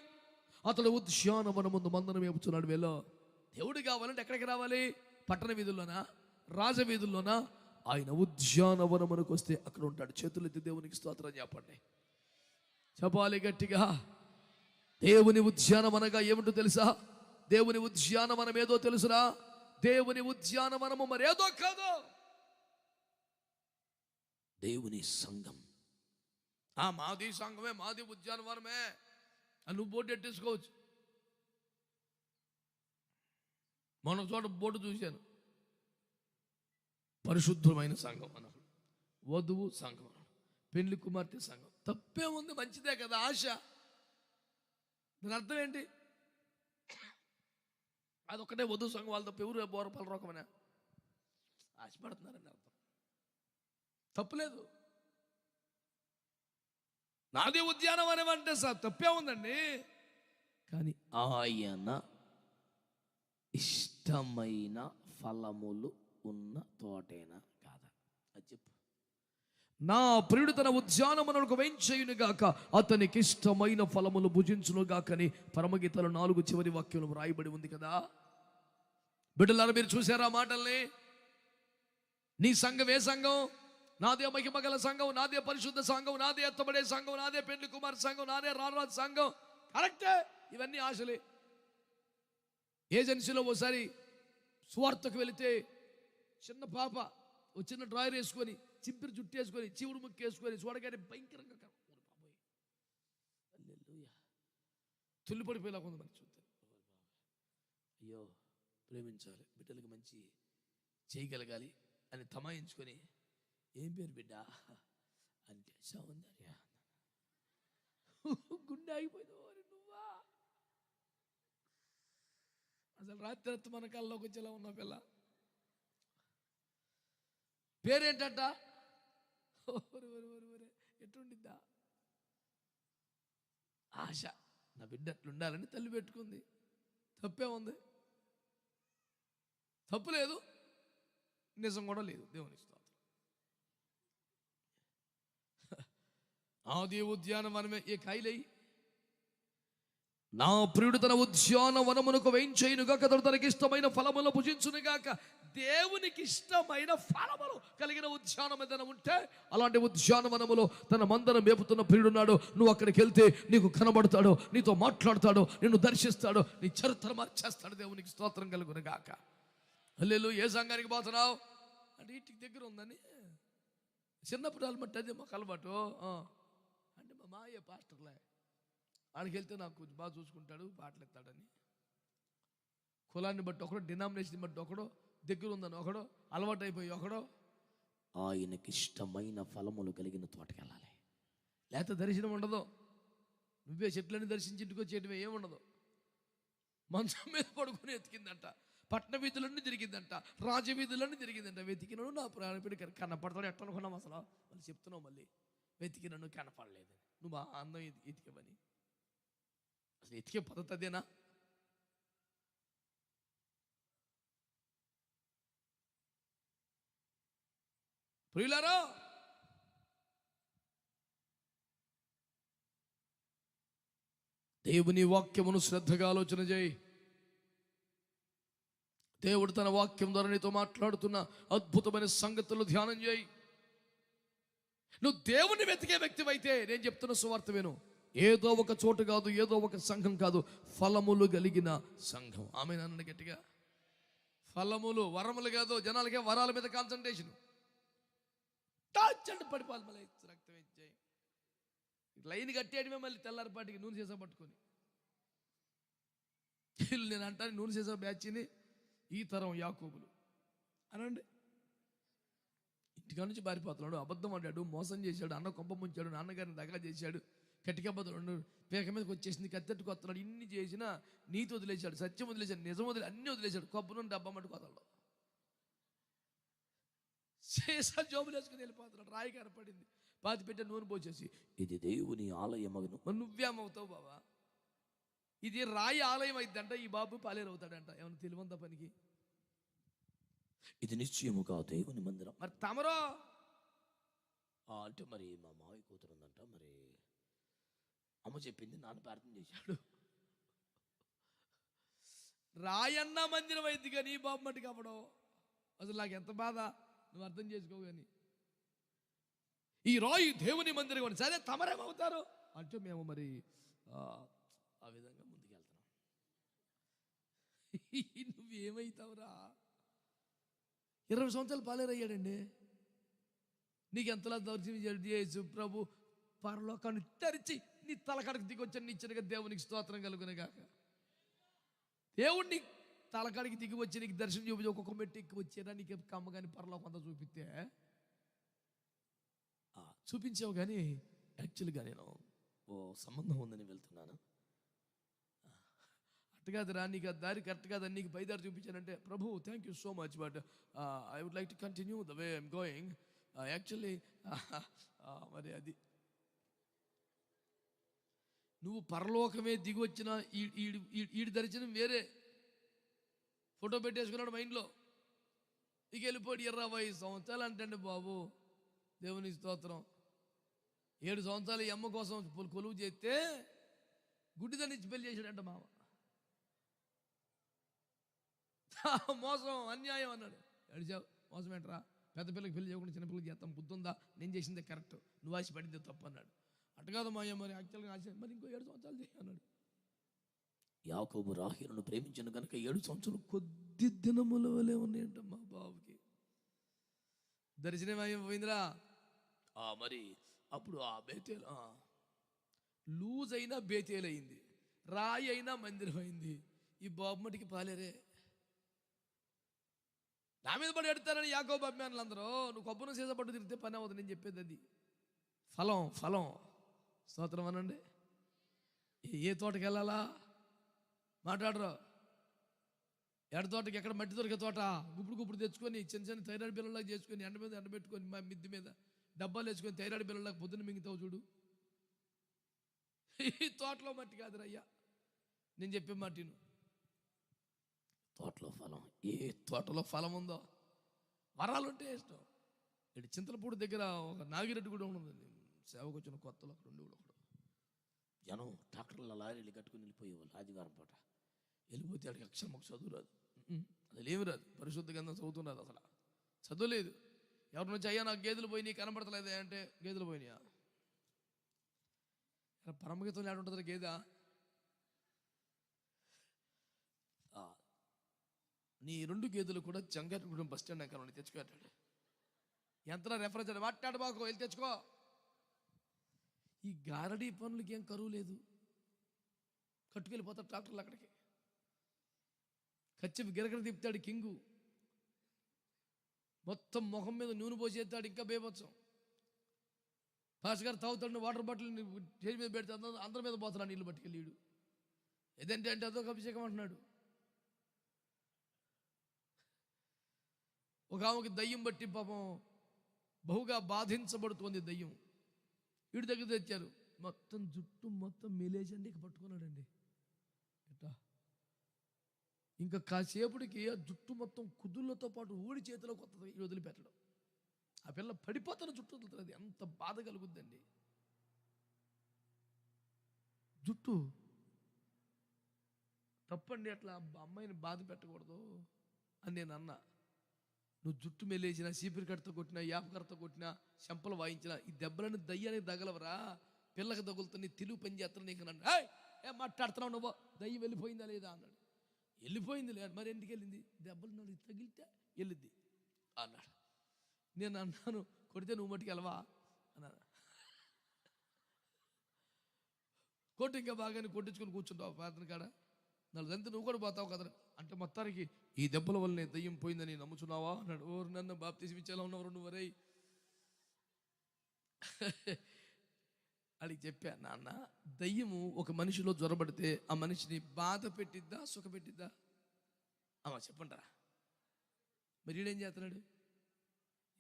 Speaker 1: అతడు ఉద్యానవనం ముందు మందను మేపుతున్నాడు. వేలో దేవుడు కావాలంటే ఎక్కడికి రావాలి? పట్టణ వీధుల్లోనా, రాజవీధుల్లోనా? ఆయన ఉద్యానవనమునకు వస్తే అక్కడ ఉంటాడు. చేతులెత్తి దేవునికి స్తోత్రం చెప్పండి, చెప్పాలి గట్టిగా. దేవుని ఉద్యానవనగా ఏమిటో తెలుసా? దేవుని ఉద్యానవనం ఏదో తెలుసురా? దేవుని ఉద్యానవనము మరేదో కాదు, దేవుని సంఘం. మాది సంఘమే, మాది ఉద్యానవనమే అని నువ్వు బోర్డు ఎట్టేసుకోవచ్చు. మొన్న చోట బోర్డు చూశాను, పరిశుద్ధమైన సంఘం అన్నాడు, వధువు సంఘం అన్నాడు, పెళ్లి కుమార్తె సంఘం. తప్పే ఉంది, మంచిదే కదా ఆశ. దాని అర్థం ఏంటి? అదొక్కటే వధువు సంఘం, వాళ్ళ తప్ప ఎవరు బోరపల రోకమనే ఆశపడుతున్నారని అర్థం. తప్పులేదు. నాది ఉద్యానవనం అంటే సార్ తప్పే ఉందండి. కానీ ఆయన ఇష్టమైన ఫలములు ఉన్న తోటేనా కాదా అది చెప్పు. నా ప్రియుడు తన ఉద్యానవనమునకు వేంచేయునుగాక, అతనికి ఇష్టమైన ఫలములు భుజించునుగాకని పరమగీతలో 4 చివరి వాక్యం రాయబడి ఉంది కదా. బిడ్డలారా, మీరు చూసారా మాటల్ని? నీ సంఘం ఏ సంఘం? నాదే మహిమగల సంఘం, నాదే పరిశుద్ధ సంఘం, నాదే ఎత్తబడే సంఘం, నాదే పెళ్లి కుమార్ సంఘం, నాదే రారాజు సంఘం. కరెక్టే, ఇవన్నీ ఆశలే. ఏజెన్సీలో ఓసారి సువార్తకు వెళితే చిన్న పాప ఓ చిన్న డ్రాయర్ వేసుకొని, చింపిరి జుట్టు వేసుకొని, చివుడు ముక్కు వేసుకొని చూడగానే భయంకరంగా తుల్లిపడిపోయేలా కొంత మంది చూస్తారు. అయ్యో, ప్రేమించాలి, బిడ్డలకు మంచి చేయగలగాలి అని తమాయించుకొని, ఏం పేరు బిడ్డ అంటే సౌందర్య. గుండె ఆగిపోయింది. నువ్వా? అసలు రాత్రి మన కల్లోకి వచ్చేలా ఉన్న పిల్ల పేరేంటట? ఎట్లుండిద్దా ఆశ. నా బిడ్డ అట్లుండాలని తల్లి పెట్టుకుంది. తప్పే ఉంది? తప్పు లేదు, నిజం కూడా లేదు. దేవుని స్తోత్రం. ఆది ఉద్యానవనమే ఏ కాయలై. నా ప్రియుడు తన ఉద్యానవనమునకు వేంచేయునుగాక, అతడు తనకి ఇష్టమైన ఫలములు భుజించునుగాక. దేవునికి ఇష్టమైన ఫలములు కలిగిన ఉద్యానం ఏదైనా ఉంటే అలాంటి ఉద్యానవనములో తన మందను మేపుతున్న ప్రియుడున్నాడు. నువ్వు అక్కడికి వెళ్తే నీకు కనబడతాడు, నీతో మాట్లాడతాడు, నిన్ను దర్శిస్తాడు, నీ చరిత్ర మార్చేస్తాడు. దేవునికి స్తోత్రం కలుగునుగాక. హల్లెలూయా. ఏ సంఘానికి పోతున్నావు అంటే ఇంటికి దగ్గర ఉందని చిన్నప్పుడు అలమట్టి అదే మాకు అలవాటు. అంటే మా మాయ పాస్టర్లే, ఆడికి వెళ్తే నాకు కొంచెం బాగా చూసుకుంటాడు, పాటలు ఎత్తాడని. కులాన్ని బట్టి ఒకడో, డినామినేషన్ బట్టి ఒకడో, దగ్గర ఉందని ఒకడో, అలవాటు అయిపోయి ఒకడో. ఆయనకి ఇష్టమైన ఫలములు కలిగిన తోటకి వెళ్ళాలి. లేకపోతే దర్శనం ఉండదు. నువ్వే చెట్లని దర్శించి ఇంటికి వచ్చేయటమే, ఏముండదు. మంచం మీద పడుకుని ఎతికిందంట, పట్టణ వీధులన్నీ తిరిగిందంట, రాజవీధులన్నీ తిరిగిందంట. వెతికినను నా ప్రాణపిడి కనపడతాడు. ఎట్లా అనుకున్నాం అసలు? మళ్ళీ చెప్తున్నావు, మళ్ళీ వెతికినను కనపడలేదు. నువ్వు బాగా అందం ఎతికేవని. అసలు ఎతికే పద్ధతి అదేనా? ప్రియులారా, దేవుని వాక్యమును శ్రద్ధగా ఆలోచన చేయి. దేవుడు తన వాక్యం ద్వారా నీతో మాట్లాడుతున్న అద్భుతమైన సంగతులు ధ్యానం చేయి. నువ్వు దేవుని వెతికే వ్యక్తివైతే నేను చెప్తున్న సువార్త విను. ఏదో ఒక చోటు కాదు, ఏదో ఒక సంఘం కాదు, ఫలములు కలిగిన సంఘం. ఆమె నన్ను గట్టిగా. ఫలములు, వరములు కాదు. జనాలకే వరాల మీద కాన్సన్ట్రేషన్. టాచండి పడిపోవాలి, మళ్ళీ రక్తం ఇచ్చాయి. లైన్ కట్టేయడమే, మళ్ళీ తెల్లారిపాటికి నూనె సీసా పట్టుకొని. నేను అంటాను, నూనె సీసా బ్యాచ్ని ఈ తరం యాకోబులు అనండి. ఇంటికా నుంచి పారిపోతున్నాడు, అబద్ధం ఆడాడు, మోసం చేశాడు, అన్న కొంప ముంచాడు, నాన్నగారిని దగ్గర చేశాడు, కట్టికబద్దుడు, పేక మీదకి వచ్చేసింది, కత్తెట్టుకు వస్తున్నాడు. ఇన్ని చేసినా నీతి వదిలేశాడు, సత్యం వదిలేశాడు, నిజం వదిలే, అన్నీ వదిలేశాడు. కొబ్బరి నుండి డబ్బా మట్టు కొదలడు. సీసా జోబులు వేసుకుని వెళ్ళిపోతున్నాడు. రాయి కనపడింది,
Speaker 2: పాతి పెట్టే నూనె పోసేసి ఇది దేవుని ఆలయమగను. మరి నువ్వేమవుతావు బాబా? ఇది రాయి ఆలయం అయిద్దంట, ఈ బాబు పాలేరు అవుతాడంట. ఏమన్నా తెలివంత పనికి? ఇది నిశ్చయముగా దేవుని మందిరం. మరి తమరో అంటే మరి మా మావి కూతురు ఉందంట, మరి అమ్మ చెప్పింది, నాన్న ప్రార్థన చేశాడు. రాయన్న మందిరం అయింది కానీ ఈ బాబు మట్టుకు అవ్వడం అసలు నాకు ఎంత బాధ నువ్వు అర్థం చేసుకో. కానీ ఈ రాయి దేవుని మందిరం అని సరే తమరేమవుతారు అంటే మేము మరి ఆ విధంగా ముందుకెళ్తున్నాం. నువ్వేమవుతావురా? 20 సంవత్సరాలు పాలేరయ్యాడండి. నీకు ఎంతలా దర్శనం చేసు ప్రభు పరలోకాన్ని తెరిచి నీ తలకాడికి దిగొచ్చాను ఇచ్చినగా దేవునికి స్తోత్రం కలుగునే కాక. దేవుణ్ణి తలకాడికి దిగి వచ్చి నీకు దర్శనం చూపించి ఒక్కొక్క మెట్టి ఎక్కి వచ్చేనా నీకు కమ్మ కానీ పరలోకం అంతా చూపిస్తే చూపించావు. కానీ యాక్చువల్గా నేను సంబంధం ఉందని వెళ్తున్నాను. అట్టు కాదురా, నీకు ఆ దారి కరెక్ట్ కాదని నీకు పైదారి చూపించానంటే ప్రభు thank you so much, but I would like to continue the way I'm going. Actually మరి అది నువ్వు పరలోకమే దిగి వచ్చిన ఈడి దర్శనం వేరే. ఫోటో పెట్టేసుకున్నాడు మైండ్లో. ఇక వెళ్ళిపోయి 20 సంవత్సరాలు అంటే బాబు దేవుని స్తోత్రం. 7 సంవత్సరాలు ఈ అమ్మ కోసం కొలువు చేస్తే గుడ్డిదాన్ని పెళ్లి చేశాడంట మామ. మోసం అన్యాయం అన్నాడు. అడిచావు మోసం ఏంటరా? పెద్ద పిల్లకి పెళ్లి చేయకుండా చిన్నపిల్లకి చేస్తాం, బుద్ధి ఉందా? నేను చేసిందే కరెక్ట్, నువ్వు ఆశ పడిందే తప్పు అన్నాడు. అట్ట కాదు మా అయ్య, మరి యాక్చువల్గా ఆశ మరి ఇంకో 7 సంవత్సరాలు చేయి అన్నాడు. యాకోబు రాహేలును ప్రేమించను కనుక 7 సంవత్సరాలు కొద్ది దినముల వలె ఉన్నాయంట మా బాబుకి. దర్శనం అయిపోయిందిరా. మరి అప్పుడు ఆ బేతేలు లూజ్ అయినా బేతేలు అయింది, రాయి అయినా మందిరం అయింది. ఈ బాబు మటుకి పాలేరే. నా మీద పడి ఎడతారని యాకోబు అభిమానులు అందరూ. నువ్వు కొబ్బరి సీస పట్టు తిరిగితే పని అవ్వదు. నేను చెప్పేది అది ఫలం. స్తోత్రం అనండి. ఏ తోటకి వెళ్ళాలా మాట్లాడరు. ఎడ తోటకి ఎక్కడ మట్టి దొరికే తోట గుప్పుడు తెచ్చుకొని చిన్న థైరాయిడ్ బిల్లలాగా చేసుకొని ఎండ మీద ఎండబెట్టుకొని మా మిద్ది మీద డబ్బాలు వేసుకొని థైరాయిడ్ బిల్లలాగా పొద్దున్న మింగుతావు చూడు. ఈ తోటలో మట్టి కాదురయ్యా, నేను చెప్పే మట్టిను. తోటలో ఫలం, ఏ తోటలో ఫలం ఉందో వరాలు ఉంటే ఇష్టం. ఇటు చింతలపూడి దగ్గర ఒక నాగిరెడ్డి కూడా ఉండదండి, సేవకు వచ్చిన కొత్తలో అక్కడ ఉండి కూడా జనం ట్రాక్టర్ల లారీలు కట్టుకుని వెళ్ళిపోయేవాళ్ళు. ఆదివారం పూట వెళ్ళిపోతే ఆడికి అక్షరం ఒక చదువు రాదు, అసలు ఏమి రాదు. పరిశుద్ధ గంధం చదువుతున్నది, అసలు చదువులేదు. ఎవరి నుంచి అయ్యా నాకు గేదెలు పోయినాయి కనబడతలేదే అంటే గేదెలు పోయినాయా? పరమగీతం ఏడు ఉంటుంది గేదె. నీ 2 గేదెలు కూడా జంగారెడ్డిగూడెం బస్ స్టాండ్ అక్కడ తెచ్చుకోటాడు. ఎంత రెఫరెన్స్ అంటే మాట్లాడు బాకు వెళ్ళి తెచ్చుకో. ఈ గారడీ పనులకి ఏం కరువు లేదు. కట్టుకెళ్ళిపోతాడు ట్రాక్టర్లు అక్కడికి. కచ్చి గిరగడ తిప్పుతాడు కింగు. మొత్తం ముఖం మీద నూనె పోసేస్తాడు. ఇంకా బేబత్సం. పాస్ గారు తాగుతాడు, వాటర్ బాటిల్ స్టేజ్ మీద పెడితే అందరి మీద పోతున్నాడు నీళ్ళు పట్టుకెళ్ళి. ఏదంటే అంటే అదొక అభిషేకం అంటున్నాడు. ఒక ఆమెకి దయ్యం బట్టి పాపం బహుగా బాధించబడుతుంది దయ్యం. వీడి దగ్గర తెచ్చారు. మొత్తం జుట్టు మొత్తం మెలేజండి ఇక పట్టుకున్నాడండి. ఎట్టా ఇంకా కాసేపటికి ఆ జుట్టు మొత్తం కుదుళ్ళతో పాటు ఊడి చేతిలో కొత్త వదిలిపెట్టడం. ఆ పిల్ల పడిపోతున్న జుట్టు వదులుతుంది. ఎంత బాధ కలుగుద్దండి. జుట్టు తప్పండి, అట్లా అమ్మాయిని బాధ పెట్టకూడదు అని నేను అన్నా. నువ్వు జుట్టు మెలేసిన, సీపిరి కడతో కొట్టినా, యాపకరతో కొట్టినా, చెంపలు వాయించినా ఈ దెబ్బలని దయ్యానికి తగలవరా? పిల్లకి తగులుతుంది, తెలుగు పని చేస్తాను నీకు అన్నాడు. ఏం మాట్లాడుతున్నావు నువ్వు? దయ్యం వెళ్ళిపోయిందా లేదా అన్నాడు. వెళ్ళిపోయింది లేదు. మరి ఎందుకు వెళ్ళింది? దెబ్బలు నాకు తగిలితే వెళ్ళిద్ది అన్నాడు. నేను అన్నాను, కొడితే నువ్వు మట్టుకు వెళ్ళవా అన్నాను. కొట్టు ఇంకా బాగానే కొట్టించుకొని కూర్చుంటావు ప్రార్థన కాడ. నలుదంతా నువ్వు కూడా పోతావు కదా అంటే మొత్తానికి ఈ దెబ్బల వల్లనే దయ్యం పోయిందని నమ్ముచున్నావా అన్నాడు. ఓరు నన్ను బాప్తిసం ఇచ్చేలా ఉన్నవారు నువ్వు రై అడిగి చెప్పా. నాన్న, దయ్యము ఒక మనిషిలో జ్వరబడితే ఆ మనిషిని బాధ పెట్టిద్దా సుఖ పెట్టిద్దా? అమ్మా చెప్పంటారా? మరి వీడేం చేస్తున్నాడు?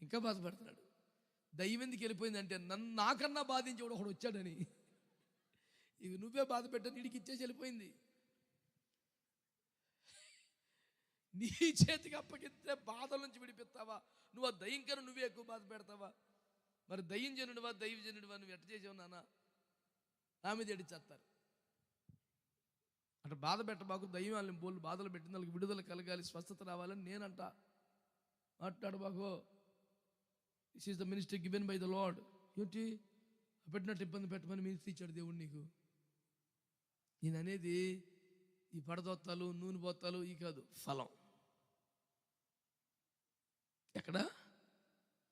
Speaker 2: ఇంకా బాధపడుతున్నాడు. దయ్యం ఎందుకు వెళ్ళిపోయిందంటే నన్ను నాకన్నా బాధించేవాడు ఒకడు వచ్చాడని. ఇక నువ్వే బాధ పెట్టని వీడికి ఇచ్చేసి వెళ్ళిపోయింది. నీ చేతికి అప్పగిస్తే బాధల నుంచి విడిపిస్తావా? నువ్వు ఆ దయ్యం కన్నా నువ్వే ఎక్కువ బాధ పెడతావా? మరి దయ్యం జనుడివా దైవ జనుడివా నువ్వు ఎట్ట చేసావు నాన్న? ఆమె చేస్తారు అంటే బాధ పెట్టబాకు. దయ్యం వాళ్ళని బోళ్ళు బాధలు పెట్టిన వాళ్ళకి విడుదల కలగాలి, స్వస్థత రావాలని నేనంట. మాట్లాడబాకు. This is the ministry given by the Lord. ఏంటి పెట్టినట్టు ఇబ్బంది పెట్టమని మినిస్ట్రీ ఇచ్చాడు దేవుడు నీకు. నేను అనేది ఈ పడదొత్తాలు నూనె పోతాలు ఈ కాదు, ఫలం. ఎక్కడ?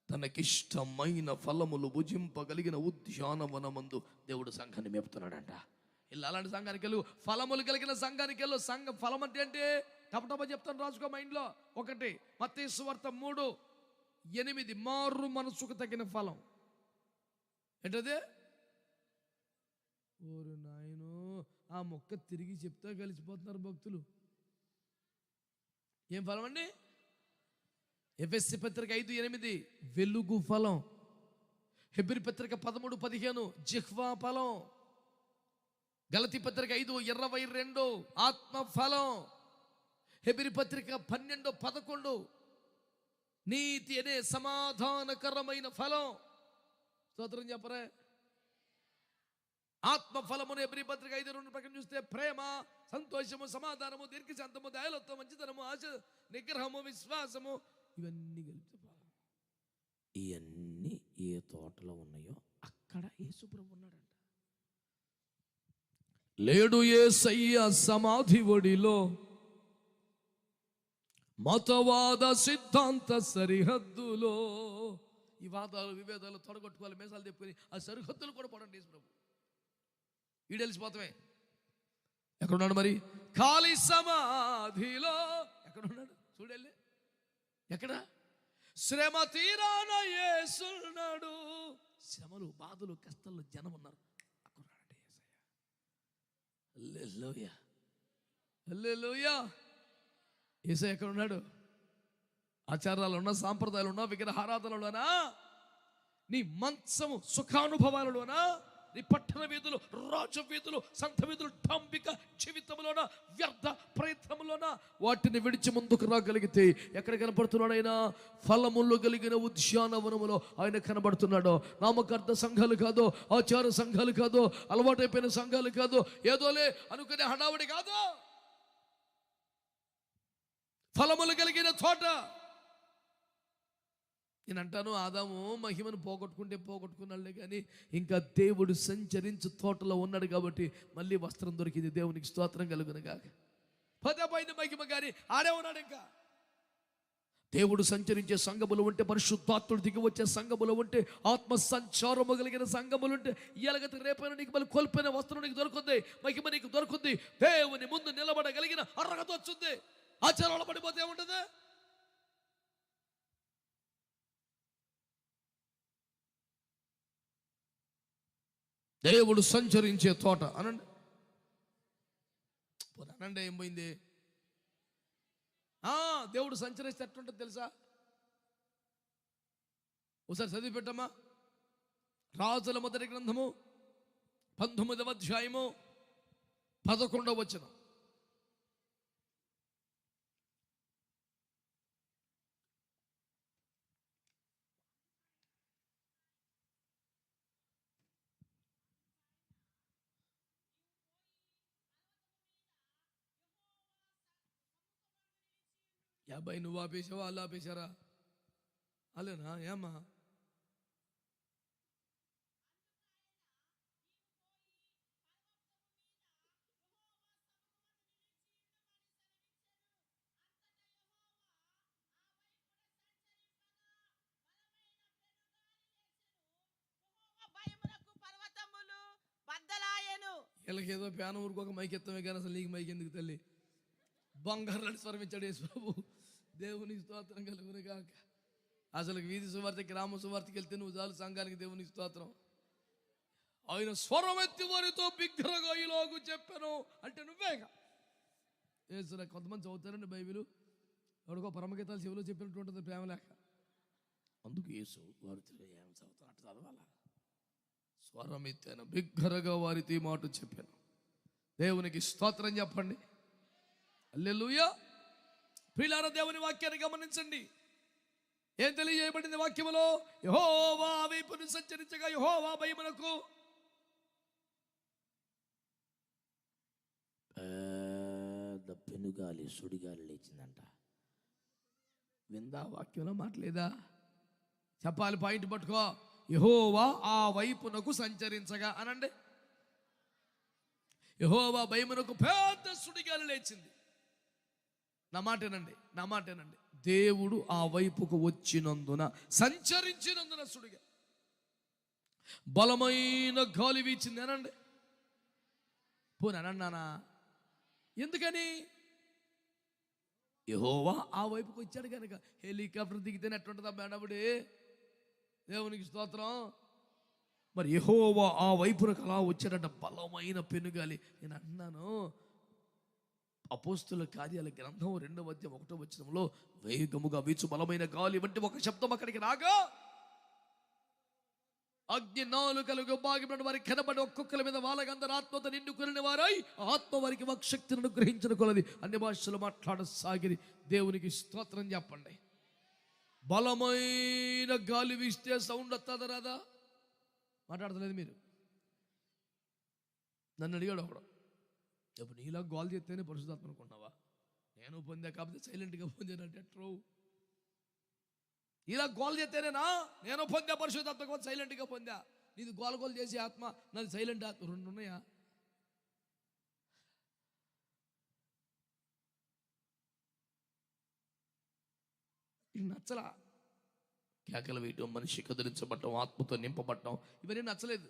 Speaker 2: తనకిష్టమైన ఫలములు భుజింపగలిగిన ఉద్యానవనమందు దేవుడు సంఘాన్ని మేపుతున్నాడంట. ఇలా అలాంటి సంఘానికి వెళ్ళు, ఫలములు కలిగిన సంఘానికి వెళ్ళు. ఫలం అంటే టపటప చెప్తాను, రాసుకో మైండ్లో. 1 మత్తయి సువార్త 3:8 మారు మనసుకు తగిన ఫలం. ఏంటదే? ఓరు నాయనో, ఆ మొక్క తిరిగి చెప్తా కలిసిపోతున్నారు భక్తులు. ఏం ఫలం అండి? ఎఫెసీ పత్రిక 5:8 వెలుగు ఫలం. హెబ్రీ పత్రిక 13:15 జిహ్వా ఫలం. గలతీ పత్రిక 5:22 ఆత్మ ఫలం. హెబ్రీ పత్రిక 12:11 నీతి అనే సమాధానకరమైన ఫలం. స్తోత్రం చెప్పరే. ఆత్మ ఫలమును హెబ్రీ పత్రిక 5:2 ప్రకారం చూస్తే ప్రేమ, సంతోషము, సమాధానము, దీర్ఘశాంతము, దయాళుత్వము, మంచితనము, ఆశ, నిగ్రహము, విశ్వాసము, ఇవన్నీ కలిపితే ఫలం. ఇవన్నీ ఏ తోటలో ఉన్నాయో అక్కడ యేసుప్రభు ఉన్నాడంట. లేడు యేసయ్య సమాధి ఒడిలో, మతవాద సిద్ధాంత సరిహద్దులో. ఈ వాదాలు విభేదాలు తొడగొట్టుకోవాలి, మేసాలు తెప్పుకొని ఆ సరిహద్దులు కూడా పడండి యేసుప్రభు. ఈడెలిసిపోతామే. ఎక్కడున్నాడు మరి? ఖాళీ సమాధిలో ఎక్కడున్నాడు? చూడెళ్ళి. ఎక్కడ? శ్రమ తీరాన యేసున్నాడు. శ్రమలు, బాధలు, కష్టాలు జనం ఉన్నారు. అక్కడున్నాడంటే యేసయ్య. హల్లెలూయా, హల్లెలూయా. యేసయ్య ఎక్కడ ఉన్నాడు? ఆచారాలు ఉన్నా, సాంప్రదాయాలు ఉన్నా, విగ్రహారాధనలోనా, నీ మంచము సుఖానుభవాలలోనా, నీ పట్టణ వీధులు, రాజ వీధులు, సంత వీధులు, డాంబిక జీవితంలోన, వ్యర్థ ప్రయత్నంలోన వాటిని విడిచి ముందుకు రాగలిగితే ఎక్కడ కనబడుతున్నాడు ఆయన? ఫలములు కలిగిన ఉద్యానవనములో ఆయన కనబడుతున్నాడు. నామకార్థ సంఘాలు కాదు, ఆచార సంఘాలు కాదు, అలవాటైపోయిన సంఘాలు కాదు, ఏదోలే అనుకునే హడావుడి కాదు. ఫలములు కలిగిన తోట. నేను అంటాను, ఆదాము మహిమను పోగొట్టుకున్నాడులే కానీ ఇంకా దేవుడు సంచరించు తోటలో ఉన్నాడు కాబట్టి మళ్ళీ వస్త్రం దొరికింది. దేవునికి స్తోత్రం కలుగునుగా. పదపోయిన మహిమ కానీ ఆడే ఉన్నాడు. ఇంకా దేవుడు సంచరించే సంఘములు ఉంటే, పరిశుద్ధాత్ముడు దిగి వచ్చే సంఘములు ఉంటే, ఆత్మ సంచారము కలిగిన సంఘములు ఉంటే, ఇలాగైతే రేపైనా నీకు మళ్ళీ కోల్పోయిన వస్త్రం నీకు దొరుకుతుంది, మహిమ నీకు దొరుకుతుంది. దేవుని ముందు నిలబడగలిగిన అర్హత వచ్చింది. ఆచారాలు పడిపోతే ఏముంటుంది? దేవుడు సంచరించే తోట అనండి. అనండి, ఏం పోయింది? దేవుడు సంచరిస్తే ఎట్లుంటుంది తెలుసా? ఒకసారి చదివి పెట్టమ్మా. రాజుల మొదటి గ్రంథము 19వ అధ్యాయము 11వ వచనం. యాభై నువ్వు ఆపేసావా, వాళ్ళు ఆపేశారా? అలేనా? ఏమ్మా? వీళ్ళకేదో ప్యాన ఊరుకోక మైక్ ఎత్తమే కానీ అసలు నీకు మైక్ ఎందుకు తల్లి? బంగారు స్వరమిచ్చాడు యేసు ప్రభు. దేవునికి స్తోత్రం కలుగును గాక. అసలు వీధి సువార్త, గ్రామ సువార్తకి వెళ్తే నువ్వు చాలు సంఘానికి. దేవునికి స్తోత్రం. ఆయన స్వరమెత్తి వారితో బిగ్గరగా ఇలాగు చెప్పాను అంటే నువ్వేగా. కొంతమంది చదువుతారండి బైబిల్, ఎవరికో పరమగీతాలు చెవిలో చెప్పినట్టు ఉంటుంది ప్రేమ లేక. అందుకు యేసు వారితో ఏం చదువుతారు అటు చదవాలా, స్వరం ఎత్తాను, బిగ్గరగా వారితో ఈ మాట చెప్పాను. దేవునికి స్తోత్రం చెప్పండి. హల్లెలూయా. ప్రియులారా, దేవుని వాక్యాన్ని గమనించండి. ఏం తెలియజేయబడింది వాక్యములో? యెహోవా వైపును సంచరించగా యెహోవా భయమునకు
Speaker 1: పెద్ద పెనుగాలి సుడిగాలి లేచిందంట.
Speaker 2: విందా వాక్యంలో మాట్లేదా? చెప్పాలి, పాయింట్ పట్టుకో. యెహోవా ఆ వైపునకు సంచరించగా అనండి. యెహోవా భయమునకు పెద్ద సుడిగాలి లేచింది. నా మాటేనండి. దేవుడు ఆ వైపుకు వచ్చినందున, సంచరించినందున సుడిగా బలమైన గాలి వీచింది అనండి. పోనీ అన్నానా? ఎందుకని? యెహోవా ఆ వైపుకు వచ్చాడు కనుక. హెలికాప్టర్ దిగితేనే ఎట్లుంటుందా మేడబడి? దేవునికి స్తోత్రం. మరి యెహోవా ఆ వైపునకు అలా వచ్చాడంట, బలమైన పెనుగాలి. నేను అన్నాను, అపోస్తుల కార్యాల గ్రంథం 2వ అధ్యాయం 1వ వచనంలో వేగముగా వీచు బలమైన గాలి వంటి ఒక శబ్దం అక్కడికి రాగా అగ్ని నాలుకలుగా బాగిన వారికి కనబడి ఒక్కొక్కరి మీద వాళ్ళకందరూ ఆత్మతో నిండుకుని వారై ఆత్మ వారికి వాక్శక్తిని అనుగ్రహించిన కొలది అన్ని భాషలు మాట్లాడసాగిరి. దేవునికి స్తోత్రం చెప్పండి. బలమైన గాలి వీస్తే సౌండ్ వస్తుందా రాదా? మాట్లాడతలేదు మీరు. నన్ను అడిగాడు ఒకడు, ఇప్పుడు నీలా గోల్ చేస్తేనే పరిశుద్ధాత్మ అనుకున్నావా? నేను పొందా కాకపోతే సైలెంట్గా పొందానంటే ట్రూ. ఇలా గోల్ చేస్తేనేనా నేను పొందా పరిశుద్ధాత్మ, సైలెంట్గా పొందా? నీది గోల్ చేసే ఆత్మ, నాది సైలెంట్ ఆత్మ, రెండు ఉన్నాయా? ఇది నచ్చలా. కేకలు వేయటం, మనిషి కదిలించబడటం, ఆత్మతో నింపబడటం, ఇవన్నీ నచ్చలేదు.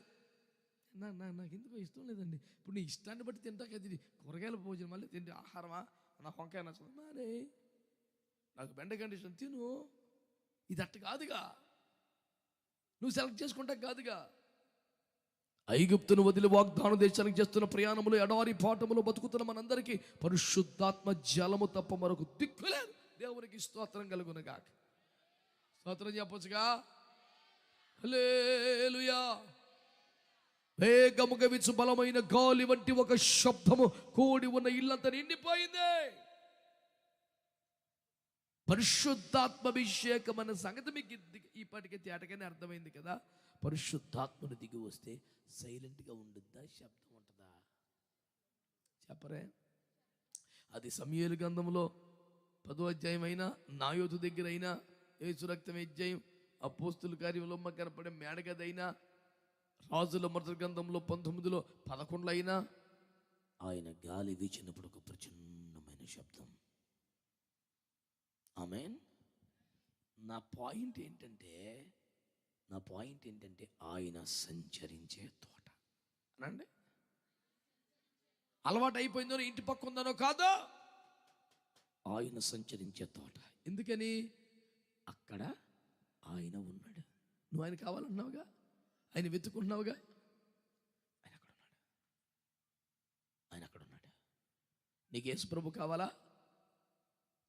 Speaker 2: నాకు ఎందుకో ఇష్టం లేదండి. ఇప్పుడు నీ ఇష్టాన్ని బట్టి తింటా కదా. ఇది కూరగాయల భోజనం, మళ్ళీ తింటే ఆహారమా? నాకు వంకాయ నచ్చదు మానే, నాకు బెండకాయ ఇష్టం తిను. ఇది అట్ట కాదుగా, నువ్వు సెలెక్ట్ చేసుకుంటా కాదుగా. ఐగుప్తును వదిలి వాగ్దాన దేశానికి చేస్తున్న ప్రయాణములు, ఎడారి పాఠములు బతుకుతున్న మనందరికీ పరిశుద్ధాత్మ జలము తప్ప మరొక దిక్కులేదు. దేవునికి స్తోత్రం కలుగునుగా. స్తోత్రం చెప్పొచ్చుగా. హల్లెలూయా. వేగముగా వీచు బలమైన గాలి వంటి ఒక శబ్దము కూడి ఉన్న ఇల్లంతా నిండిపోయింది. పరిశుద్ధాత్మాభిషేకం అన్న సంగతి మీకు ఇప్పటికే తేటగానే అర్థమైంది కదా. పరిశుద్ధాత్మను దిగి వస్తే సైలెంట్గా ఉండుద్దా, శబ్దం ఉంటుందా? చెప్పరే. అది సమూయేలు గ్రంథంలో 10వ అధ్యాయం అయినా, నాయోతు దగ్గర అయినా, యేసు రక్తం అధ్యాయం, అపోస్తుల కార్యంలో కనపడే మేడగదైనా, రాజుల మొదటి గ్రంథంలో 19లో 11 అయినా,
Speaker 1: ఆయన గాలి వీచినప్పుడు ఒక ప్రచండమైన శబ్దం. ఆమేన్. నా పాయింట్ ఏంటంటే ఆయన సంచరించే తోట
Speaker 2: అనండి. అలవాటు అయిపోయిందో, ఇంటి పక్క ఉందనో కాదు,
Speaker 1: ఆయన సంచరించే తోట.
Speaker 2: ఎందుకని?
Speaker 1: అక్కడ ఆయన ఉన్నాడు.
Speaker 2: నువ్వు ఆయన కావాలన్నావుగా, ఆయన వెతుకుంటున్నావుగా.
Speaker 1: ఆయన అక్కడ ఉన్నాడు.
Speaker 2: నీకు యేసు ప్రభు కావాలా?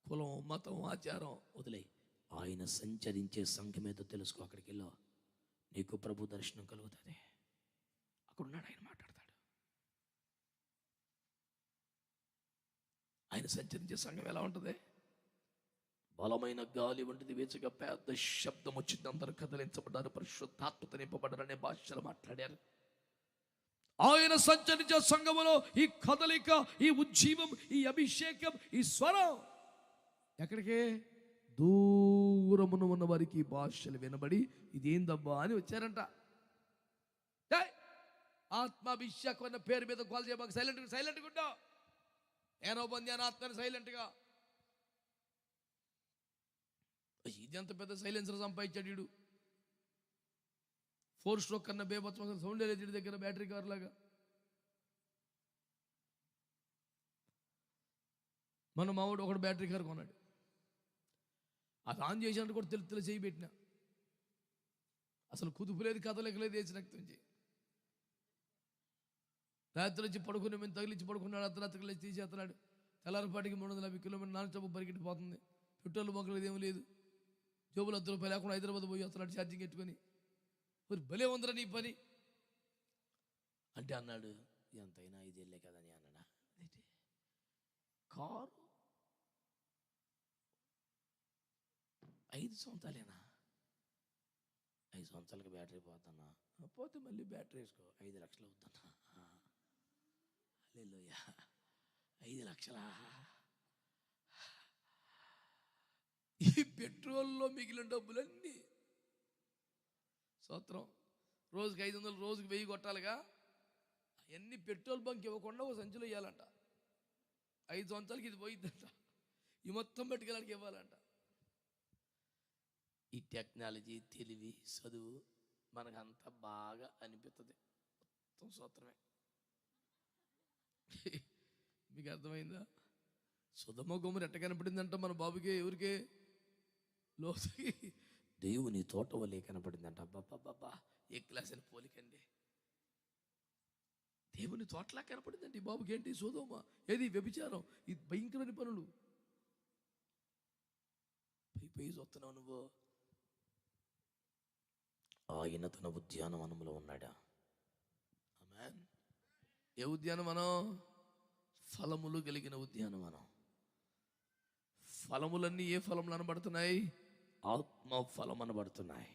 Speaker 2: కులం, మతం, ఆచారం
Speaker 1: వదిలే. ఆయన సంచరించే సంఘం ఏదో తెలుసుకో. అక్కడికి వెళ్ళో, నీకు ప్రభు దర్శనం కలుగుతుంది. అక్కడ ఉన్నాడు, ఆయన మాట్లాడతాడు.
Speaker 2: ఆయన సంచరించే సంఘం ఎలా ఉంటుంది?
Speaker 1: బలమైన గాలి వంటిది వేచగా పెద్ద శబ్దం వచ్చింది. అందరూ కదిలించబడ్డారు, పరిశుద్ధాత్మతో నింపబడ్డారు, అనే భాషలు మాట్లాడారు.
Speaker 2: ఆయన సంచరించే సంఘములో ఈ కదలిక, ఈ ఉజ్జీవం, ఈ అభిషేకం, ఈ స్వరం ఎక్కడికే? దూరమున ఉన్న వారికి ఈ భాషలు వినబడి ఇదేందబ్బా అని వచ్చారంట. ఆత్మాభిషేకం అన్న పేరు మీద కాల్ చేయబాక, సైలెంట్గా ఉంటా. ఏనో పొందాను ఆత్మని సైలెంట్గా. ఇది ఎంత పెద్ద సైలెన్సర్ సంపాదించాడు వీడు. 4 స్ట్రోక్ కన్నా బేబత్వం సౌండ్ లేదు వీడి దగ్గర, బ్యాటరీ కార్ లాగా. మన మావాడు ఒకడు బ్యాటరీ కార్ కొన్నాడు. అది ఆన్ చేసినట్టు కూడా తెలుగు చేయి పెట్టిన, అసలు కుదుపు లేదు, కథలెక్కలేదు, వేసి రక్తం చేయి. రాత్రి వచ్చి పడుకుని మేము తగిలించి పడుకున్నాడు. అర్ధరాత్రికి లేచి తీసేస్తున్నాడు. తెల్లారిపాటికి 350 కిలోమీటర్ నాన్ స్టాప్ పరిగెట్టిపోతుంది. పెట్రోల్ మొక్కలేదు, ఏమీ లేదు. జోబులు ₹10 లేకుండా హైదరాబాద్ పోయి వస్తున్నాడు ఛార్జింగ్ పెట్టుకొని. మరి భలే ఉందిరా నీ పని అంటే అన్నాడు, ఎంతైనా 5 ఏళ్ళే కదని అన్నాడా. అదేంటి కారు 5 సంవత్సరాలేనా? 5 సంవత్సరాలకి బ్యాటరీ పోతున్నా, పోతే మళ్ళీ బ్యాటరీ వేసుకో, 5 లక్షలు అవుతున్నా. హల్లెలూయా, 5 లక్షలా? ఈ పెట్రోల్లో మిగిలిన డబ్బులన్నీ స్తోత్రం. రోజుకి 500, రోజుకి 1000 కొట్టాలిగా. అవన్నీ పెట్రోల్ బంక్ ఇవ్వకుండా ఒక సంచిలో ఇవ్వాలంట. 5 సంవత్సరాలకి ఇది పోయిద్దంట. ఈ మొత్తం పట్టుకెళ్ళడానికి ఇవ్వాలంట. ఈ టెక్నాలజీ, తెలివి, చదువు మనకు అంత బాగా అనిపిస్తుంది. మొత్తం స్తోత్రమే. మీకు అర్థమైందా? సుధమ గుమ్మరి ఎట్ట కనపడిందంట మన బాబుకి, ఎవరికి? లోతుకి. దేవుని తోట వల్లే కనపడిందంట. అబ్బాబ్బాబ్బా, ఏ క్లాస్ అని పోలికండి. దేవుని తోటలా కనపడిందండి ఈ బాబుకి. ఏంటి సోదోమ, ఏది వ్యభిచారం, ఇది భయంకరమైన పనులు. పై చూస్తున్నావు నువ్వు. ఆయన తన ఉద్యానవనంలో ఉన్నాడా? ఆమేన్. ఏ ఉద్యానవనం? ఫలములు కలిగిన ఉద్యానవనం. ఫలములన్నీ ఏ ఫలములు అనబడుతున్నాయి? ఆత్మ ఫలం అనబడుతున్నాయి.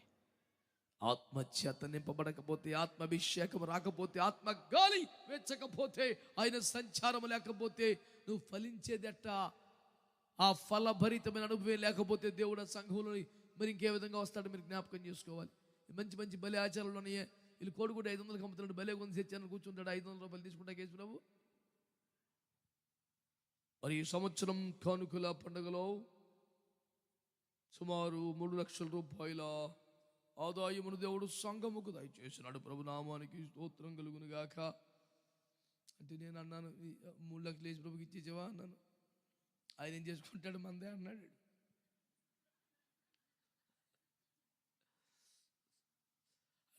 Speaker 2: ఆత్మ చేత నింపబడకపోతే, ఆత్మాభిషేకం రాకపోతే, ఆత్మ గాలి వెచ్చకపోతే, ఆయన సంచారం లేకపోతే నువ్వు ఫలించేదెట్ట? ఆ ఫలభరితమైన అనుభవం లేకపోతే దేవుడు సంఘంలో మరి ఇంకే విధంగా వస్తాడో మీరు జ్ఞాపకం చేసుకోవాలి. మంచి మంచి బలి ఆచారాలు ఉన్నాయే. వీళ్ళు కోడిగుడ్డు 500 అమ్ముతున్నాడు, బలే కొంత తెచ్చాను కూర్చుంటాడు, 500 రూపాయలు తీసుకుంటా కేసు ప్రభు. మరి ఈ సంవత్సరం కానుకల పండుగలో సుమారు 3 లక్షల రూపాయల ఆదాయమును దేవుడు సంఘముకు దయచేసినాడు. ప్రభు నామానికి స్తోత్రం కలుగును గాక. అంటే నేను అన్నాను, 3 లక్షలు వేసి ప్రభుకి ఇచ్చేసావా అన్నాను. ఆయన ఏం చేసుకుంటాడు, మందే అన్నాడు.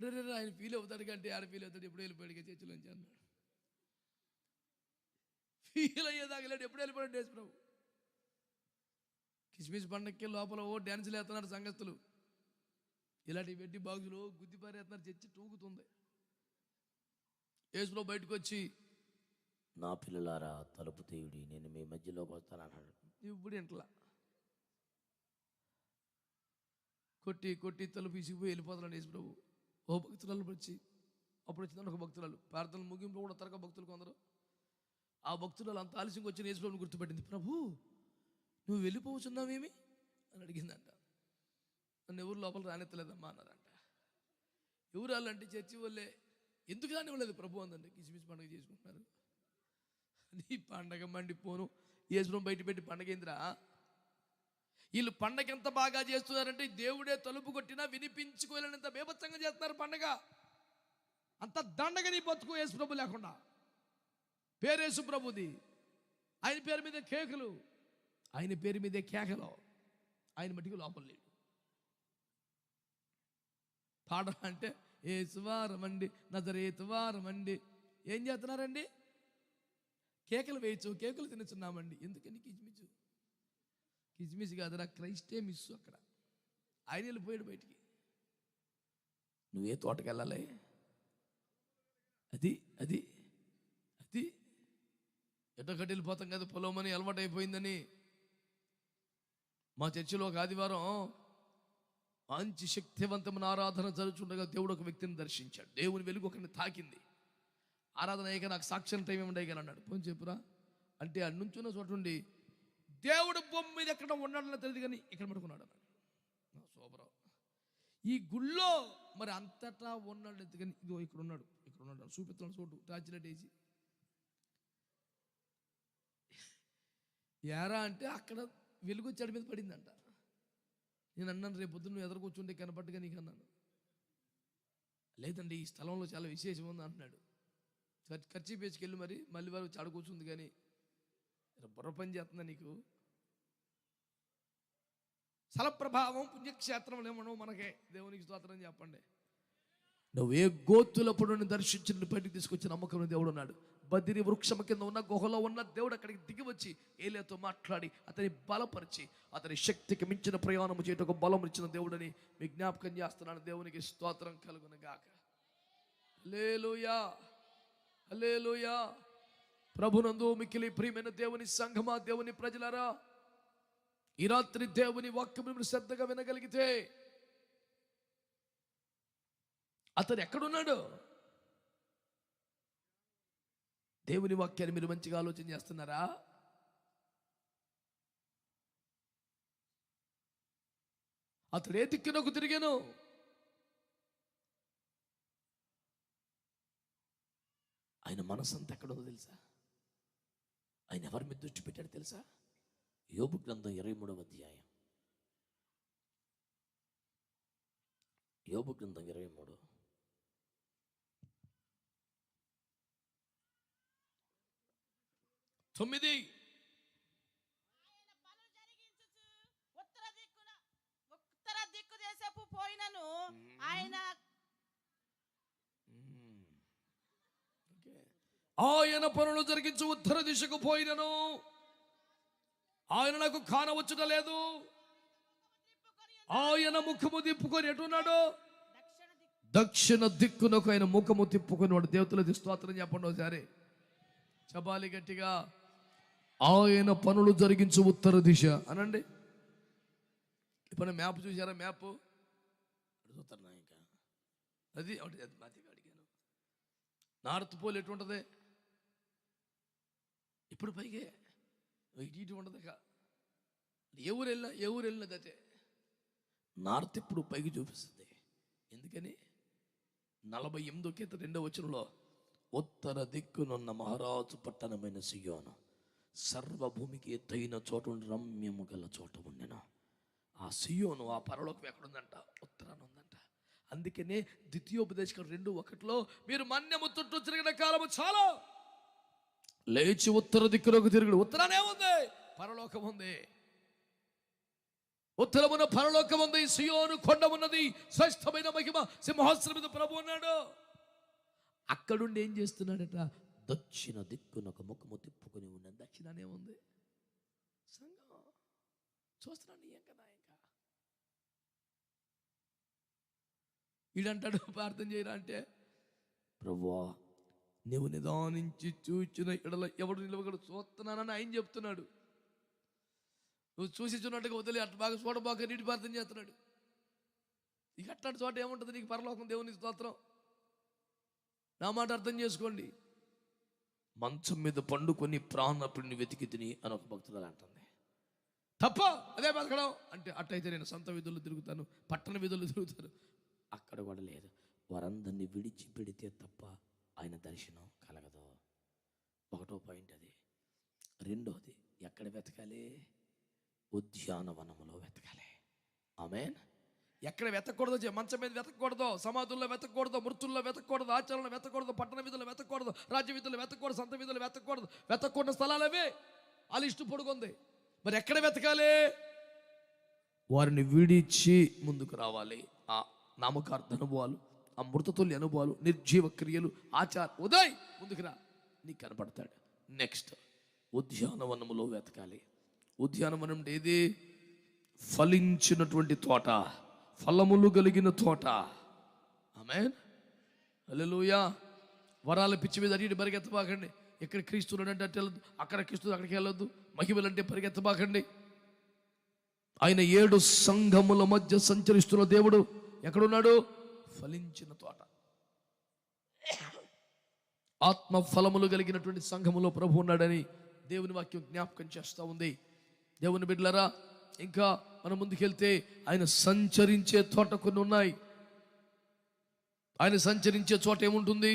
Speaker 2: అరే ఆయన ఫీల్ అవుతాడు కంటే ఆడ ఫీల్ అవుతాడు, ఎప్పుడు వెళ్ళిపోయాడు చర్చిలోంచి అన్నాడు. ఫీల్ అయ్యేదాగలేడు, ఎప్పుడు వెళ్ళిపోయాడు యేసు ప్రభు. కిస్మిస్ పండక్కి లోపల డ్యాన్సులు వేస్తున్నారు సంఘస్థులు. ఇలాంటి వెడ్డి బాగులు గుద్దిపారేస్తున్నారు, చర్చి తూగుతుంది. యేసు ప్రభు బయటకు వచ్చి, నా పిల్లలారా తలుపు తీయుడి, నేను మీ మధ్యలోకి వస్తాను అన్నాడు. ఇప్పుడు ఇంట్లా కొట్టి కొట్టి తలుపు ఇసిగిపోయి వెళ్ళిపోతున్నాడు యేసు ప్రభు. ఓ భక్తురాలు వచ్చి, అప్పుడు వచ్చిందని ఒక భక్తురాలు, ప్రార్థనలు ముగింపు కూడా తరగ భక్తులు కొందరు. ఆ భక్తురాలు అంత ఆలస్యంగా వచ్చిన యేసు ప్రభుని గుర్తుపెట్టింది. ప్రభు నువ్వు వెళ్ళిపోవచ్చున్నావేమి అని అడిగిందంట. నన్ను ఎవరు లోపల రానెత్తలేదమ్మా అన్నారంట. ఎవరు వాళ్ళంటే చర్చి వాళ్ళే. ఎందుకు రానివ్వలేదు ప్రభు అందండి. కిస్మిస్ పండుగ చేసుకుంటున్నారు. నీ పండగ మండిపోను, యేసు ప్రభు బయట పెట్టి పండగ ఏందిరా? వీళ్ళు పండగ ఎంత బాగా చేస్తున్నారంటే దేవుడే తలుపు కొట్టినా వినిపించుకోలేనంత బేభత్సంగా చేస్తున్నారు పండగ. అంత దండగా నీ బతుకు యేసు ప్రభు లేకుండా. పేరు యేసు ప్రభుది, ఆయన పేరు మీద కేకులు, ఆయన పేరు మీదే కేకలు, ఆయన మట్టికి లోపల లేడు. పాడ అంటే యేసువారమండి, నజరేతువారమండి. ఏం చేస్తున్నారండి? కేకలు వేయచ్చు, కేకులు తినచున్నామండి. ఎందుకని? కిజ్మిచ్చు కిజ్మిస్ కాదురా, క్రైస్టే మిస్. అక్కడ ఆయన వెళ్ళిపోయాడు బయటికి. నువ్వే తోటకి వెళ్ళాలి. అది అది అది ఎటొకటి వెళ్ళిపోతాం కదా, పొలమని అలవాటు అయిపోయిందని. మా చర్చిలో ఒక ఆదివారం మంచి శక్తివంతమైన ఆరాధన జరుగుతుండగా దేవుడు ఒక వ్యక్తిని దర్శించాడు. దేవుని వెలుగు ఒకరిని తాకింది. ఆరాధన అయ్యాక నాకు సాక్ష్యం టైం ఏమి ఉండగా అన్నాడు. పోని చెప్పురా అంటే అటు నుంచున్న చోట నుండి దేవుడు బొమ్మ మీద ఎక్కడ ఉన్నాడని తెలియదు కానీ ఇక్కడ పడుకున్నాడు అన్నాడు. సూపర్. ఈ గుళ్ళో మరి అంతటా ఉన్నాడు కానీ ఇదో ఇక్కడ ఉన్నాడు, ఇక్కడ ఉన్నాడు చూపిస్తున్నాడు చోటు టార్చిలైట్ వేసి. ఏరా అంటే అక్కడ వెలుగు చెడు మీద పడిందంట. నేను అన్నాను, రేపు పొద్దున్న నువ్వు ఎదురు కూర్చుంటే కనపట్టుగా నీకు అన్నాను. లేదండి ఈ స్థలంలో చాలా విశేషం ఉంది అంటున్నాడు. ఖర్చు పేసుకెళ్ళి మరి మళ్ళీ వారు చాడు కూర్చుంది కానీ బుర్ర పని చేస్తుందా నీకు? స్థల ప్రభావం పుణ్యక్షేత్రంలో ఏమనో మనకే. దేవునికి స్తోత్రం చెప్పండి. నువ్వు ఏ గోతులప్పుడు దర్శించిన బయటికి తీసుకొచ్చి నమ్మకం దేవుడు ఉన్నాడు.
Speaker 1: బదిరి వృక్షం కింద ఉన్న గుహలో ఉన్న దేవుడు అక్కడికి దిగి వచ్చి ఏలియాతో మాట్లాడి అతని బలపరిచి అతని శక్తికి మించిన ప్రయాణం చేయటం ఒక బలం ఇచ్చిన దేవుడని మీ జ్ఞాపకం చేస్తున్నాను. దేవునికి స్తోత్రం కలుగును గాక. హల్లెలూయా, హల్లెలూయా. ప్రభునందు మిక్కిలి ప్రియమైన దేవుని సంఘమా, దేవుని ప్రజలారా, ఈ రాత్రి దేవుని వాక్యమును శ్రద్ధగా వినగలిగితే అతను ఎక్కడున్నాడు? దేవుని వాక్యాన్ని మీరు మంచిగా ఆలోచన చేస్తున్నారా? అతడు ఏ దిక్కునకు తిరిగాను? ఆయన మనసంతా ఎక్కడుందో తెలుసా? ఆయన ఎవరి మీద దృష్టి పెట్టాడు తెలుసా? యోబు గ్రంథం 23వ అధ్యాయం. యోబు గ్రంథం 23.
Speaker 3: ఆయన పనులు జరిగించుచు ఉత్తర దిక్కు దేశపు పోయినను ఆయన
Speaker 1: పనులు జరిగించు ఉత్తర దిశకు పోయినను ఆయన నాకు కానవచ్చుట లేదు. ఆయన ముఖము తిప్పుకొని ఎటున్నాడు? దక్షిణ దిక్కునకు ఆయన ముఖము తిప్పుకొని వాడు. దేవతలది స్తోత్రం చెప్పండి ఒకసారి, చపాలి గట్టిగా. ఆయన పనులు జరిగించు ఉత్తర దిశ అనండి. ఇప్పుడు మ్యాప్ చూసారా? మ్యాప్ చూస్తారా? ఇంకా అది అడిగాను. నార్త్ పోల్ ఎటు ఉంటుంది? ఇప్పుడు పైకే ఇటు ఉండదు. ఏ ఊరు వెళ్ళినది అదే నార్త్ ఇప్పుడు పైకి చూపిస్తుంది. ఎందుకని 48వ కీర్తన 2వ వచనంలో ఉత్తర దిక్కునున్న మహారాజు పట్టణమైన సియోను సర్వభూమికి ఎత్తైన చోటు రమ్యము గల చోట ఉండెను. ఆ సియోను, ఆ పరలోకం ఎక్కడుందంట? ఉత్తరాన ఉందంట. అందుకనే ద్వితీయోపదేశకం 2:1 మీరు మన్యము చుట్టూ తిరిగిన కాలము చాలా, లేచి ఉత్తర దిక్కులోకి తిరుగుడు. ఉత్తరానే ఉంది, పరలోకం ఉంది. ఉత్తరమున పరలోకం ఉంది, సియోను కొండ ఉన్నది, శ్రేష్టమైన మహిమ సింహాసనం మీద ప్రభు ఉన్నాడు. అక్కడుండి ఏం చేస్తున్నాడట? దక్షిణ దిక్కునొక ముఖము తిప్పుకొని ఉన్నది. దక్షిణానే ఉంది సంఘం. చూస్తున్నాడు ఇంకా నాయక. ఈడంటాడు ప్రార్థన చేయరా అంటే, ప్రభువా నువ్వు నిదానించి చూచిన ఎడల ఎవడు నిలవగడు చూస్తున్నానని ఆయన చెప్తున్నాడు. నువ్వు చూసి చూన్నట్టుగా వదిలి అట్లా బాగా చూడబాగా నీటి ప్రార్థన చేస్తున్నాడు. ఇక అట్లాంటి చోట ఏముంటుంది నీకు? పరలోకం, దేవుని స్తోత్రం. నా మాట అర్థం చేసుకోండి. మంచం మీద పండుకొని ప్రాణప్రియుని వెతికి తిని అని ఒక భక్తురాలు అంటుంది. తప్ప అదే బతకడం అంటే, అట్టయితే నేను సొంత వీధుల్లో తిరుగుతాను, పట్టణ వీధుల్లో తిరుగుతాను. అక్కడ కూడా లేదు. వారందరినీ విడిచి పెడితే తప్ప ఆయన దర్శనం కలగదు. 1వ పాయింట్ అది. 2వది, ఎక్కడ వెతకాలి? ఉద్యానవనములో వెతకాలి. ఆమేన్. ఎక్కడ వెతకూడదు? మంచం మీద వెతకూడదు, సమాధుల్లో వెతకూడదు, మృతుల్లో వెతకూడదు, ఆచరణలో వెతకూడదు, పట్టణ వీధుల్లో వెతకూడదు, రాజ్య వీధుల్లో వెతకూడదు, సంత వీధుల్లో వెతకూడదు. వెతకూడని స్థలాలు అవే. ఆ లిస్టు పొడుగుంది. మరి ఎక్కడ వెతకాలి? వారిని విడిచి ముందుకు రావాలి. ఆ నామకార్థ అనుభవాలు, ఆ మృతతుల్య అనుభవాలు, నిర్జీవ క్రియలు, ఉదయ్ ముందుకు రా, నీకు కనపడతాడు. నెక్స్ట్, ఉద్యానవనములో వెతకాలి. ఉద్యానవనం అంటే ఏది? ఫలించినటువంటి తోట, ఫలములు కలిగిన తోట. ఆమేన్, హల్లెలూయా. వరాల పిచ్చి మీద అడిగి పరిగెత్తబాకండి. ఎక్కడ క్రీస్తున్నాడంటే అటు వెళ్ళొద్దు, అక్కడ క్రీస్తు అక్కడికి వెళ్ళొద్దు. మహిమలంటే పరిగెత్తబాకండి. ఆయన 7 సంఘముల మధ్య సంచరిస్తున్న దేవుడు ఎక్కడున్నాడు? ఫలించిన తోట, ఆత్మ ఫలములు కలిగినటువంటి సంఘములో ప్రభు ఉన్నాడని దేవుని వాక్యం జ్ఞాపకం చేస్తూ ఉంది. దేవుని బిడ్డలారా, ఇంకా మనం ముందుకెళ్తే ఆయన సంచరించే తోట కొన్ని ఉన్నాయి. ఆయన సంచరించే చోట ఏముంటుంది?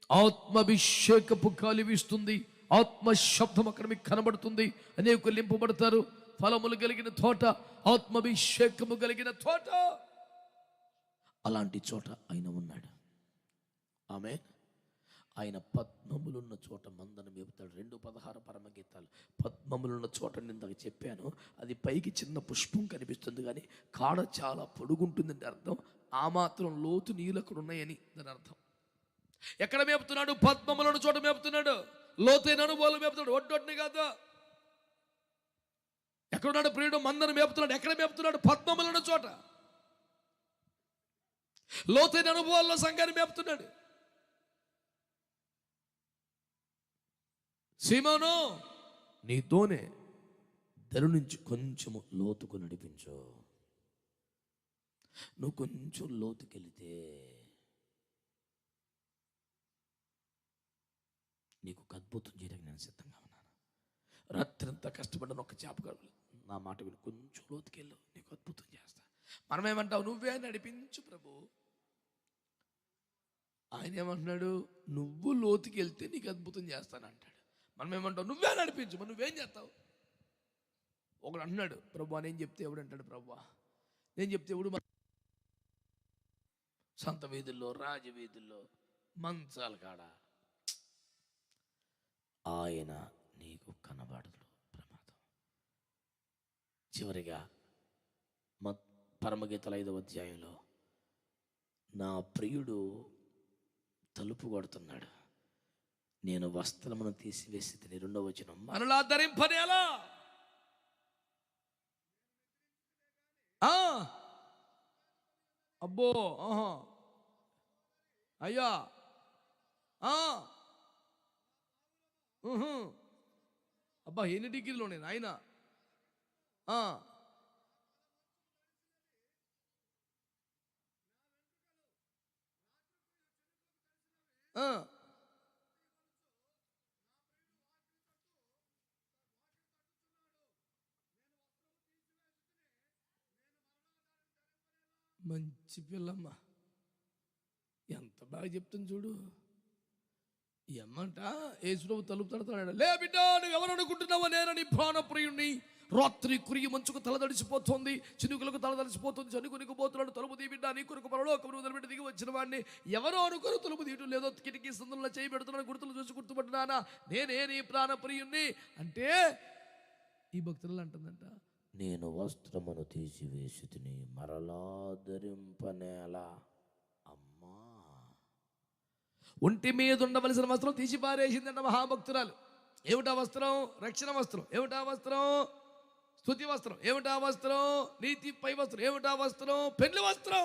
Speaker 1: ఆత్మాభిషేకపు గాలి వీస్తుంది. ఆత్మ శబ్దం అక్కడ మీకు కనబడుతుంది. అనేకులు నింపబడతారు. ఫలములు కలిగిన తోట, ఆత్మాభిషేకము కలిగిన తోట. అలాంటి చోట ఆయన ఉన్నాడు. ఆమేన్. ఆయన పద్మములున్న చోట మందను మేపుతాడు. 2:16 పరమగీతాలు. పద్మములున్న చోట నేను చెప్పాను. అది పైకి చిన్న పుష్పం కనిపిస్తుంది, కానీ కాడ చాలా పొడుగుంటుందని అర్థం. ఆ మాత్రం లోతు నీళ్ళు అక్కడ ఉన్నాయని దాని అర్థం. ఎక్కడ మేపుతున్నాడు? పద్మములను చోట మేపుతున్నాడు. లోతైన అనుభవాలు మేపుతున్నాడు, ఒడ్డొడ్ని కాదు. ఎక్కడున్నాడు ప్రియుడు? మందను మేపుతున్నాడు. ఎక్కడ మేపుతున్నాడు? పద్మములను చోట. లోతైన అనుభవాల్లో సంఘాన్ని మేపుతున్నాడు. సీమోను, నీతోనే ధరు నుంచి కొంచెము లోతుకు నడిపించు. నువ్వు కొంచెం లోతుకెళితే నీకు ఒక అద్భుతం చేయడానికి నేను సిద్ధంగా ఉన్నాను. రాత్రంతా కష్టపడ్డాను, ఒక చేప కాదు. నా మాట విని కొంచెం లోతుకెళ్ళు, నీకు అద్భుతం చేస్తా. మనమేమంటావు? నువ్వే నడిపించు ప్రభు. ఆయన ఏమంటున్నాడు? నువ్వు లోతుకి వెళ్తే నీకు అద్భుతం చేస్తానంటాడు. మనమేమంటావు? నువ్వే నడిపించు. మరి నువ్వేం చేస్తావు? ఒకడు అంటున్నాడు, ప్రభు నేను చెప్తే ఎవడు అంటాడు? ప్రభు నేను చెప్తే ఎవడు? సంత వీధుల్లో, రాజవీధుల్లో, మంచాల కాడ ఆయన నీకు కనబడదు. ప్రమాదం. చివరిగా పరమగీతల 5వ అధ్యాయంలో నా ప్రియుడు తలుపు కొడుతున్నాడు, నేను వస్త్రమును తీసివేసి 2వ వచనం, మనలా ధరింపనేలా. అబ్బో, అయ్యా, అబ్బా ఎన్ని డిగ్రీలో నేను ఆయన మంచి పిల్లమ్మ, ఎంత బాగా చెప్తుంది చూడు. ఈ అమ్మంట యేసుప్రభు తలుపు తడతాడు. లే బిడ్డ, నువ్వు ఎవరు అనుకుంటున్నావా? నేను నీ ప్రాణప్రియుణ్ణి. రాత్రి కురిగి మంచుకు తలదడిసిపోతుంది, చినుకులకు తలదడిసిపోతుంది, చనుకునికి పోతున్నాడు. తలుపు తీ బిడ్డ, నీ కొరకు పరలోకమును వదిలిపెట్టి దిగి వచ్చిన వాడిని. ఎవరో అనుకుని తలుపు తీయటం లేదో, కిటికీ సందులో చేయి పెడుతున్నాను, గుర్తులు చూసి గుర్తుపట్టినానా, నేనే నీ ప్రాణప్రియుణ్ణి అంటే ఈ భక్తులు అంటుందంట, నేను వస్త్రమును తీసివేసి తిని మరలా ధరింపనేలా. అమ్మా, ఒంటి మీద ఉండవలసిన వస్త్రం తీసి పారేసిందంట మహాభక్తురాలు. ఏమిటా వస్త్రం? రక్షణ వస్త్రం. ఏమిటా వస్త్రం? స్తుతి వస్త్రం. ఏమిటా వస్త్రం? నీతి పై వస్త్రం. ఏమిటా వస్త్రం? పెళ్లి వస్త్రం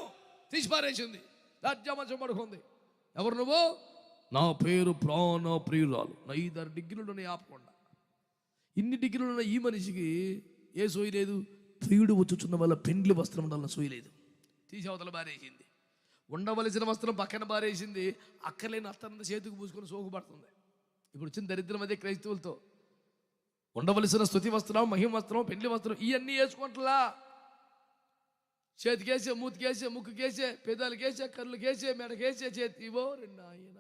Speaker 1: తీసి పారేసింది. రాజ్యమంచం పడుకుంది. ఎవరు నువ్వు? నా పేరు ప్రాణ ప్రియురాలు. నా 5-6 డిగ్రీలు ఆపకుండా. ఇన్ని డిగ్రీలు ఉన్న ఈ మనిషికి ఏ సోయి లేదు. ప్రియుడు వచ్చుచున్న వల్ల పెండ్లి వస్త్రం ఉండాలని సోయి లేదు. తీసి అవతల బారేసింది. ఉండవలసిన వస్త్రం పక్కన బారేసింది. అక్కర్లేని అత్తనంత చేతికి పూసుకొని సోకుపడుతుంది. ఇప్పుడు వచ్చిన దరిద్రం అదే క్రైస్తవులతో. ఉండవలసిన స్తుతి వస్త్రం, మహిమ వస్త్రం, పెండ్లి వస్త్రం ఇవన్నీ వేసుకుంటలా. చేతికేసే, మూతికేసే, ముక్కుకేసే, పెదాలకేసే, కళ్ళుకేసే, మెడకేసే, చేతి ఇవో రెండు ఆయన.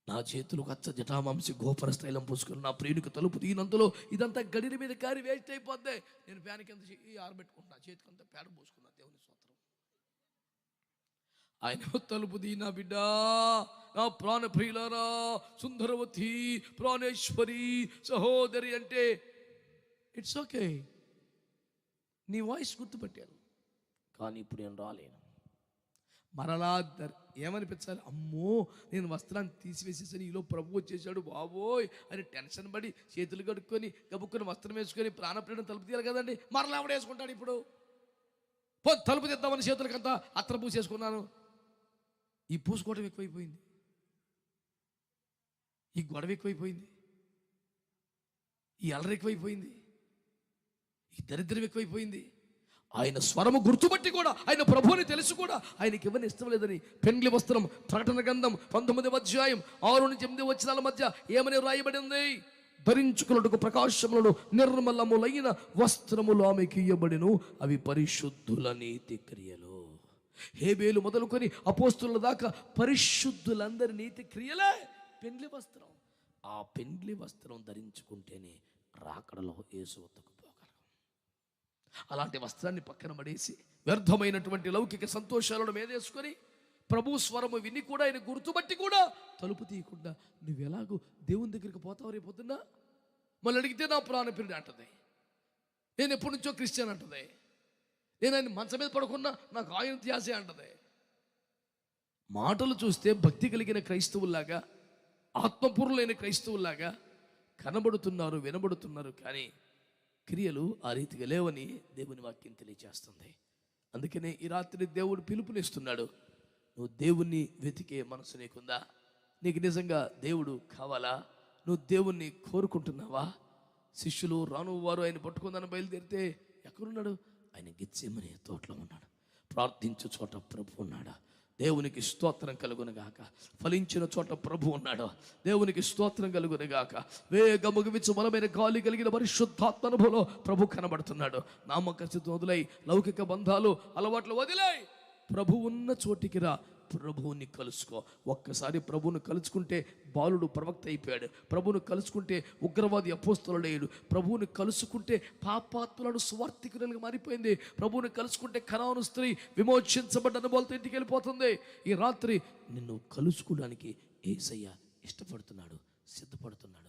Speaker 1: నా చేతులు కచ్చ జటామాంసి గోపర స్థైలం పూసుకుని నా ప్రియునికి తలుపు తీనంతలో ఇదంతా గడిల మీద కారి వేస్ట్ అయిపోద్ది. నేను ఫ్యాన్ కింద ఆరబెట్టుకుంటున్నా, చేతికంతా పేడ పూసుకున్నా. దేవుని స్తోత్రం. ఆయన తలుపు తీనా బిడ్డ, నా ప్రాణ ప్రియులారా, సుందరవతి, ప్రాణేశ్వరి, సహోదరి అంటే ఇట్స్ ఓకే. నీ వాయిస్ గుర్తుపట్టాను, కానీ ఇప్పుడు నేను రాలేను. మరలా ఏమనిపించాలి? అమ్మో, నేను వస్త్రాన్ని తీసివేసేసాను, ఈలో ప్రభు వచ్చేసాడు బాబోయ్ అని టెన్షన్ పడి చేతులు కడుక్కొని గబుక్కుని వస్త్రం వేసుకొని ప్రాణప్రియుని తలుపు తీయాలి కదండి. మరలా ఆవిడ వేసుకుంటాడు. ఇప్పుడు తలుపు తీద్దామని చేతులకంతా అత్తర పూసేసుకున్నాను. ఈ పూసుకోవడం ఎక్కువైపోయింది, ఈ గొడవ ఎక్కువైపోయింది, ఈ అలరి ఎక్కువైపోయింది, ఈ దరిద్రం ఎక్కువైపోయింది. ఆయన స్వరము గుర్తుపట్టి కూడా, ఆయన ప్రభువుని తెలిసి కూడా ఆయనకి ఇవ్వని ఇష్టం లేదని పెండ్లి వస్త్రం ప్రకటన గ్రంథం 19వ అధ్యాయం 6 నుంచి 8 వచనాల మధ్య ఏమని వ్రాయబడింది? ధరించుకున్నట్టుకు ప్రకాశములను నిర్మలములైన వస్త్రములు ఆమెకి ఇయ్యబడిను, అవి పరిశుద్ధుల నీతి క్రియలు. హేబేలు మొదలుకొని అపోస్తుల దాకా పరిశుద్ధులందరి నీతి క్రియలే పెండ్లి వస్త్రం. ఆ పెండ్లి వస్త్రం ధరించుకుంటేనే రాకడలో యేసు వద్దకు పోగలం. అలాంటి వస్త్రాన్ని పక్కన పడేసి వ్యర్థమైనటువంటి లౌకిక సంతోషాలను మీదేసుకొని ప్రభు స్వరము విని కూడా ఆయన గుర్తుపట్టి కూడా తలుపు తీయకుండా నువ్వు ఎలాగో దేవుని దగ్గరికి పోతావు రేపు పొద్దున్న? మళ్ళీ అడిగితే నా ప్రాణప్రియుడు అంటది, నేను ఎప్పటి నుంచో క్రిస్టియన్ అంటది, నేను ఆయన మంచం మీద పడుకున్నా నాకు ఆయన త్యాసే అంటది.
Speaker 2: మాటలు చూస్తే భక్తి కలిగిన క్రైస్తవుల్లాగా, ఆత్మపూర్ణులైన క్రైస్తవుల్లాగా కనబడుతున్నారు, వినబడుతున్నారు, కానీ క్రియలు ఆ రీతిగా లేవని దేవుని వాక్యం తెలియజేస్తుంది. అందుకనే ఈ రాత్రి దేవుడు పిలుపునిస్తున్నాడు. నువ్వు దేవుణ్ణి వెతికే మనసు నీకుందా? నీకు నిజంగా దేవుడు కావాలా? నువ్వు దేవుణ్ణి కోరుకుంటున్నావా? శిష్యులు రాను వారు ఆయన పట్టుకుందని బయలుదేరితే ఎక్కడున్నాడు? ఆయన గెత్సేమనే తోటలో ఉన్నాడు. ప్రార్థించు చోట ప్రభు ఉన్నాడు. దేవునికి స్తోత్రం కలుగునుగాక. ఫలించిన చోట ప్రభు ఉన్నాడు. దేవునికి స్తోత్రం కలుగునుగాక. వేగముగా విచ్చు బలమైన గాలి కలిగిన పరిశుద్ధాత్మ అనుభవంలో ప్రభు కనబడుతున్నాడు. నామకసితం వదిలై, లౌకిక బంధాలు అలవాట్లు వదిలై, ప్రభు ఉన్న చోటికి రా. ప్రభువుని కలుసుకో. ఒక్కసారి ప్రభువును కలుసుకుంటే బాలుడు ప్రవక్త అయిపోయాడు. ప్రభువును కలుసుకుంటే ఉగ్రవాది అపోస్తలుడయ్యాడు. ప్రభువుని కలుసుకుంటే పాపాత్ములను స్వార్థికులుగా మారిపోయింది. ప్రభువుని కలుసుకుంటే కనాను స్త్రీ విమోచించబడ్డ అనుభవాలతో ఇంటికి వెళ్ళిపోతుంది. ఈ రాత్రి నిన్ను కలుసుకోవడానికి యేసయ్య ఇష్టపడుతున్నాడు, సిద్ధపడుతున్నాడు.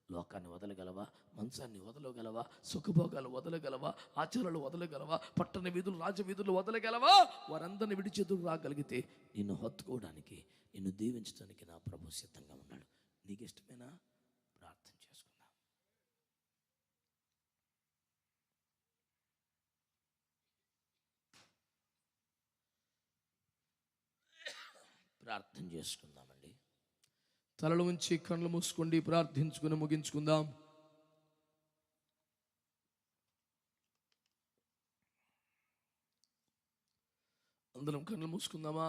Speaker 2: లోకాన్ని వదలగలవా? మంచాన్ని వదలగలవా? సుఖభోగాలు వదలగలవా? ఆచారాలు వదలగలవా? పట్టణ వీధులు, రాజవీధులు వదలగలవా? వారందరిని విడిచేందుకు రాగలిగితే నిన్ను హత్తుకోవడానికి, నిన్ను దీవించడానికి నా ప్రభు సిద్ధంగా ఉన్నాడు. నీకు ఇష్టమేనా? ప్రార్థన చేసుకుందాం. ప్రార్థన చేసుకుందామండి. తలలు ఉంచి కళ్ళు మూసుకోండి. ప్రార్థించుకుని ముగించుకుందాం. అందరం కళ్ళు మూసుకుందామా?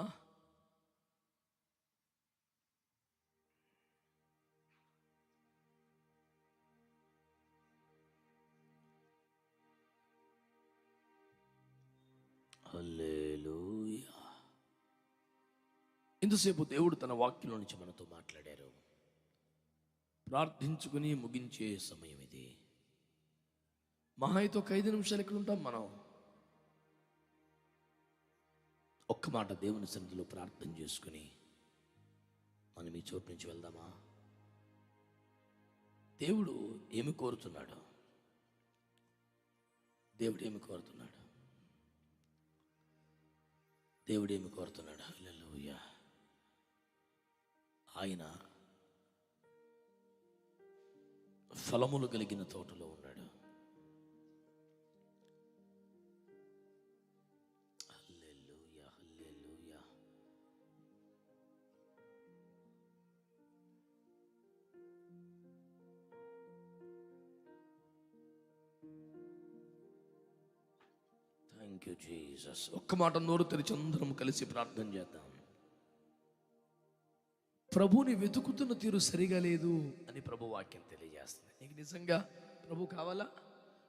Speaker 2: హల్లెలూయా. ఇంతసేపు దేవుడు తన వాక్యంలో నుంచి మనతో మాట్లాడారు. ప్రార్థించుకుని ముగించే సమయం ఇది. మహా అయితే ఒక 5 నిమిషాలు ఎక్కడ ఉంటాం మనం? ఒక్క మాట దేవుని సన్నిధిలో ప్రార్థన చేసుకుని మనం ఈ చోటు నుంచి వెళ్దామా? దేవుడు ఏమి కోరుతున్నాడు? దేవుడు ఏమి కోరుతున్నాడు? దేవుడు ఏమి కోరుతున్నాడు? హల్లెలూయా. ఆయన ఫలములు కలిగిన తోటలో ఉన్నాడు. Hallelujah, hallelujah. Thank you Jesus. ఒక్క మాట నోరు తెరిచి అందరం కలిసి ప్రార్థన చేద్దాం. ప్రభుని వెతుకుతున్న తీరు సరిగా లేదు అని ప్రభు వాక్యం తెలియజేస్తుంది. నీకు నిజంగా ప్రభు కావాలా?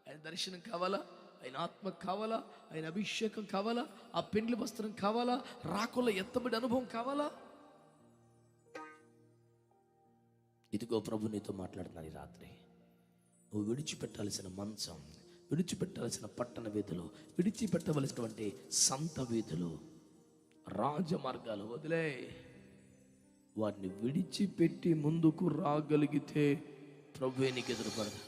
Speaker 2: ఆయన దర్శనం కావాలా? ఆయన ఆత్మ కావాలా? ఆయన అభిషేకం కావాలా? ఆ పెండ్లి వస్త్రం కావాలా? రాకుల ఎత్తబడి అనుభవం కావాలా? ఇదిగో ప్రభు నీతో మాట్లాడుతున్నాను ఈ రాత్రి. నువ్వు విడిచిపెట్టాల్సిన మంచం, విడిచిపెట్టాల్సిన పట్టణ వీధులు, విడిచిపెట్టవలసినటువంటి సంత వీధులు, రాజమార్గాలు వదిలే. వాటిని విడిచిపెట్టి ముందుకు రాగలిగితే ప్రభువే నీకు ఎదురుపడదు.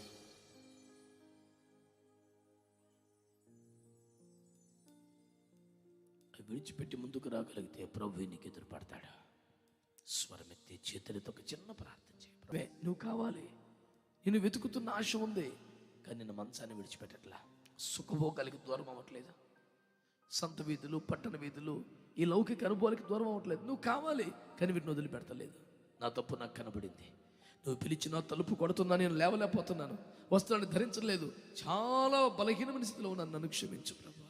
Speaker 2: విడిచిపెట్టి ముందుకు రాగలిగితే ప్రభువే నీకు ఎదురుపడతాడు. స్వరమెత్తి చేతులతో ఒక చిన్న ప్రార్థన చేయి. ప్రభువే నువ్వు కావాలి. నేను వెతుకుతున్న ఆశ ఉంది, కానీ నిన్ను మంచాన్ని విడిచిపెట్టట్లా. సుఖభోగాలకి దూరం అవ్వట్లేదు. సంత వీధులు, పట్టణ వీధులు, ఈ లౌకిక అనుభవాలకి దూరం అవ్వట్లేదు. నువ్వు కావాలి, కానీ వీటిని వదిలిపెడతలేదు. నా తప్పు నాకు కనబడింది. నువ్వు పిలిచిన తలుపు కొడుతున్నా, నేను లేవలేకపోతున్నాను. వస్త్రాన్ని ధరించలేదు. చాలా బలహీనమైన స్థితిలో ఉన్నాను. నన్ను క్షమించు ప్రభా,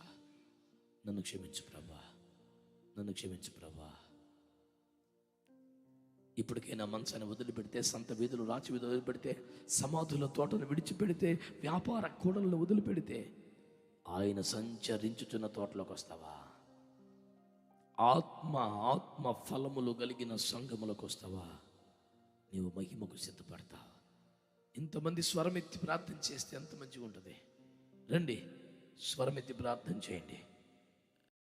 Speaker 2: నన్ను క్షమించు ప్రభా, నన్ను క్షమించు ప్రభా. ఇప్పటికైనా మంచాన్ని వదిలిపెడితే, సంత వీధులు, రాచి వీధులు వదిలిపెడితే, సమాధుల తోటను విడిచిపెడితే, వ్యాపార కూడలను వదిలిపెడితే, ఆయన సంచరించుతున్న తోటలోకి వస్తావా? ఆత్మ ఫలములు కలిగిన సంఘములకు వస్తావా? నీవు మహిమకు సిద్ధపడతావు. ఇంతమంది స్వరమెత్తి ప్రార్థన చేస్తే ఎంత మంచిగా ఉంటుంది. రండి, స్వరమెత్తి ప్రార్థన చేయండి.